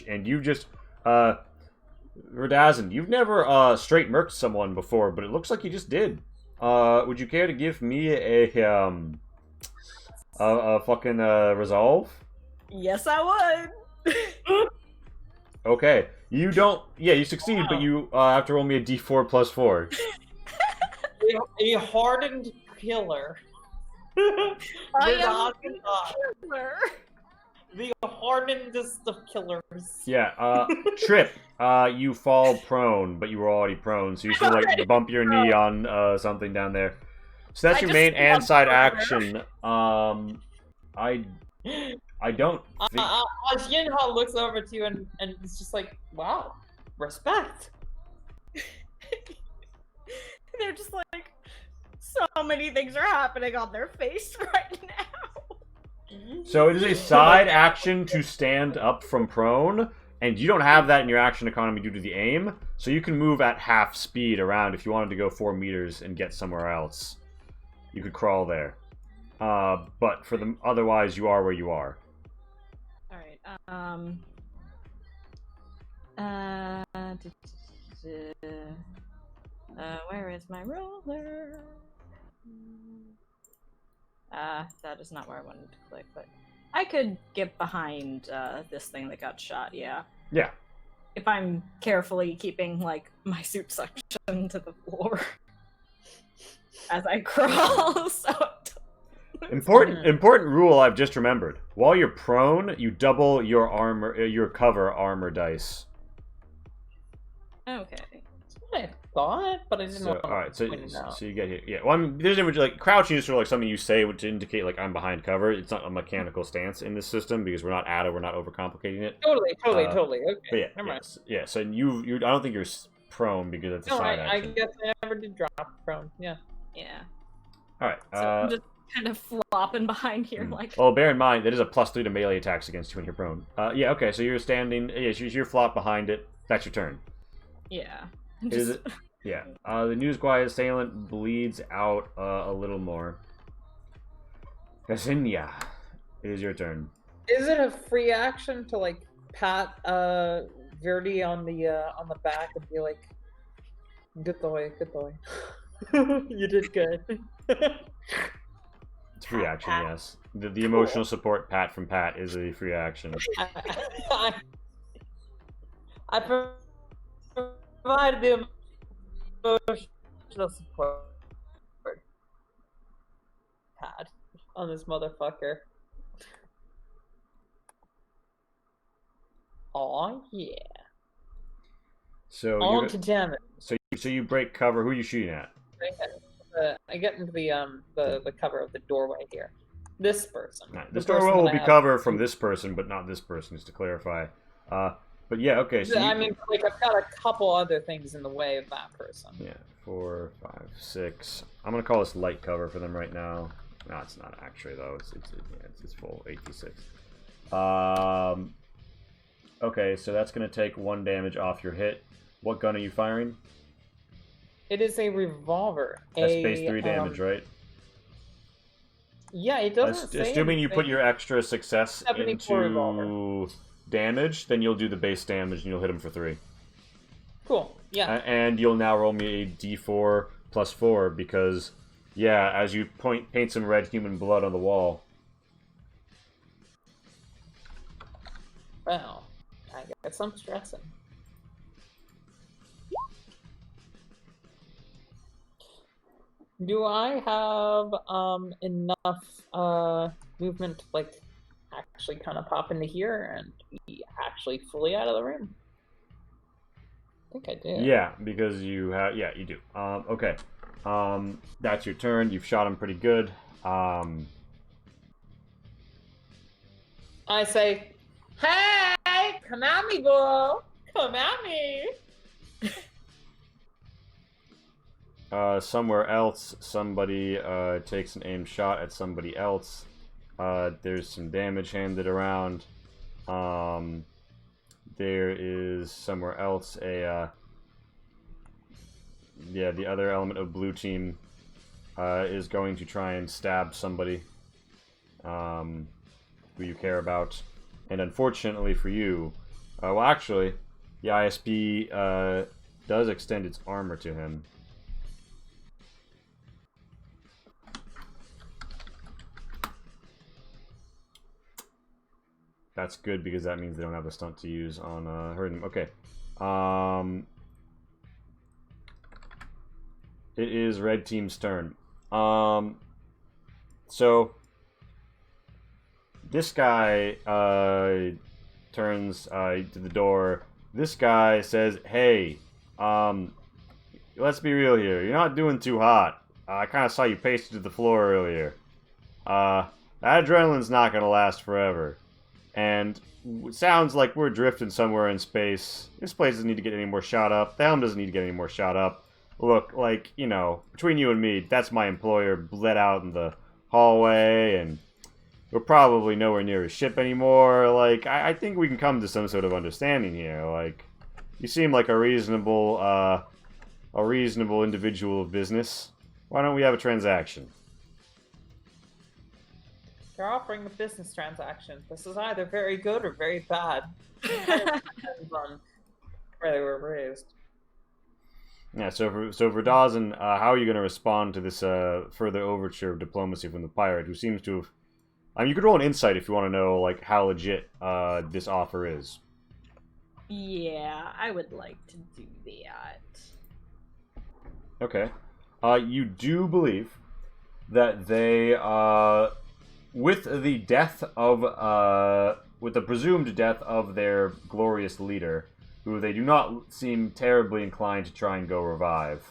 and you just, Verdazin, you've never straight murked someone before, but it looks like you just did. Would you care to give me a fucking resolve? Yes, I would. Okay, you don't. Yeah, you succeed, but you have to roll me a d4 plus 4. A hardened killer. I am a killer. The hardenedest of killers. Yeah, Trip, you fall prone, but you were already prone, so you should, like, bump your knee on, something down there. So that's your main and side action. I don't think... Shinha looks over to you and it's just like, wow, respect. They're just like, so many things are happening on their face right now. So it is a side action to stand up from prone, and you don't have that in your action economy due to the aim, so you can move at half speed around if you wanted to go 4 meters and get somewhere else. You could crawl there. But for the otherwise, you are where you are. Alright, where is my roller? That is not where I wanted to click, but I could get behind this thing that got shot, yeah. Yeah. If I'm carefully keeping, like, my suit suction to the floor as I crawl, so... Important rule I've just remembered. While you're prone, you double your armor, your cover armor dice. Okay. That's what I thought, but I didn't know. Alright, so you get here. Yeah, well, there's an image, like, crouching is sort of like something you say to indicate, like, I'm behind cover. It's not a mechanical stance in this system because we're not overcomplicating it. Totally. Okay. But yeah, never mind. yeah, so I don't think you're prone because that's a side action. I guess I never did drop prone, yeah. Yeah. Alright, So I'm just kind of flopping behind here, like... Well, bear in mind, that is a +3 to melee attacks against you when you're prone. Yeah, okay, so you're standing... Yeah, you're flopped behind it. That's your turn. Yeah. Is it? Yeah. The Newsguy assailant bleeds out a little more. Yasinya, it is your turn. Is it a free action to, like, pat Verdi on the back and be like, good boy. You did good. It's free action, yes. The emotional support pat from Pat is a free action. I provide the emotional support pat on this motherfucker. Aw, yeah. So on to damage. So you break cover. Who are you shooting at? I get into the cover of the doorway here. This person. Right. This doorway will be cover from this person, but not this person, just to clarify. But yeah, okay. So I mean, like, I've got a couple other things in the way of that person. Yeah, 4, 5, 6. I'm gonna call this light cover for them right now. No, it's not actually though. It's full 8d6. Okay, so that's gonna take 1 damage off your hit. What gun are you firing? It is a revolver. That's base 3 damage, right? Yeah, it doesn't say assuming you put your extra success into revolver. Damage, then you'll do the base damage and you'll hit him for 3. Cool, yeah. And you'll now roll me a d4 plus 4 because, yeah, as you paint some red human blood on the wall. Well, I got some stressing. Do I have enough movement to, like, actually kind of pop into here and be actually fully out of the room? I think I do. Yeah, because you have... Yeah, you do. Okay. That's your turn. You've shot him pretty good. I say, hey, come at me, boy. Come at me. Somewhere else, somebody takes an aimed shot at somebody else. There's some damage handed around. There is somewhere else a... yeah, the other element of blue team is going to try and stab somebody who you care about. And unfortunately for you... well, actually, the ISP does extend its armor to him. That's good because that means they don't have a stunt to use on hurting him. Okay. It is red team's turn. So This guy turns to the door. This guy says, "Hey, let's be real here. You're not doing too hot. I kind of saw you pasted to the floor earlier. That adrenaline's not gonna last forever. And it sounds like we're drifting somewhere in space. This place doesn't need to get any more shot up. The helm doesn't need to get any more shot up. Look, like, you know, between you and me, that's my employer bled out in the hallway, and we're probably nowhere near his ship anymore. Like, I think we can come to some sort of understanding here. Like, you seem like a reasonable individual of business. Why don't we have a transaction?" They're offering a business transaction. This is either very good or very bad. Depends on where they were raised. Yeah, so for Dawson, how are you going to respond to this further overture of diplomacy from the pirate, who seems to have... I mean, you could roll an insight if you want to know, like, how legit this offer is. Yeah, I would like to do that. Okay. You do believe that they, with the death of, with the presumed death of their glorious leader, who they do not seem terribly inclined to try and go revive,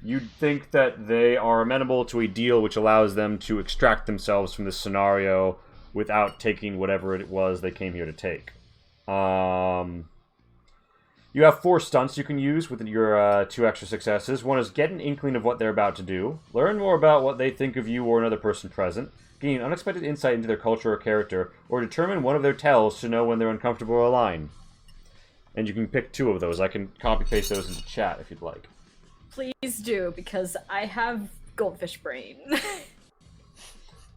you'd think that they are amenable to a deal which allows them to extract themselves from this scenario without taking whatever it was they came here to take. You have 4 stunts you can use with your 2 extra successes. One is get an inkling of what they're about to do, learn more about what they think of you or another person present, gain unexpected insight into their culture or character, or determine one of their tells to know when they're uncomfortable or lying. And you can pick 2 of those. I can copy-paste those into chat if you'd like. Please do, because I have goldfish brain.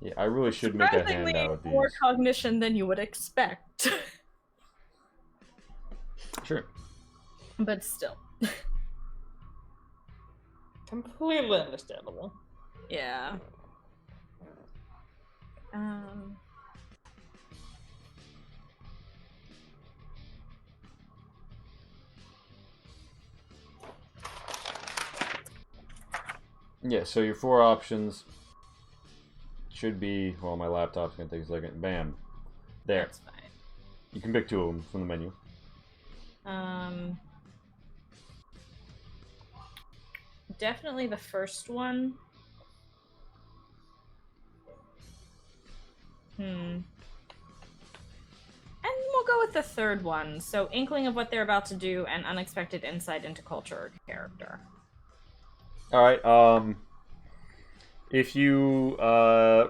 Yeah, I really should make a handout of these. More cognition than you would expect. Sure. But still. Completely understandable. Yeah. Yeah, so your 4 options should be... Well, my laptop's going to take a second. Bam. There. That's fine. You can pick 2 of them from the menu. Definitely the first one. And we'll go with the third one. So, inkling of what they're about to do and unexpected insight into culture or character. Alright, if you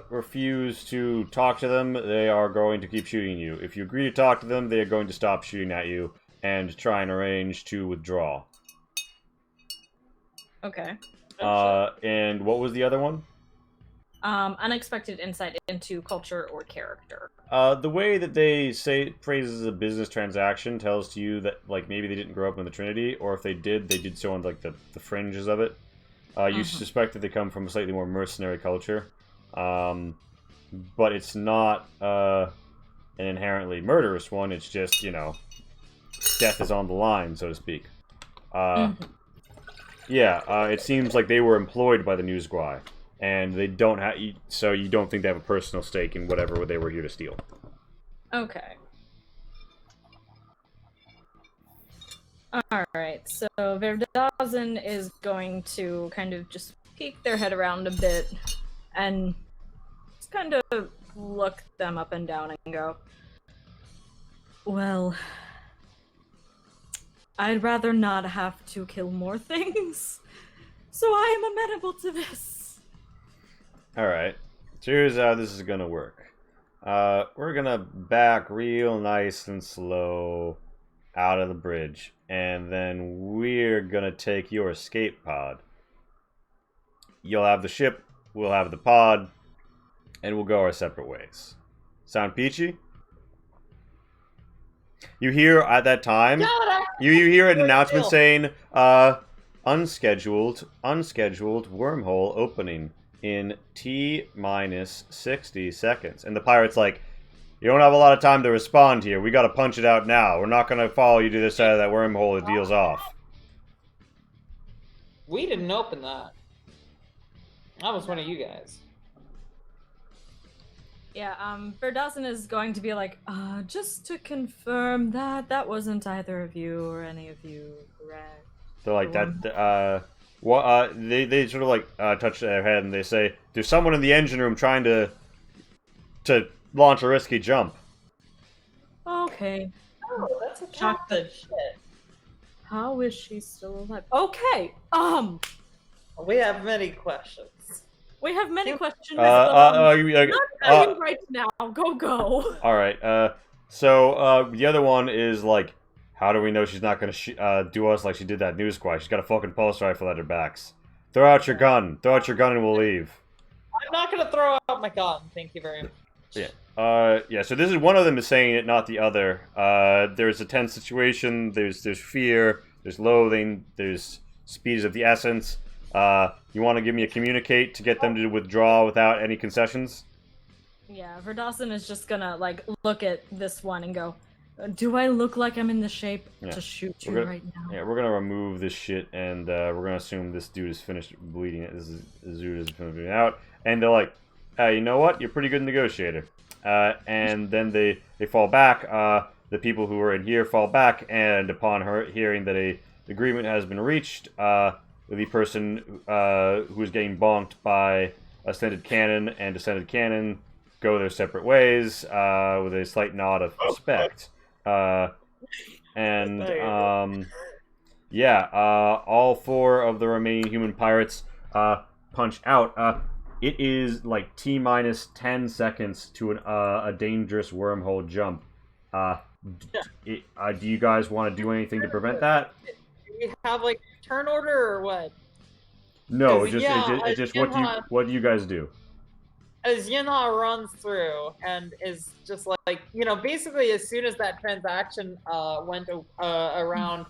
refuse to talk to them, they are going to keep shooting you. If you agree to talk to them, they are going to stop shooting at you and try and arrange to withdraw. Okay. And what was the other one? Unexpected insight into culture or character. The way that they phrases a business transaction tells to you that, like, maybe they didn't grow up in the Trinity, or if they did so on, like, the fringes of it. You suspect that they come from a slightly more mercenary culture. But it's not an inherently murderous one, it's just, you know, death is on the line, so to speak. Yeah, it seems like they were employed by the Newsguy, and they don't have, so you don't think they have a personal stake in whatever they were here to steal. Okay. Alright, so Verdazen is going to kind of just peek their head around a bit and just kind of look them up and down and go, well, I'd rather not have to kill more things, so I am amenable to this. Alright, so here's how this is gonna work. We're gonna back real nice and slow out of the bridge, and then we're gonna take your escape pod. You'll have the ship, we'll have the pod, and we'll go our separate ways. Sound peachy? You hear at that time, you hear an announcement saying, unscheduled wormhole opening in T-minus 60 seconds. And the pirate's like, you don't have a lot of time to respond here. We gotta punch it out now. We're not gonna follow you to this side of that wormhole. The deal's off. We didn't open that. That was one of you guys. Yeah, Verdazin is going to be like, just to confirm that wasn't either of you or any of you, correct? They're like they sort of like touch their head and they say, "There's someone in the engine room trying to launch a risky jump." Okay. Oh, that's a captain. Shit. How is she still alive? Okay. We have many questions. We have many questions. Are you like, not you right now. Go. All right. So the other one is like, how do we know she's not gonna do us like she did that news squad? She's got a fucking pulse rifle at her backs. Throw out your gun. Throw out your gun, and we'll leave. I'm not gonna throw out my gun. Thank you very much. Yeah. Yeah. So this is one of them is saying it, not the other. There's a tense situation. There's fear. There's loathing. There's speed is of the essence. You want to give me a communicate to get them to withdraw without any concessions? Yeah, Verdazin is just gonna like look at this one and go, "Do I look like I'm in the shape to shoot you right now?" Yeah, we're gonna remove this shit and we're gonna assume this dude is finished bleeding. This dude is finished bleeding out, and they're like, "You know what? You're a pretty good negotiator." And then they fall back. The people who are in here fall back, and upon hearing that a agreement has been reached, the person who is getting bonked by Ascended Cannon and Descended Cannon go their separate ways with a slight nod of respect. All four of the remaining human pirates punch out. It is like T-minus 10 seconds to a dangerous wormhole jump. Do you guys want to do anything to prevent that? Do we have like turn order or what? No, it's just what do you guys do? As Yinha runs through and is just like, basically as soon as that transaction went around,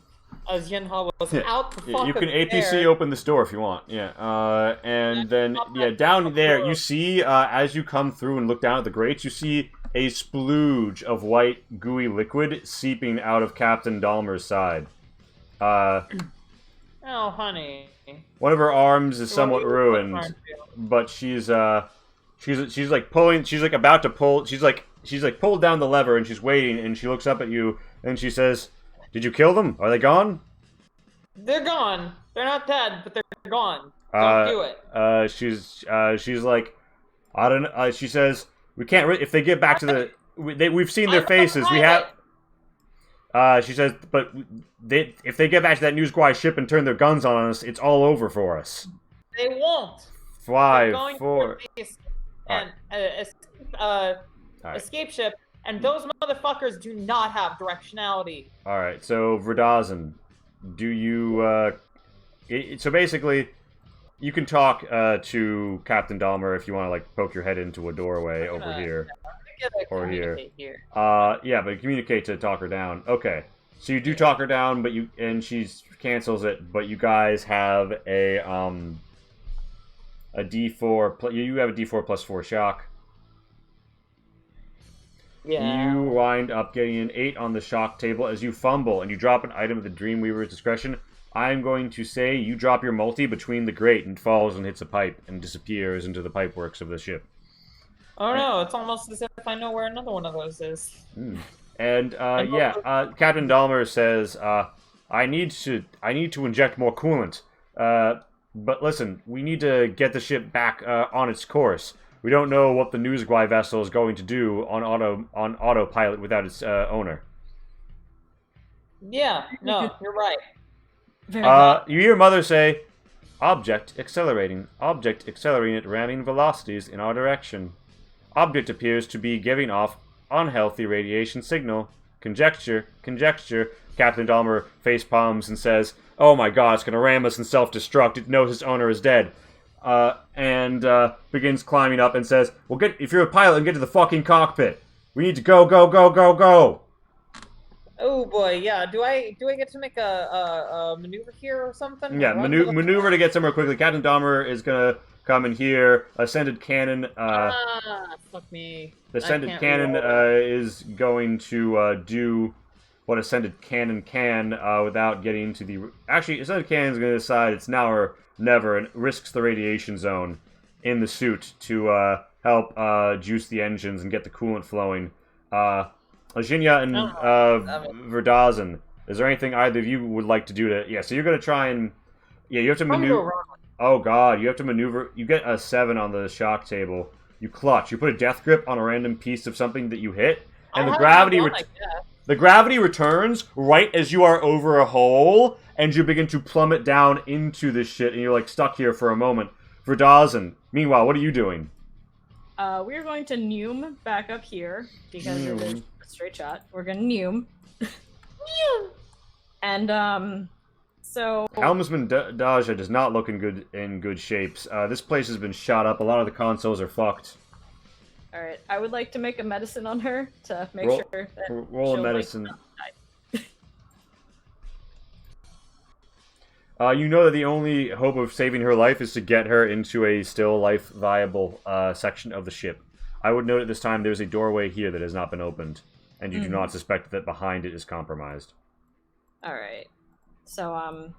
as Yinha was out the fuck. You can APC open this door if you want. Yeah. And then down there you see as you come through and look down at the grates, you see a splooge of white gooey liquid seeping out of Captain Dahmer's side. Oh, honey. One of her arms is somewhat ruined, but she's like pulling. She's like about to pull. She's like pulled down the lever and she's waiting. And she looks up at you and she says, "Did you kill them? Are they gone?" They're gone. They're not dead, but they're gone. Don't do it. She's like, I don't know. She says, "We can't. If they get back to the, we've seen their faces. We have." She says, "But if they get back to that News Squad ship and turn their guns on us, it's all over for us." They won't. 5, 4. And escape ship, and those motherfuckers do not have directionality. All right, so Verdazin, do you? So basically, you can talk to Captain Dahmer if you want to like poke your head into a doorway over here. Or here. Yeah, but communicate to talk her down. Okay, so you do talk her down, but she cancels it. But you guys have a D4. You have a D4 plus 4 shock. Yeah. You wind up getting an 8 on the shock table as you fumble and you drop an item at the Dreamweaver's discretion. I'm going to say you drop your multi between the grate and falls and hits a pipe and disappears into the pipeworks of the ship. Oh no, it's almost as if I know where another one of those is. And Captain Dahmer says, I need to inject more coolant. But listen, we need to get the ship back on its course. We don't know what the Newsguy vessel is going to do on autopilot without its owner. Yeah, no, you're right. You hear Mother say, "Object accelerating at ramming velocities in our direction. Object appears to be giving off unhealthy radiation signal. Conjecture. Captain Dahmer facepalms and says, "Oh my god, it's gonna ram us and self-destruct. It knows its owner is dead." And begins climbing up and says, "Well, if you're a pilot, get to the fucking cockpit. We need to go." Oh boy, yeah. Do I get to make a maneuver here or something? Yeah, maneuver to get somewhere quickly. Captain Dahmer is gonna come in here. Ascended Cannon. Fuck me. The Ascended Cannon is going to do what Ascended Cannon can without getting into the... Actually, Ascended Cannon is going to decide it's now or never and risks the radiation zone in the suit to help juice the engines and get the coolant flowing. Ajinya and Verdazan, is there anything either of you would like to do to... Yeah, so you're going to try and... Yeah, you have to maneuver... Oh god, you have to maneuver... You get a 7 on the shock table. You clutch. You put a death grip on a random piece of something that you hit, and the gravity... The gravity returns right as you are over a hole, and you begin to plummet down into this shit, and you're like stuck here for a moment. Verdazan, meanwhile, what are you doing? We're going to Neum back up here, because it is a straight shot. We're gonna Neum. Neum! And, so... Helmsman Daja does not look in good shapes. This place has been shot up. A lot of the consoles are fucked. Alright, I would like to make a medicine on her to make sure that roll a medicine. You know that the only hope of saving her life is to get her into a still life viable section of the ship. I would note at this time there's a doorway here that has not been opened, and you do not suspect that behind it is compromised. Alright. So,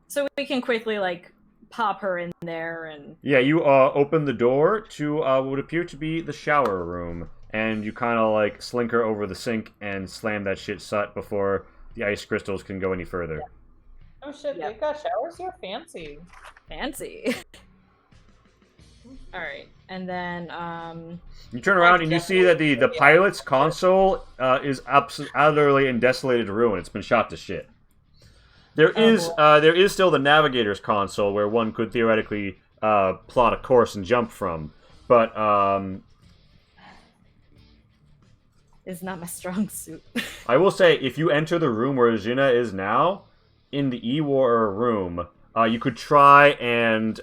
so we can quickly, like, pop her in there and... Yeah, you open the door to what would appear to be the shower room, and you kind of, like, slink her over the sink and slam that shit shut before the ice crystals can go any further. Yeah. Oh shit, they got showers here? Fancy. Fancy. Alright, and then, You turn around and you see that the pilot's console is utterly in desolated ruin. It's been shot to shit. There is still the navigator's console where one could theoretically plot a course and jump from, but is not my strong suit. I will say, if you enter the room where Jina is now, in the E-War room, you could try and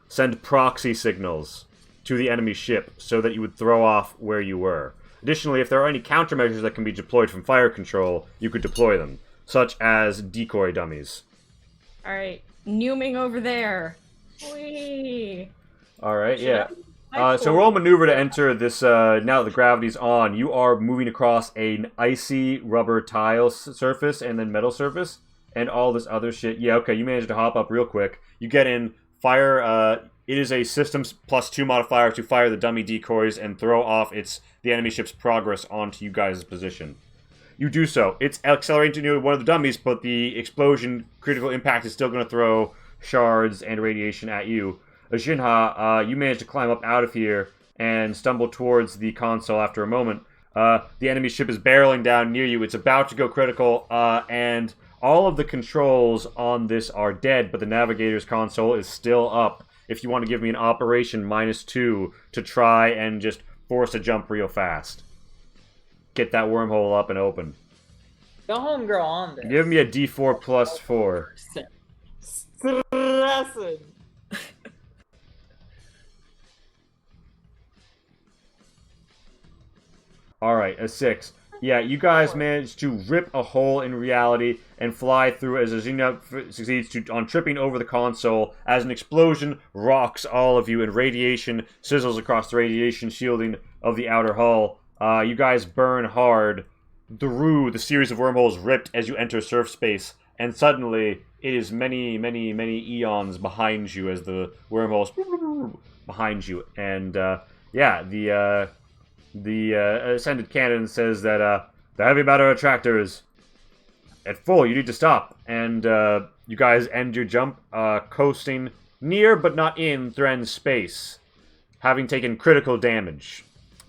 send proxy signals to the enemy ship so that you would throw off where you were. Additionally, if there are any countermeasures that can be deployed from fire control, you could deploy them, such as decoy dummies. Alright, Newming over there. Whee! Alright, yeah. So roll maneuver to enter this, now that the gravity's on. You are moving across an icy rubber tile surface and then metal surface, and all this other shit. Yeah, okay, you managed to hop up real quick. You get in, fire, it is a systems +2 modifier to fire the dummy decoys and throw off the enemy ship's progress onto you guys' position. You do so. It's accelerating to one of the dummies, but the explosion critical impact is still going to throw shards and radiation at you. Jinha, you manage to climb up out of here and stumble towards the console after a moment. The enemy ship is barreling down near you. It's about to go critical, and all of the controls on this are dead, but the navigator's console is still up. If you want to give me an operation -2 to try and just force a jump real fast. Get that wormhole up and open. Go home, girl, on this. Give me a D4 + 4. Stressing. Alright, a 6. Yeah, you guys managed to rip a hole in reality and fly through as Azina succeeds on tripping over the console as an explosion rocks all of you and radiation sizzles across the radiation shielding of the outer hull. You guys burn hard through the series of wormholes ripped as you enter surf space, and suddenly it is many, many, many eons behind you as the wormholes behind you. And yeah, the ascended cannon says that the heavy matter attractors at full, you need to stop. And you guys end your jump coasting near but not in Thren's space, having taken critical damage.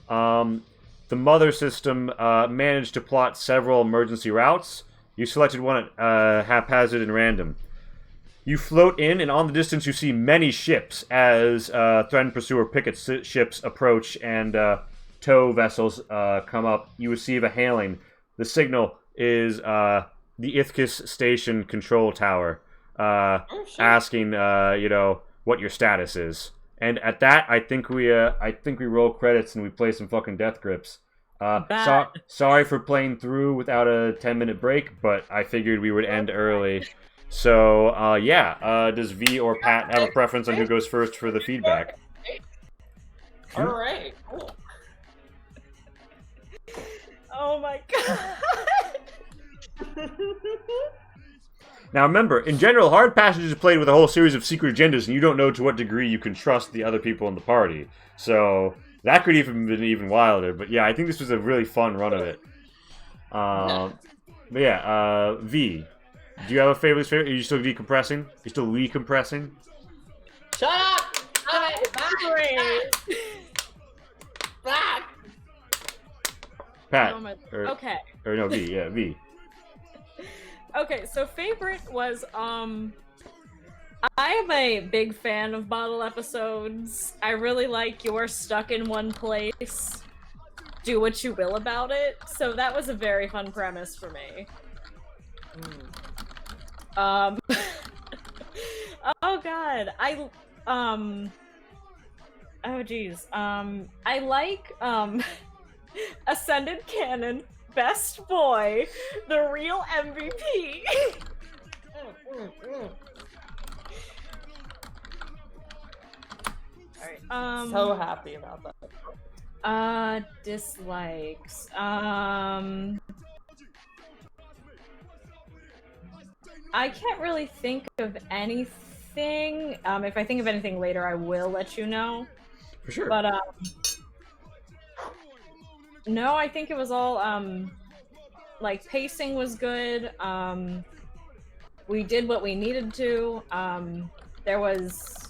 The mother system managed to plot several emergency routes. You selected one at haphazard and random. You float in, and on the distance you see many ships as Thren Pursuer picket ships approach and tow vessels come up. You receive a hailing. The signal is the Ithkis Station Control Tower asking, you know, what your status is. And at that, I think we roll credits and we play some fucking death grips. Sorry for playing through without a 10-minute break, but I figured we would end early. So, yeah. Does V or Pat have a preference on who goes first for the feedback? Alright, cool. Oh my god! Now remember, in general, hard passage is played with a whole series of secret agendas, and you don't know to what degree you can trust the other people in the party. So that could even been even wilder. But yeah, I think this was a really fun run of it. But yeah, V. Do you have a favorite? Are you still decompressing? You still recompressing? Shut up! Back! Pat. Okay. Or no, V. Yeah, V. Okay, so favorite was I am a big fan of bottle episodes. I really like You're Stuck in One Place. Do what you will about it. So that was a very fun premise for me. Oh god. Oh geez. I like Ascended Canon, Best Boy, the real MVP. Alright. So happy about that. Dislikes. I can't really think of anything. If I think of anything later, I will let you know. For sure. But no, I think it was all like pacing was good. We did what we needed to. There was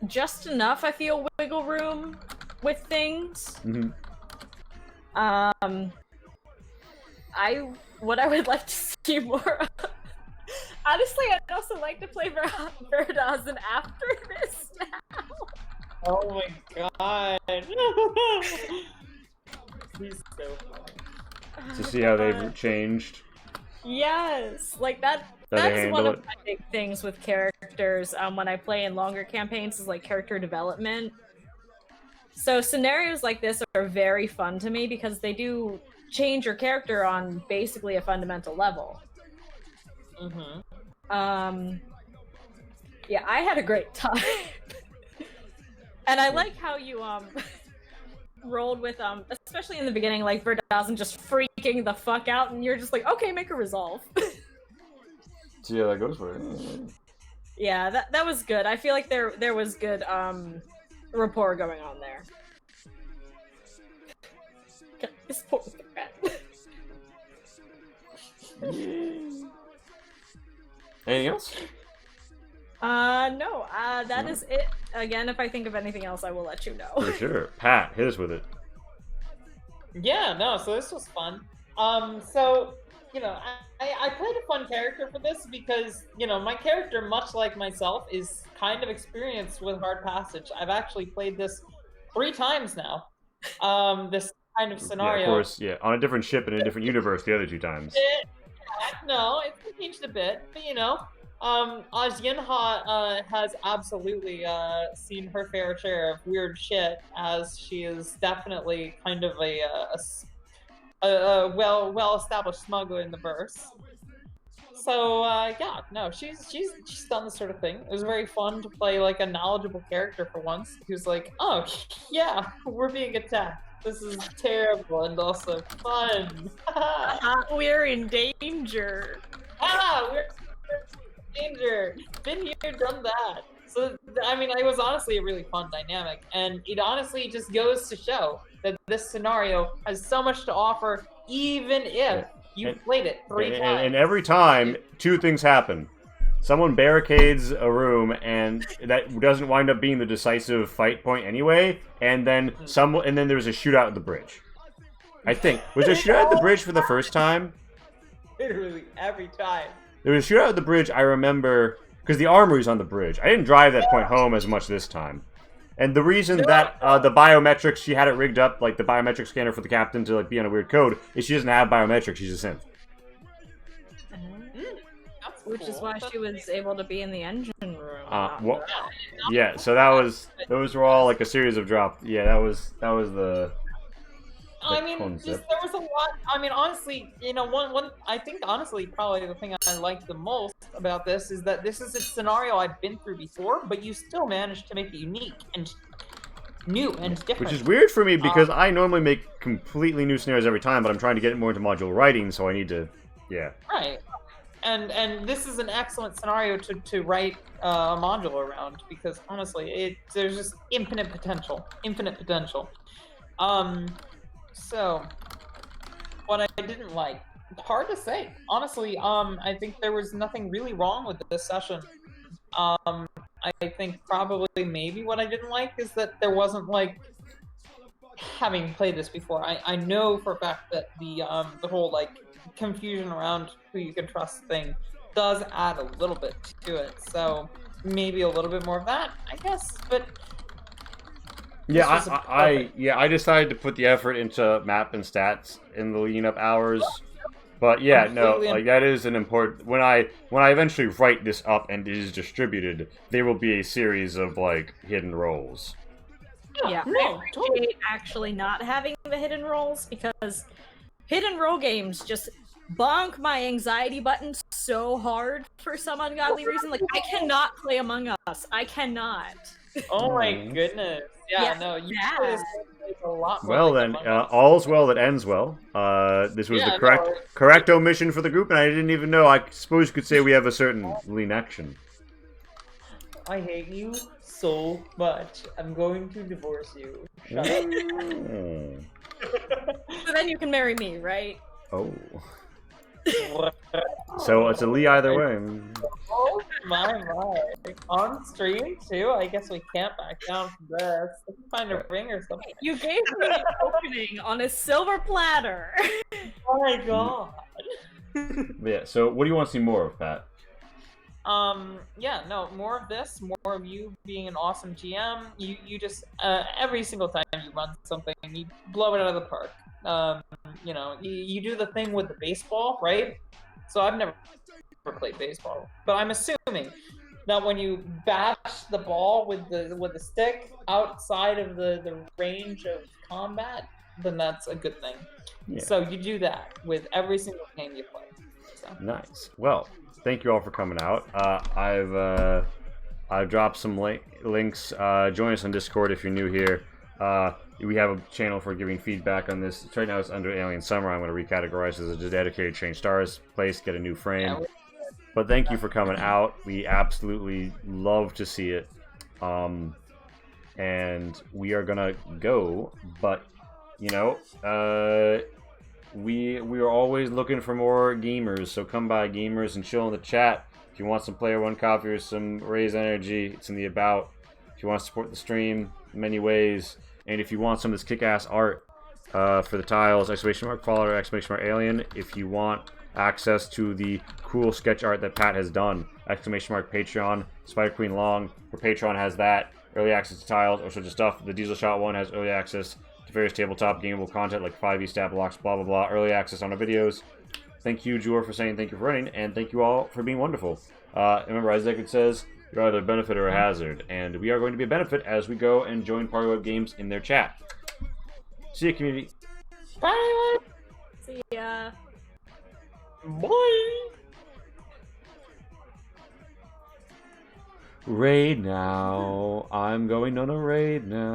just enough, I feel, wiggle room with things. Mm-hmm. What I would like to see more of. Honestly, I'd also like to play Verdozen after this now. Oh my god. He's so funny. To see how they've changed. Yes, like that's one of my big things with characters when I play in longer campaigns is like character development. So scenarios like this are very fun to me because they do change your character on basically a fundamental level. Mm-hmm. Yeah, I had a great time. And I like how you rolled with especially in the beginning, like Verdozen just freaking the fuck out and you're just like, okay, make a resolve. See how that goes for it. Yeah, that was good. I feel like there was good rapport going on there. This poor cat. Anything else? No. That is it. Again, if I think of anything else, I will let you know. For sure. Pat, hit us with it. Yeah, no, so this was fun. So, you know, I played a fun character for this because, you know, my character, much like myself, is kind of experienced with hard passage. I've actually played this 3 times now. This kind of scenario. Yeah, of course, yeah. On a different ship in a different universe the other 2 times. No, it's changed a bit, but you know, Yinha has absolutely seen her fair share of weird shit, as she is definitely kind of a well-established smuggler in the verse. So yeah, no, she's done this sort of thing. It was very fun to play like a knowledgeable character for once, who's like, oh yeah, we're being attacked. This is terrible and also fun. We're in danger. We're in danger. Been here, done that. So, I mean, it was honestly a really fun dynamic, and it honestly just goes to show that this scenario has so much to offer, even if you played it 3 times. And every time, 2 things happen. Someone barricades a room, and that doesn't wind up being the decisive fight point anyway. And then there's a shootout at the bridge. I think was there a shootout at the bridge for the first time? Literally every time. There was a shootout at the bridge. I remember because the armory's on the bridge. I didn't drive that point home as much this time. And the reason that the biometrics, she had it rigged up like the biometric scanner for the captain to like be on a weird code is she doesn't have biometrics. She's a synth. Which is why she was able to be in the engine room. Yeah, so those were all like a series of drops. Yeah, that was the I mean, there was a lot. I mean, honestly, you know, one. I think honestly, probably the thing I like the most about this is that this is a scenario I've been through before, but you still managed to make it unique and new and different. Which is weird for me because I normally make completely new scenarios every time, but I'm trying to get more into modular writing, so I need to, yeah. Right. And this is an excellent scenario to write a module around, because honestly, there's just infinite potential. So what I didn't like, hard to say. Honestly, I think there was nothing really wrong with this session. I think probably maybe what I didn't like is that there wasn't like, having played this before, I know for a fact that the whole like confusion around who you can trust thing does add a little bit to it. So maybe a little bit more of that, I guess. But yeah, I decided to put the effort into map and stats in the lean up hours. But yeah, no, like that is an important. When I eventually write this up and it is distributed, there will be a series of like hidden roles. Yeah, I appreciate actually not having the hidden roles, because hidden role games just bonk my anxiety button so hard for some ungodly reason. Like, I cannot play Among Us. I cannot. Oh my goodness. Yeah, no, you play a lot more. Well then, all's well that ends well. This was the correct omission for the group, and I didn't even know. I suppose you could say we have a certain lean action. I hate you so much. I'm going to divorce you. Shut up. So then you can marry me, right? Oh. So it's a Lee either way. Oh my. On stream too? I guess we can't back down from this. I can find a ring or something. You gave me an opening on a silver platter. Oh my god. Yeah, so what do you want to see more of, Pat? Yeah, no, more of this, more of you being an awesome GM. You just, every single time you run something, you blow it out of the park. You know, you do the thing with the baseball, right? So I've never played baseball, but I'm assuming that when you bash the ball with the stick outside of the range of combat, then that's a good thing. Yeah. So you do that with every single game you play. So. Nice. Well, thank you all for coming out. I've dropped some links. Join us on Discord if you're new here. We have a channel for giving feedback on this. Right now it's under Alien Summer. I'm going to recategorize as a dedicated ChangedStars place, get a new frame. Yeah, but thank you for coming out. We absolutely love to see it. And we are going to go, but, you know, we are always looking for more gamers, so come by, gamers, and chill in the chat. If you want some Player One coffee or some Raise Energy, it's in the about. If you want to support the stream in many ways, and if you want some of this kick-ass art for the tiles, !Fallout or !Alien, if you want access to the cool sketch art that Pat has done, !Patreon, Spider Queen Long, where Patreon has that, early access to tiles, or such stuff. The Diesel Shot one has early access to various tabletop gameable content like 5e stat blocks, blah blah blah, early access on our videos. Thank you, Jor, for saying thank you for running, and thank you all for being wonderful. Remember, as Deckard says, you're either a benefit or a hazard, and we are going to be a benefit as we go and join Party Web Games in their chat. See ya, community. Bye. See ya. Bye. Raid now. I'm going on a raid now.